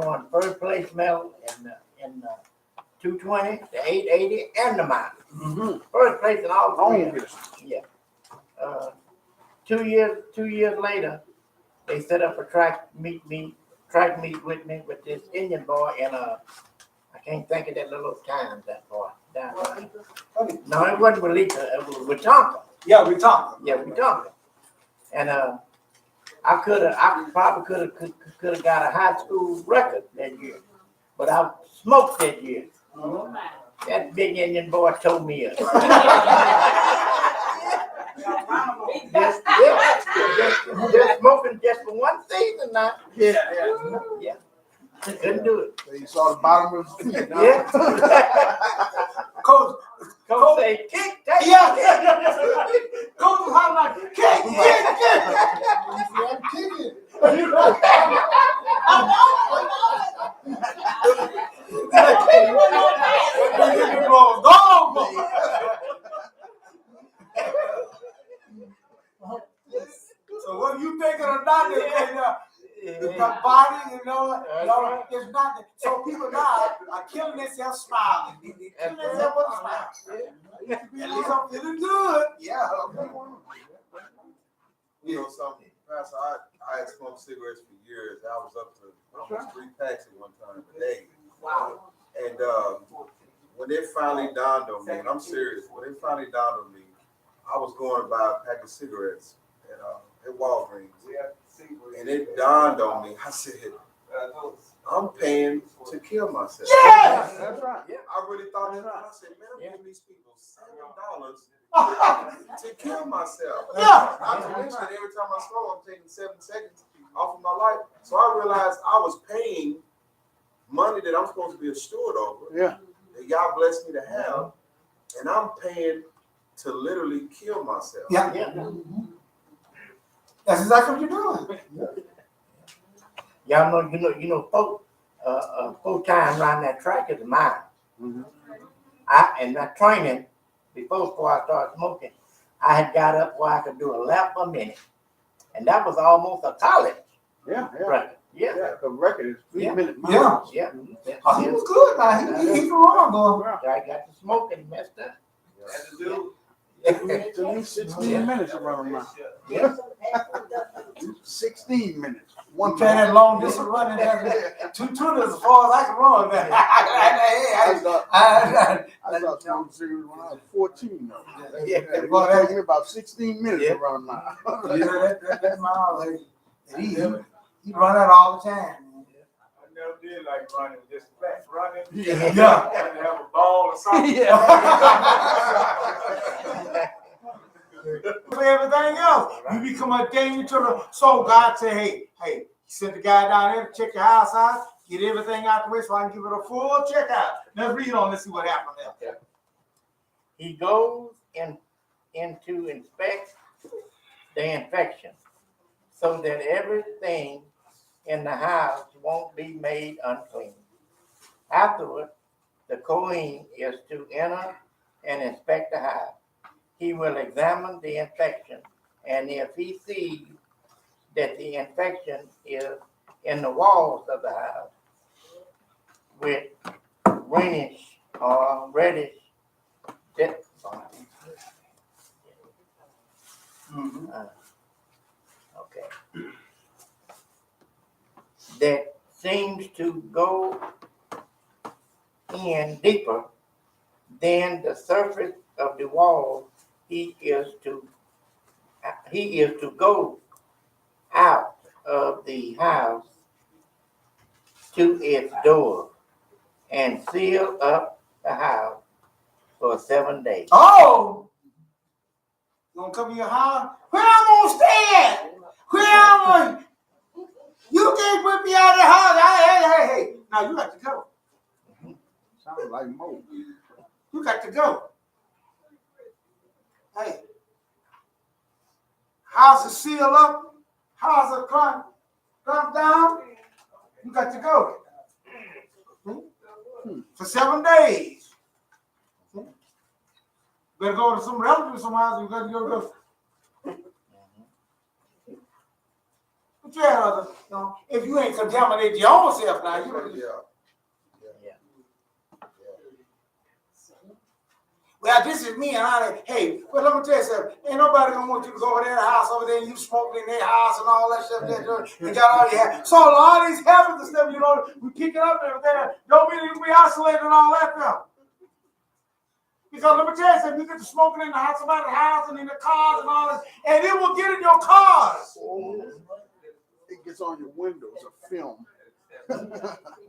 Speaker 6: won first place medal in 220, the 880, and the mile. First place in all three. Yeah. 2 years later, they set up a track meet with me with this Indian boy, and I can't think of that little time, that boy down there. No, it wasn't with Lisa, it was with Tonka.
Speaker 1: Yeah, we talking.
Speaker 6: Yeah, with Tonka. And I probably could have got a high school record that year, but I smoked that year. That big Indian boy told me up. Just smoking just for one season now. Yeah. Couldn't do it.
Speaker 8: So you saw the bottom of his feet. Huh?
Speaker 6: Yeah.
Speaker 1: Coach
Speaker 6: say, kick, take
Speaker 1: yeah. Coach was hollering like, kick. So what you thinking of not the body, it's not. So people now are killing themselves smiling. They killing themselves with a smile. At least I'm feeling good. Yeah.
Speaker 3: You know something, Pastor, I had smoked cigarettes for years. I was up to almost 3 packs at one time a day.
Speaker 2: Wow.
Speaker 3: And when it finally dawned on me, and I'm serious, when it finally dawned on me, I was going to buy a pack of cigarettes at Walgreens. And it dawned on me, I said, I'm paying to kill myself.
Speaker 1: Yes!
Speaker 8: That's right.
Speaker 3: I really thought that. I said, man, I'm giving these people $7 to kill myself.
Speaker 1: Yeah.
Speaker 3: Not to mention that every time I smoke, I'm taking 7 seconds off of my life. So I realized I was paying money that I'm supposed to be a steward over.
Speaker 8: Yeah.
Speaker 3: That y'all blessed me to have. And I'm paying to literally kill myself.
Speaker 1: Yeah. That's exactly what you're doing.
Speaker 6: Y'all know, full time around that track is a mile. And my training, before I started smoking, I had got up where I could do a lap a minute. And that was almost a college record. Yeah.
Speaker 8: The record is 3 minutes.
Speaker 6: Yeah.
Speaker 1: Oh, he was good now. He can run, boy.
Speaker 6: I got to smoking, messed up.
Speaker 8: At least 16 minutes to run a mile. 16 minutes.
Speaker 1: One playing that long distance running, 220 as far as I can run.
Speaker 8: I stopped smoking cigarettes when I was 14. Though.
Speaker 1: Yeah.
Speaker 8: It was taking me about 16 minutes to run a mile.
Speaker 1: That mile, he run that all the time.
Speaker 4: I never did like running, just fast running.
Speaker 1: Yeah.
Speaker 4: And have a ball or something.
Speaker 1: For everything else, you become a danger to the soul. God say, hey, send the guy down there to check your house out, get everything out the way so I can give it a full check out. Let's read on, let's see what happened there.
Speaker 6: He goes in to inspect the infection so that everything in the house won't be made unclean. Afterward, the Kohen is to enter and inspect the house. He will examine the infection, and if he sees that the infection is in the walls of the house with greenish or reddish that seems to go in deeper than the surface of the wall, he is to go out of the house to its door and seal up the house for 7 days.
Speaker 1: Oh! You gonna come in your house? Where I'm gonna stay at? Where I'm gonna... You can't put me out of the house. Hey. Now you got to go.
Speaker 8: Sounds like Mo.
Speaker 1: You got to go. Hey, house is sealed up, house is clamped down. You got to go. For 7 days. Better go to some relatives somehow. You got to go. But yeah, if you ain't contaminated your own self now, you don't. Well, this is me, and hey, well, let me tell you something. Ain't nobody gonna want you to go over there in the house over there and you smoking in their house and all that stuff. You got all your habits. So a lot of these habits and stuff, we pick it up and everything. Don't mean you can be isolated and all that stuff. Because let me tell you something, you get to smoking in the house, somebody's house and in the cars and all that, and it will get in your cars.
Speaker 8: It gets on your windows, a film.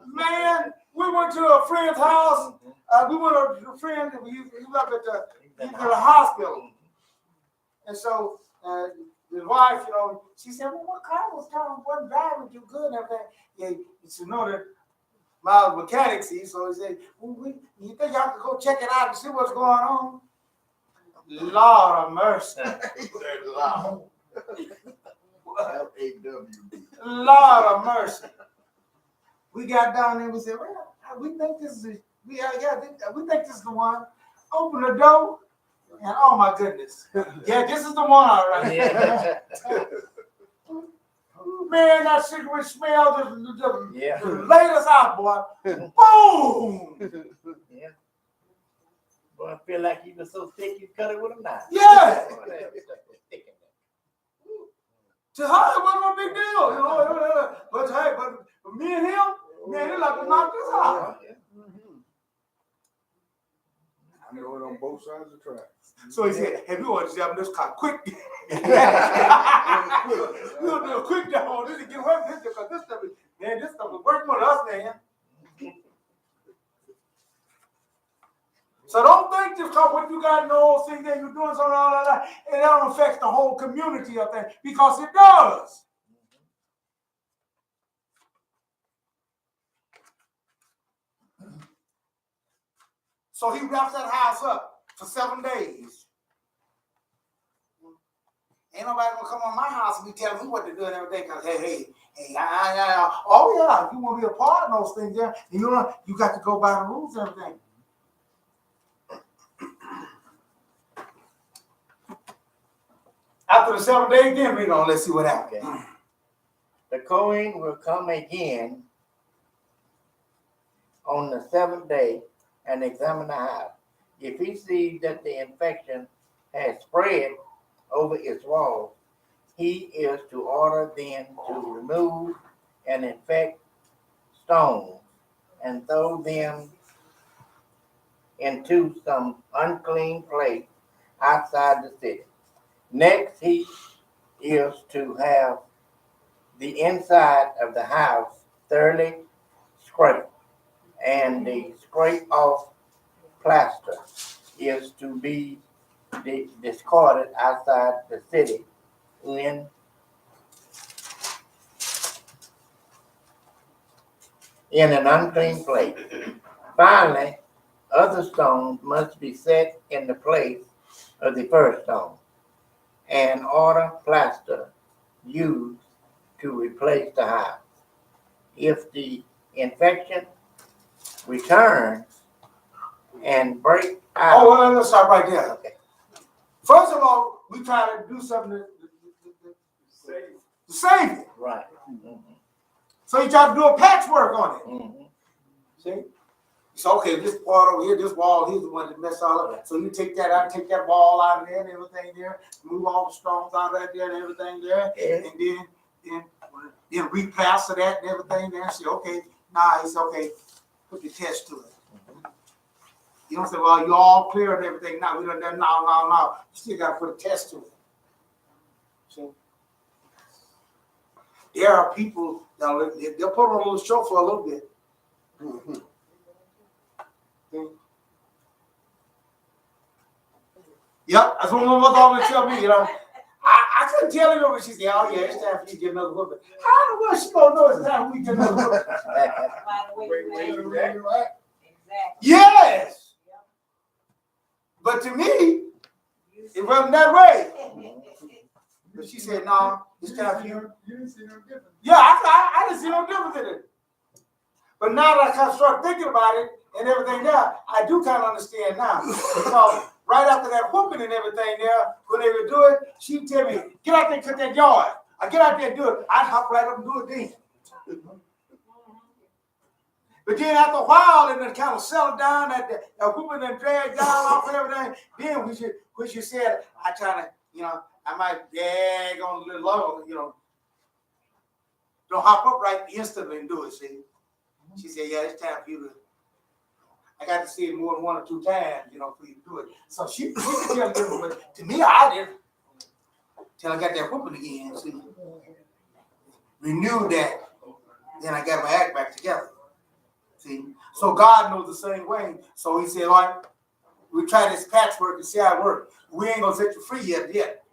Speaker 1: Man, we went to a friend's house. We went to a friend. He was up at the hospital, and so his wife, she said, "Well, what car was driving too good and everything?" Yeah, he said, "No, that my mechanic see." So he said, well, "You think y'all could go check it out and see what's going on?" Lord of mercy.
Speaker 8: He said loud. L-A-W-D.
Speaker 1: Lord of mercy. We got down there and we said, "Well, we think this is we think this is the one." Open the door, and oh my goodness, yeah, this is the one, all right.
Speaker 6: Yeah.
Speaker 1: Man, that cigarette smell just
Speaker 6: Yeah.
Speaker 1: laid us out, boy. Boom.
Speaker 6: Yeah. Boy, I feel like you were so thick you cut it with a knife.
Speaker 1: Yeah.
Speaker 6: Boy, that stuff was thick in
Speaker 1: To her, it wasn't no big deal, But hey, but me and him, man, he like to knock us out.
Speaker 6: there.
Speaker 8: I know it on both sides of the track.
Speaker 1: So he said, "Hey, we want to jump this car quick." We'll do a quick jump on this and get away from this because this stuff is working with us, man. So don't think just because what you got in the old thing that you're doing something all that, it don't affect the whole community of that, because it does. So he wraps that house up for 7 days. Ain't nobody gonna come on my house and be telling me what to do and everything. Cause hey, oh yeah, if you want to be a part of those things, yeah, you got to go by the rules and everything. After the 7 days, then let's see what happens.
Speaker 6: Okay. The Kohen will come again on the 7th day and examine the house. If he sees that the infection has spread over its walls, he is to order them to remove and infect stones and throw them into some unclean place outside the city. Next, he is to have the inside of the house thoroughly scraped, and the scrape off plaster is to be discarded outside the city in an unclean place. Finally, other stones must be set in the place of the first stone, and order plaster used to replace the house. If the infection returns and break out.
Speaker 1: Oh, well, let's stop right there.
Speaker 6: Okay.
Speaker 1: First of all, we try to do something to save it.
Speaker 6: Right. Mm-hmm.
Speaker 1: So you try to do a patchwork on it.
Speaker 6: Mm-hmm.
Speaker 1: See? So okay, this part over here, this wall, here's the one that messed all up. So you take that out, take that wall out of there and everything there, move all the stones out of there and everything there,
Speaker 6: Yeah.
Speaker 1: and then replaster that and everything there. Say, okay, nah, it's okay. Put the test to it. You don't say, well, you all clear and everything. Now we done done. No. You still got to put a test to it. See? There are people that they'll put on a little show for a little bit.
Speaker 8: Mm-hmm.
Speaker 1: Yep, that's what my mother always tell me. I couldn't tell her, but she said, "Oh yeah, it's time for you to get another whooping." How in the world she gonna know it's time for me to get another whooping?
Speaker 7: By the way you act. Exactly.
Speaker 1: Yes, but to me, it wasn't that way. But she said, "No, it's time for you."
Speaker 9: You didn't see no difference.
Speaker 1: Yeah, I didn't see no difference in it. But now that I kind of start thinking about it and everything there, I do kind of understand now. Because right after that whooping and everything there, when they would do it, she'd tell me, "Get out there and cut that yard." I get out there and do it. I'd hop right up and do it then. But then after a while, and then kind of settled down, that whooping and dragged down off and everything, then when she said, I try to, I might drag on a little longer, don't hop up right instantly and do it, see. She said, yeah, it's time for you to, I got to see it more than 1 or 2 times, for you to do it. So she could tell you, but to me, I didn't. Till I got that whooping again, see. Renewed that, then I got my act back together. See? So God knows the same way. So he said, all right, we try this patchwork and see how it works. We ain't going to set you free yet.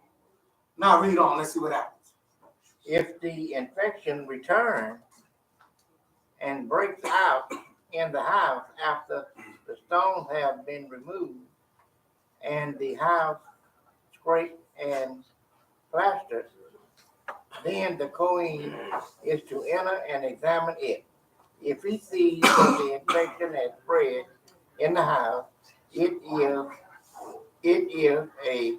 Speaker 1: Now read on. Let's see what happens.
Speaker 6: If the infection returns and breaks out in the house after the stones have been removed and the house scraped and plastered, then the Kohen is to enter and examine it. If he sees that the infection has spread in the house, it is a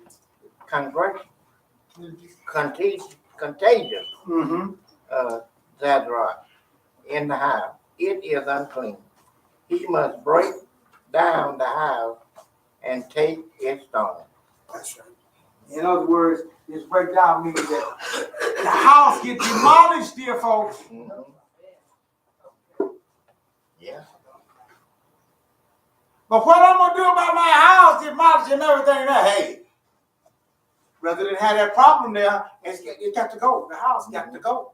Speaker 6: contagious tzara in the house. It is unclean. He must break down the house and take its stone.
Speaker 1: That's right. In other words, this breakdown means that the house gets demolished, dear folks.
Speaker 6: Yeah.
Speaker 1: But what I'm going to do about my house, demolished and everything there, hey, rather than have that problem there, it got to go. The house got to go.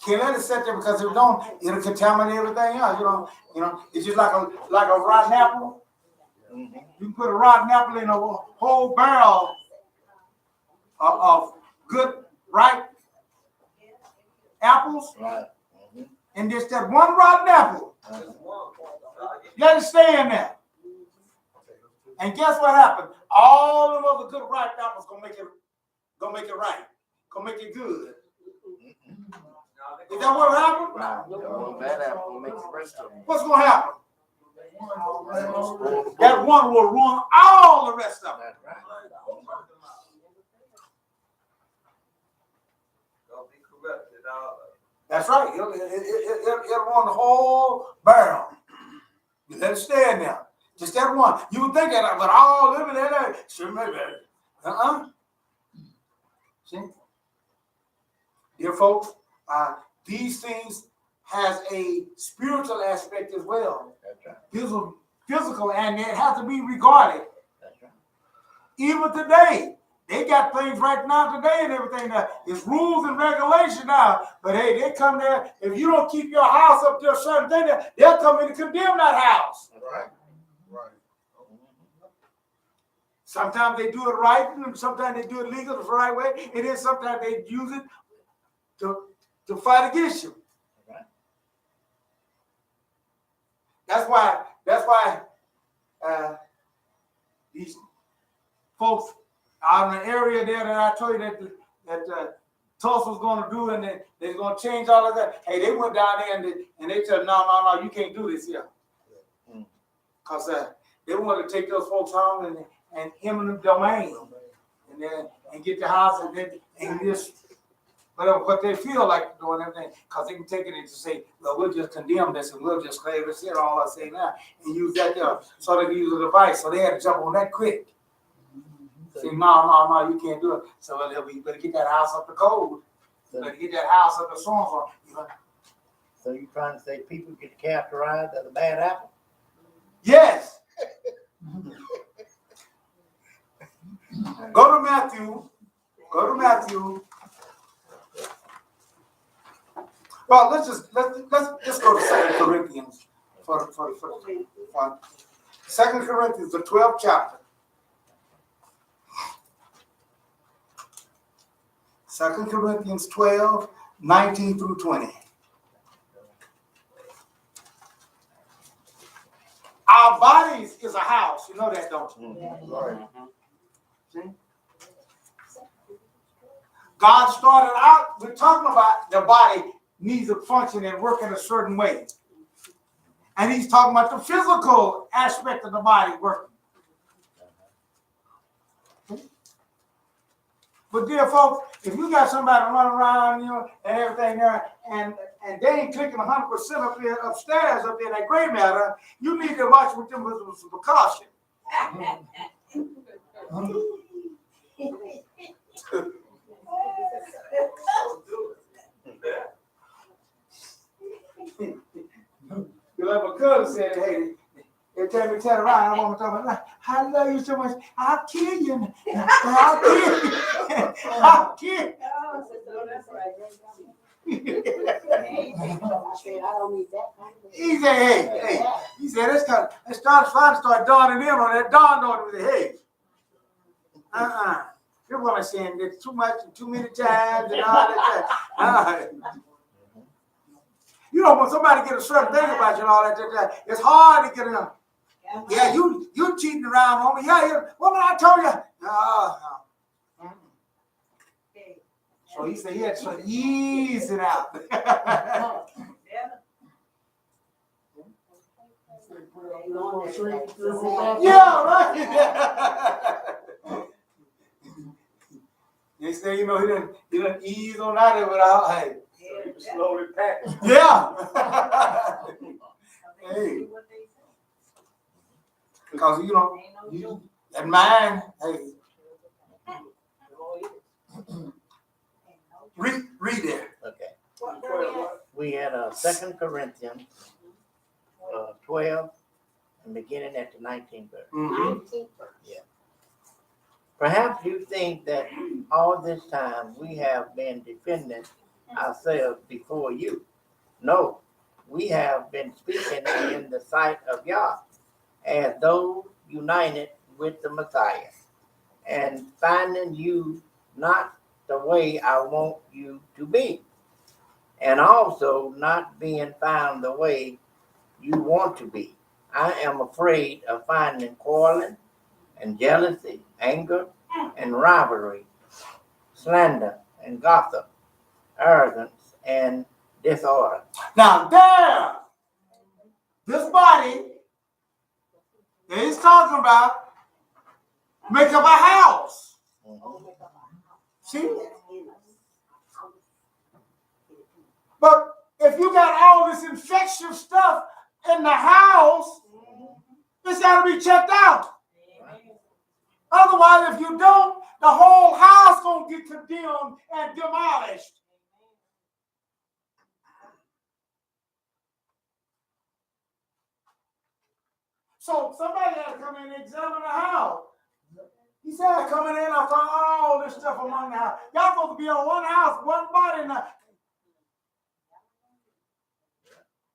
Speaker 1: Can't let it sit there because if it don't, it'll contaminate everything else. It's just like a rotten apple. You can put a rotten apple in a whole barrel of good, ripe apples, and just that one rotten apple. Let it stay in there. And guess what happened? All of other good ripe apples gonna make it right. Gonna make it good. Is that what happened?
Speaker 5: Bad apple will make the rest of them.
Speaker 1: What's gonna happen? That one will ruin all the rest of them. That's right. It'll ruin the whole barrel. You let it stay in there. Just that one. You would think that, but all of it there, sure maybe. See? Dear folks, these things has a spiritual aspect as well.
Speaker 6: That's right.
Speaker 1: Physical, and it has to be regarded.
Speaker 6: That's right.
Speaker 1: Even today, they got things right now today and everything that is rules and regulation now. But hey, they come there. If you don't keep your house up to a certain thing, they'll come in and condemn that house.
Speaker 3: Right. Right.
Speaker 1: Sometimes they do it right, and sometimes they do it legal the right way, and then sometimes they use it to fight against you.
Speaker 6: Right.
Speaker 1: That's why these folks out in the area there that I told you that Tulsa was going to do, and they're going to change all of that. Hey, they went down there and they said, no, you can't do this here. Because they wanted to take those folks home and eminent domain and get the house and just whatever what they feel like doing everything, because they can take it and just say, well, we'll just condemn this and we'll just claim this here, all I say now, and use that there. So they can use a device. So they had to jump on that quick. Say, no, you can't do it. So you better get that house up to code. You better get that house up to so.
Speaker 6: So you're trying to say people get characterized as a bad apple?
Speaker 1: Yes. Go to Matthew. Well, let's just go to 2 Corinthians for 2 Corinthians, the 12th chapter. 2 Corinthians 12, 19 through 20. Our bodies is a house. You know that, don't you?
Speaker 3: Right.
Speaker 1: See? God started out, we're talking about the body needs to function and work in a certain way. And he's talking about the physical aspect of the body working. But dear folks, if you got somebody running around, you know, and everything there, and they ain't clicking 100% up there upstairs up there in that gray matter, you need to watch with them with some precaution. Like my cousin said, hey, every time we turn around, I want to talk about, I love you so much, I'll kill you. I'll kill you. I'll kill you. He said, hey, he said, let's start dawning in on that dawn on with the hey. This woman saying there's too much and too many times and all that. You know, when somebody get a certain thing about you and all that, it's hard to get enough. Yeah, you cheating around on me. Yeah, woman, I told you. So he said he had to sort of ease it out. Yeah, right. They say, you know, he didn't ease on out of it without, hey.
Speaker 4: Slowly pack.
Speaker 1: Yeah. Hey. Because, you know, that mind, hey. Read there.
Speaker 6: Okay. We had 2 Corinthians 12, and beginning at the 19th verse.
Speaker 1: Mm-hmm.
Speaker 6: Yeah. Perhaps you think that all this time we have been defending ourselves before you. No, we have been speaking in the sight of Yah as those united with the Messiah and finding you not the way I want you to be, and also not being found the way you want to be. I am afraid of finding quarreling and jealousy, anger and rivalry, slander and gossip, arrogance and disorder.
Speaker 1: Now there, this body that he's talking about make up a house. See? But if you got all this infectious stuff in the house, it's got to be checked out. Otherwise, if you don't, the whole house gonna get condemned and demolished. So somebody had to come in and examine the house. He said, I come in and I found all this stuff among the house. Y'all supposed to be on one house, one body now.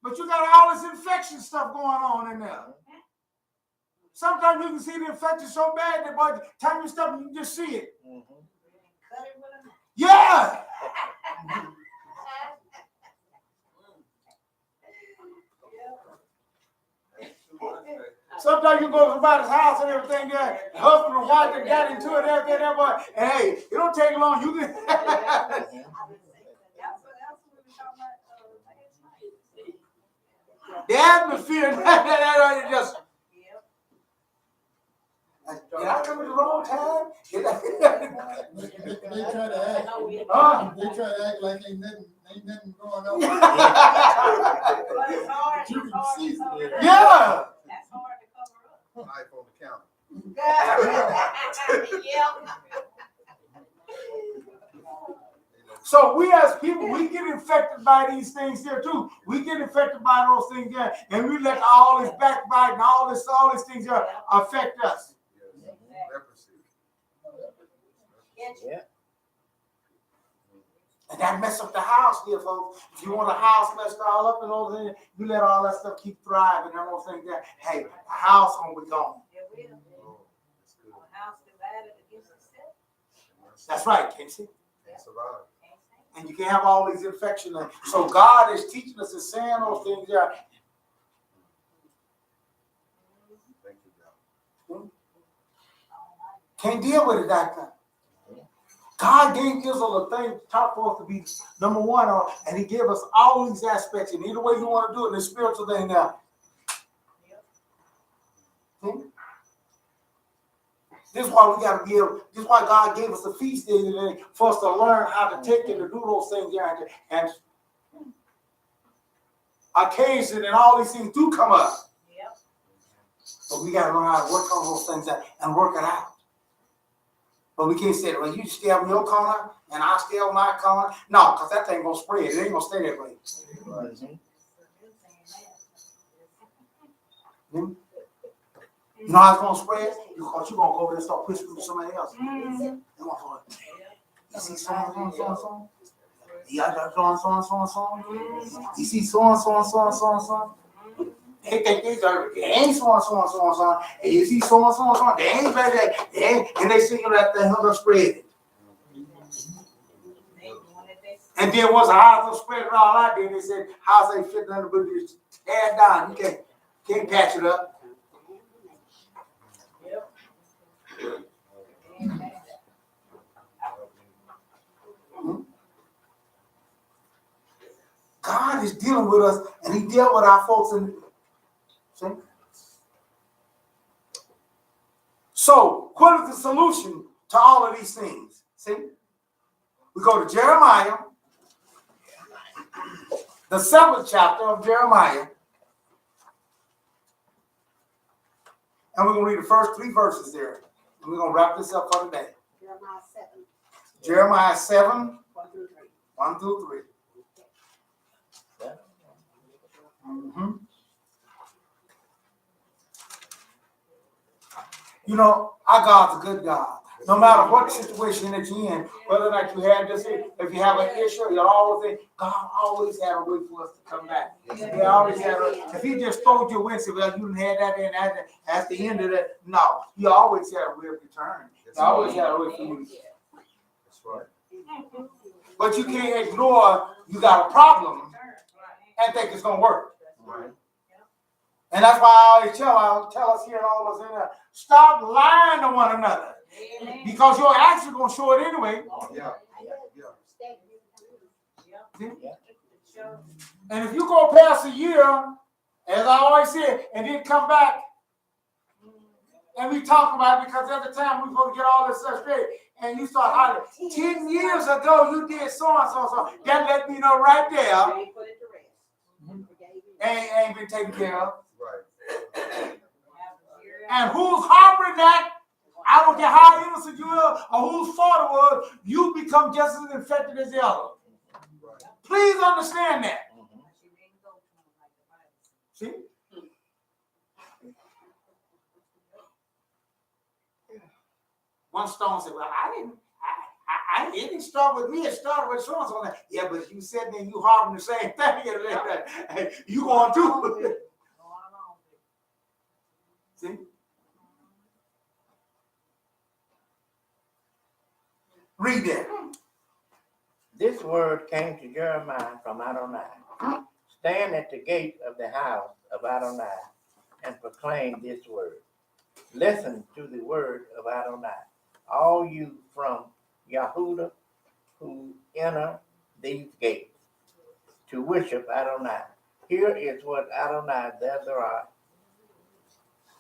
Speaker 1: But you got all this infection stuff going on in there. Sometimes you can see the infection so bad that by the time you step, you can just see it. Yeah. Sometimes you go to somebody's house and everything there, the husband and wife that got into it, everything there, but hey, it don't take long. You can. The atmosphere, that just. Did I come at the wrong time?
Speaker 9: They try to act. They try to act like ain't nothing going on. But you can see it.
Speaker 1: Yeah.
Speaker 7: That's hard to cover up.
Speaker 3: Knife on the counter.
Speaker 2: Yeah.
Speaker 1: So we as people, we get infected by these things here too. We get infected by those things here, and we let all this backbite and all these things here affect us.
Speaker 3: Leprosy.
Speaker 6: Yeah.
Speaker 1: And that mess up the house, dear folks. If you want a house messed all up and all that, you let all that stuff keep thriving and all those things there. Hey, the house gonna be gone.
Speaker 7: There will. A house divided against itself.
Speaker 1: That's right, Casey.
Speaker 3: Can't survive.
Speaker 1: And you can have all these infections. So God is teaching us and saying those things there.
Speaker 3: Thank you, God.
Speaker 1: Can't deal with it that time. God gave Israel a thing taught for us to be number one, and He gave us all these aspects. And either way you want to do it, in the spiritual thing now. See? This is why we got to be able. This is why God gave us a feast day today for us to learn how to take and to do those things there. And occasion and all these things do come up.
Speaker 7: Yep.
Speaker 1: But we got to learn how to work on those things and work it out. But we can't say, well, you stay on your corner and I stay on my corner. No, because that thing going to spread. It ain't going to stay that way. You know how it's going to spread? Because you're going to go over there and start pushing to somebody else. You see so-and-so. Yeah, so-and-so. You see so-and-so. They think they ain't so-and-so. And you see so-and-so. They ain't better. And they see that thing going to spread. And then once the house was spread it all out there, they said, house ain't fitting under the just tear it down. You can't patch it up. God is dealing with us, and He dealt with our folks. See? So, what is the solution to all of these things? See? We go to Jeremiah, the 7th chapter of Jeremiah, and we're going to read the first 3 verses there. And we're going to wrap this up for today. Jeremiah 7, 1 through 3. Mm-hmm. You know, our God's a good God. No matter what situation that you're in, whether or not you have this, if you have an issue, you always think, God always had a way for us to come back. He always had if He just told you when, well, you didn't have that and at the end of that. No, He always had a way of return. He always had a way for you.
Speaker 3: That's right.
Speaker 1: But you can't ignore you got a problem and think it's going to work.
Speaker 3: Right.
Speaker 1: And that's why I always tell us here and all of us in there, stop lying to one another. Because your actions are going to show it anyway.
Speaker 3: Yeah.
Speaker 1: And if you go past a year, as I always said, and then come back, and we talk about it because at the time we're going to get all this stuff straight, and you start hollering, 10 years ago you did so and so, so that let me know right there. Ain't been taken care of.
Speaker 3: Right.
Speaker 1: And who's harboring that? I don't care how innocent you are or whose fault it was, you become just as infected as the other.
Speaker 3: Right.
Speaker 1: Please understand that. See? One stone said, well, it didn't start with me, it started with so and so. Yeah, but you said then you harboring the same thing. You going to do it. See? Read that.
Speaker 6: This word came to Jeremiah from Adonai. Stand at the gate of the house of Adonai and proclaim this word. Listen to the word of Adonai, all you from Yehuda who enter these gates to worship Adonai. Here is what Adonai the tzara.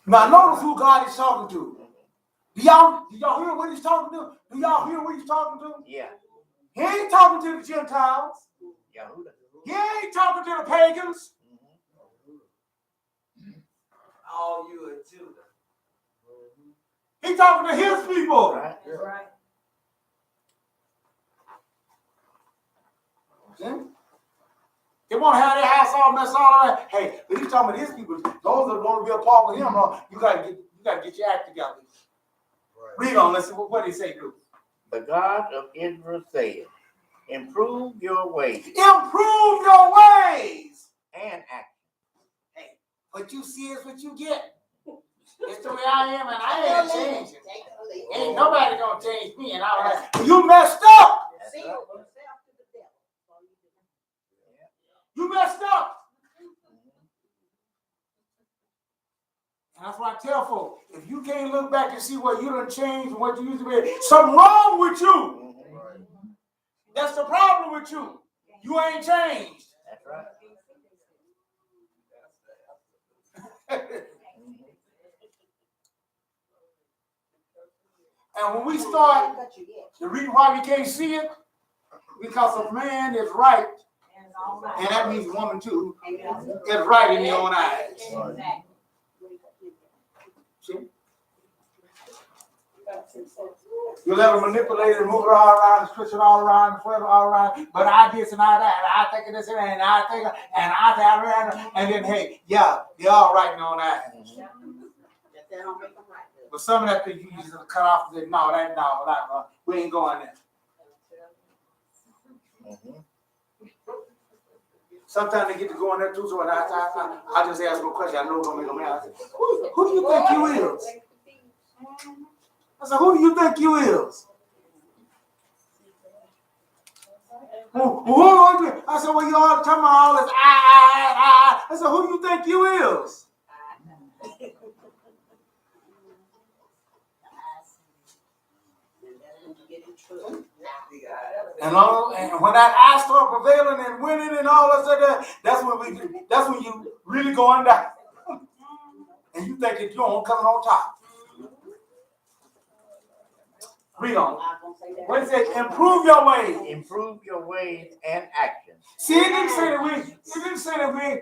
Speaker 1: Now notice who God is talking to. Do y'all hear what He's talking to? Do y'all hear what He's talking to?
Speaker 6: Yeah.
Speaker 1: He ain't talking to the Gentiles.
Speaker 6: Yehuda.
Speaker 1: He ain't talking to the pagans.
Speaker 5: All you are Judah.
Speaker 1: He's talking to His people.
Speaker 6: Right.
Speaker 7: Right.
Speaker 1: See? They want to have their house all messed all around. Hey, but He's talking to His people. Those that want to be a part with Him, you gotta get your act together.
Speaker 3: Right.
Speaker 1: Read on. Let's see what they say. Do.
Speaker 6: The God of Israel said, Improve your ways
Speaker 1: Improve your ways.
Speaker 6: and action.
Speaker 1: Hey, what you see is what you get. It's the way I am, and I ain't changing. Ain't nobody gonna change me, and I'm like, you messed up.
Speaker 6: That's right.
Speaker 1: You messed up. And that's why I tell folks, if you can't look back and see what you done changed and what you used to be, something wrong with you. That's the problem with you. You ain't changed.
Speaker 6: That's right.
Speaker 1: And when we start, the reason why we can't see it, because a man is right, and that means woman too, is right in your own eyes. See? You let her manipulate it, move it all around, switch it all around, flip it all around, but I this and I that, and I think of this and I think of, and I that, and then hey, yeah, they're all right in your own eyes. But some of that thing you just cut off and say, no, we ain't going there. Sometimes they get to go in there too, so I just ask them a question. I know it's gonna make them mad. I say, who do you think you is? I said, who do you think you is? I said, well, you all talking about all this I. I said, who do you think you is? And when that I start prevailing and winning and all that stuff, that's when you really going down. And you think that you're coming on top. Read on. What it says? Improve your ways.
Speaker 6: Improve your ways and actions.
Speaker 1: See, it didn't say that we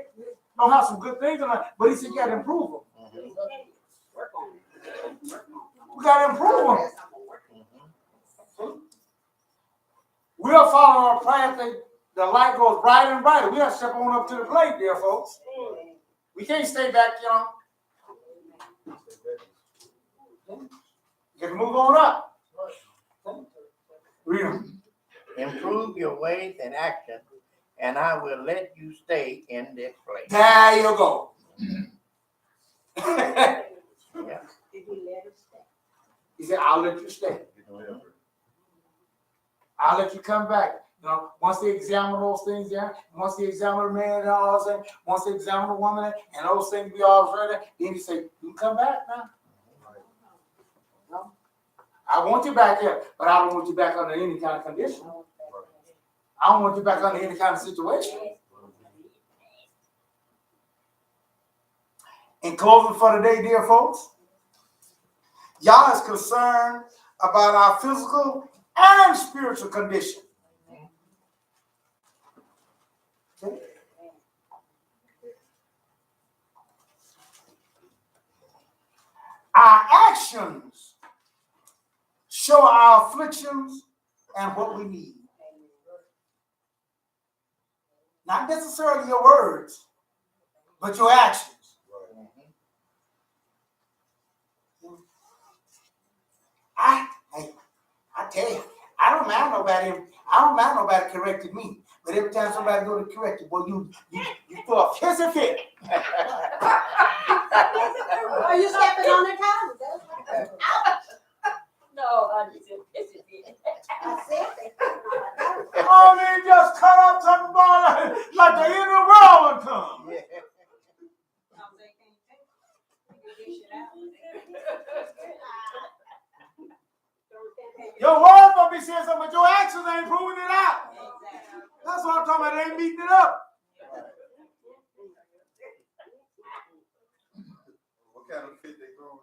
Speaker 1: don't have some good things, but he said you got to improve them. We got to improve them. We'll follow our path. The light goes brighter and brighter. We have to step on up to the plate, dear folks. We can't stay back, You can move on up. Read them.
Speaker 6: Improve your ways and action, and I will let you stay in this place.
Speaker 1: There you go.
Speaker 6: Yeah.
Speaker 1: He said, I'll let you stay. I'll let you come back. Once they examine those things there, once they examine the man and all that, once they examine the woman and those things be all ready, then he say, you can come back now. I want you back here, but I don't want you back under any kind of condition. I don't want you back under any kind of situation. In closing for today, dear folks, y'all is concerned about our physical and spiritual condition. Okay? Our actions show our afflictions and what we need. Not necessarily your words, but your actions. I tell you, I don't mind nobody correcting me. But every time somebody go to correct you, boy, you throw a hissy fit.
Speaker 2: Are you stepping on their toes?
Speaker 7: No, I just said pissy fit.
Speaker 2: I said that.
Speaker 1: Oh, they just cut up something like the end of the world would come. Your words gonna be saying something, but your actions ain't proving it out. That's what I'm talking about. They ain't beating it up.
Speaker 3: What kind of fit they throwing?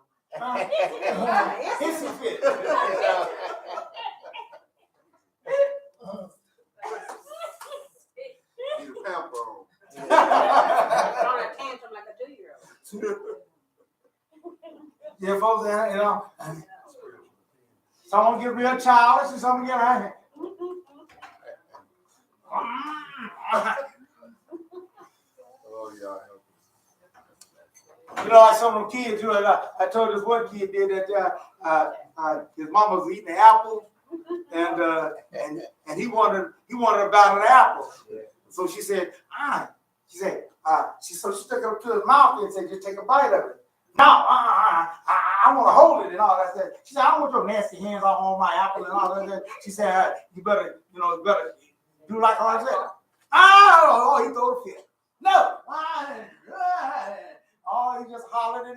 Speaker 1: Hissy fit.
Speaker 3: Need a pamper on.
Speaker 2: On a tantrum like a 2-year-old.
Speaker 1: Yeah, folks, someone get real childish and someone get right.
Speaker 3: Oh, yeah.
Speaker 1: Like some of them kids, I told this one kid did that his mama was eating an apple and he wanted a bite of the apple. So she said, so she took it up to his mouth and said, just take a bite of it. No, I want to hold it and all that. She said, I don't want your nasty hands on my apple and all that. She said, you better do like I said. Oh, he threw a fit. No. Oh, he just hollered and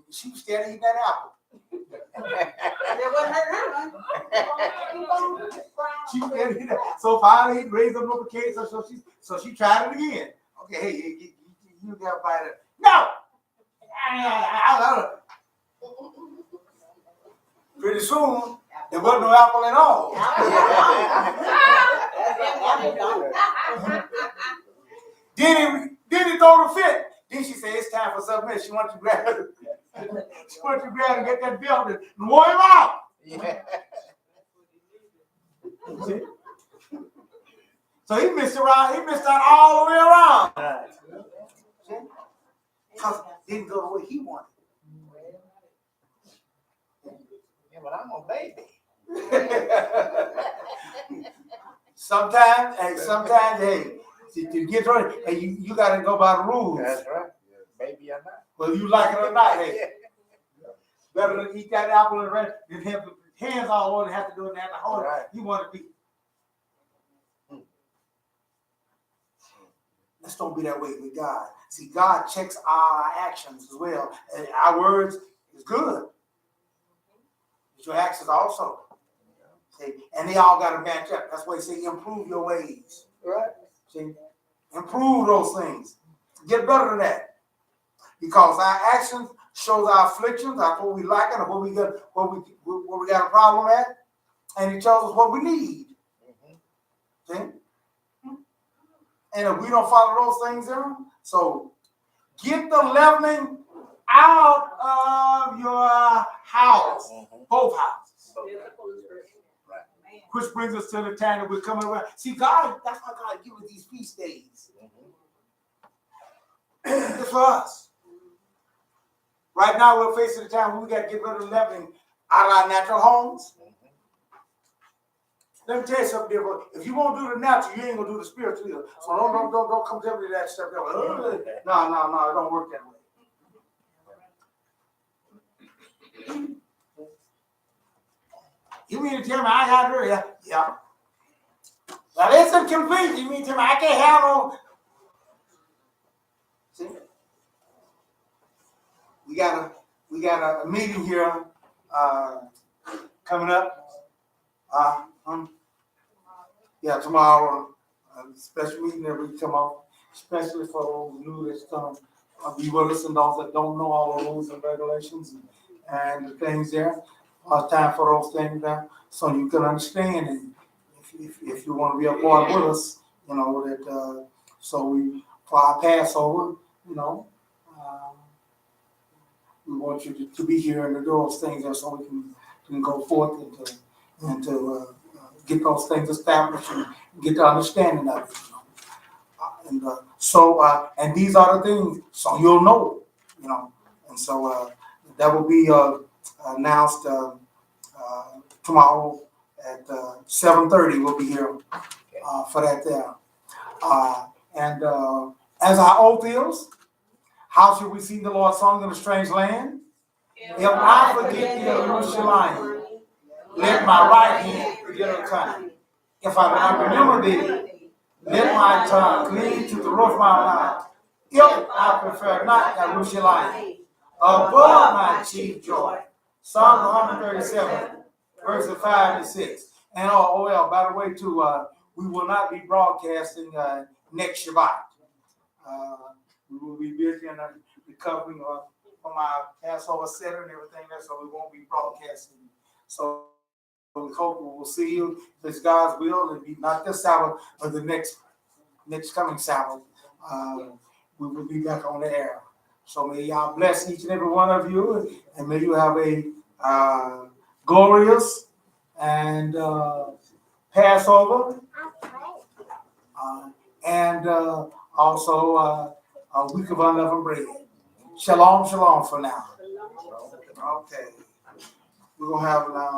Speaker 1: she was scared to eat that apple.
Speaker 2: It wasn't her.
Speaker 1: She was scared to eat that. So finally, he raised up no case, so she tried it again. Okay, hey, you got to bite it. No. Pretty soon, there wasn't no apple at all. Then he throw the fit. Then she said, it's time for something else. She wants to grab it. She wants to grab and get that belt and warm him out.
Speaker 6: Yeah.
Speaker 1: See? So he missed out all the way around. Because it didn't go the way he wanted.
Speaker 6: Yeah, but I'm a baby.
Speaker 1: Sometimes, to get ready, hey, you got to go by the rules.
Speaker 6: That's right. Baby or not.
Speaker 1: Whether you like it or not, hey. Better than eat that apple and rest than have the hands all over and have to do it and have to hold it.
Speaker 6: Right.
Speaker 1: You want to be. Let's don't be that way with God. See, God checks our actions as well. And our words is good. But your actions also. See, and they all got to match up. That's why he say improve your ways.
Speaker 6: Right.
Speaker 1: See, improve those things. Get better than that. Because our actions shows our afflictions, that's what we like and what we got a problem at, and it tells us what we need. See? And if we don't follow those things there, so get the leavening out of your house, both houses. Which brings us to the time that we're coming around. See, God, that's why God gives us these feast days. It's for us. Right now, we're facing the time when we got to get rid of leavening out of our natural homes. Let me tell you something different. If you won't do the natural, you ain't gonna do the spiritual either. So don't come tell me that stuff. No, it don't work that way. You mean to tell me I got to do it? Yeah. Now listen complete. You mean to tell me I can't have no? See, we got a meeting here coming up. Tomorrow. Special meeting that we come up, especially for those new that's come be with us and those that don't know all the rules and regulations and the things there. Time for those things there, so you can understand. And if you want to be a part with us, that. So we for our Passover, we want you to be here and to do those things there, so we can go forth and to get those things established and get the understanding of it. And these are the things, so you'll know, and so that will be announced tomorrow at 7:30. We'll be here for that there. And as our oath is, how should we sing the Lord's song in a strange land? If I forget the Jerusalem, let my right hand forget her coming. If I not remember thee, let my tongue cleave to the roof of my mouth. If I prefer not Jerusalem, above my chief joy. Psalm 137, verses 5 and 6. And by the way, too, we will not be broadcasting next Shabbat. We will be busy and recovering from our Passover Center and everything there, so we won't be broadcasting. So we hope we will see you, if it's God's will, and be not this Sabbath, but the next coming Sabbath. We will be back on the air. So may y'all bless each and every one of you, and may you have a glorious and Passover, and also a week of unleavened bread. Shalom, shalom for now. Okay. We're going to have now.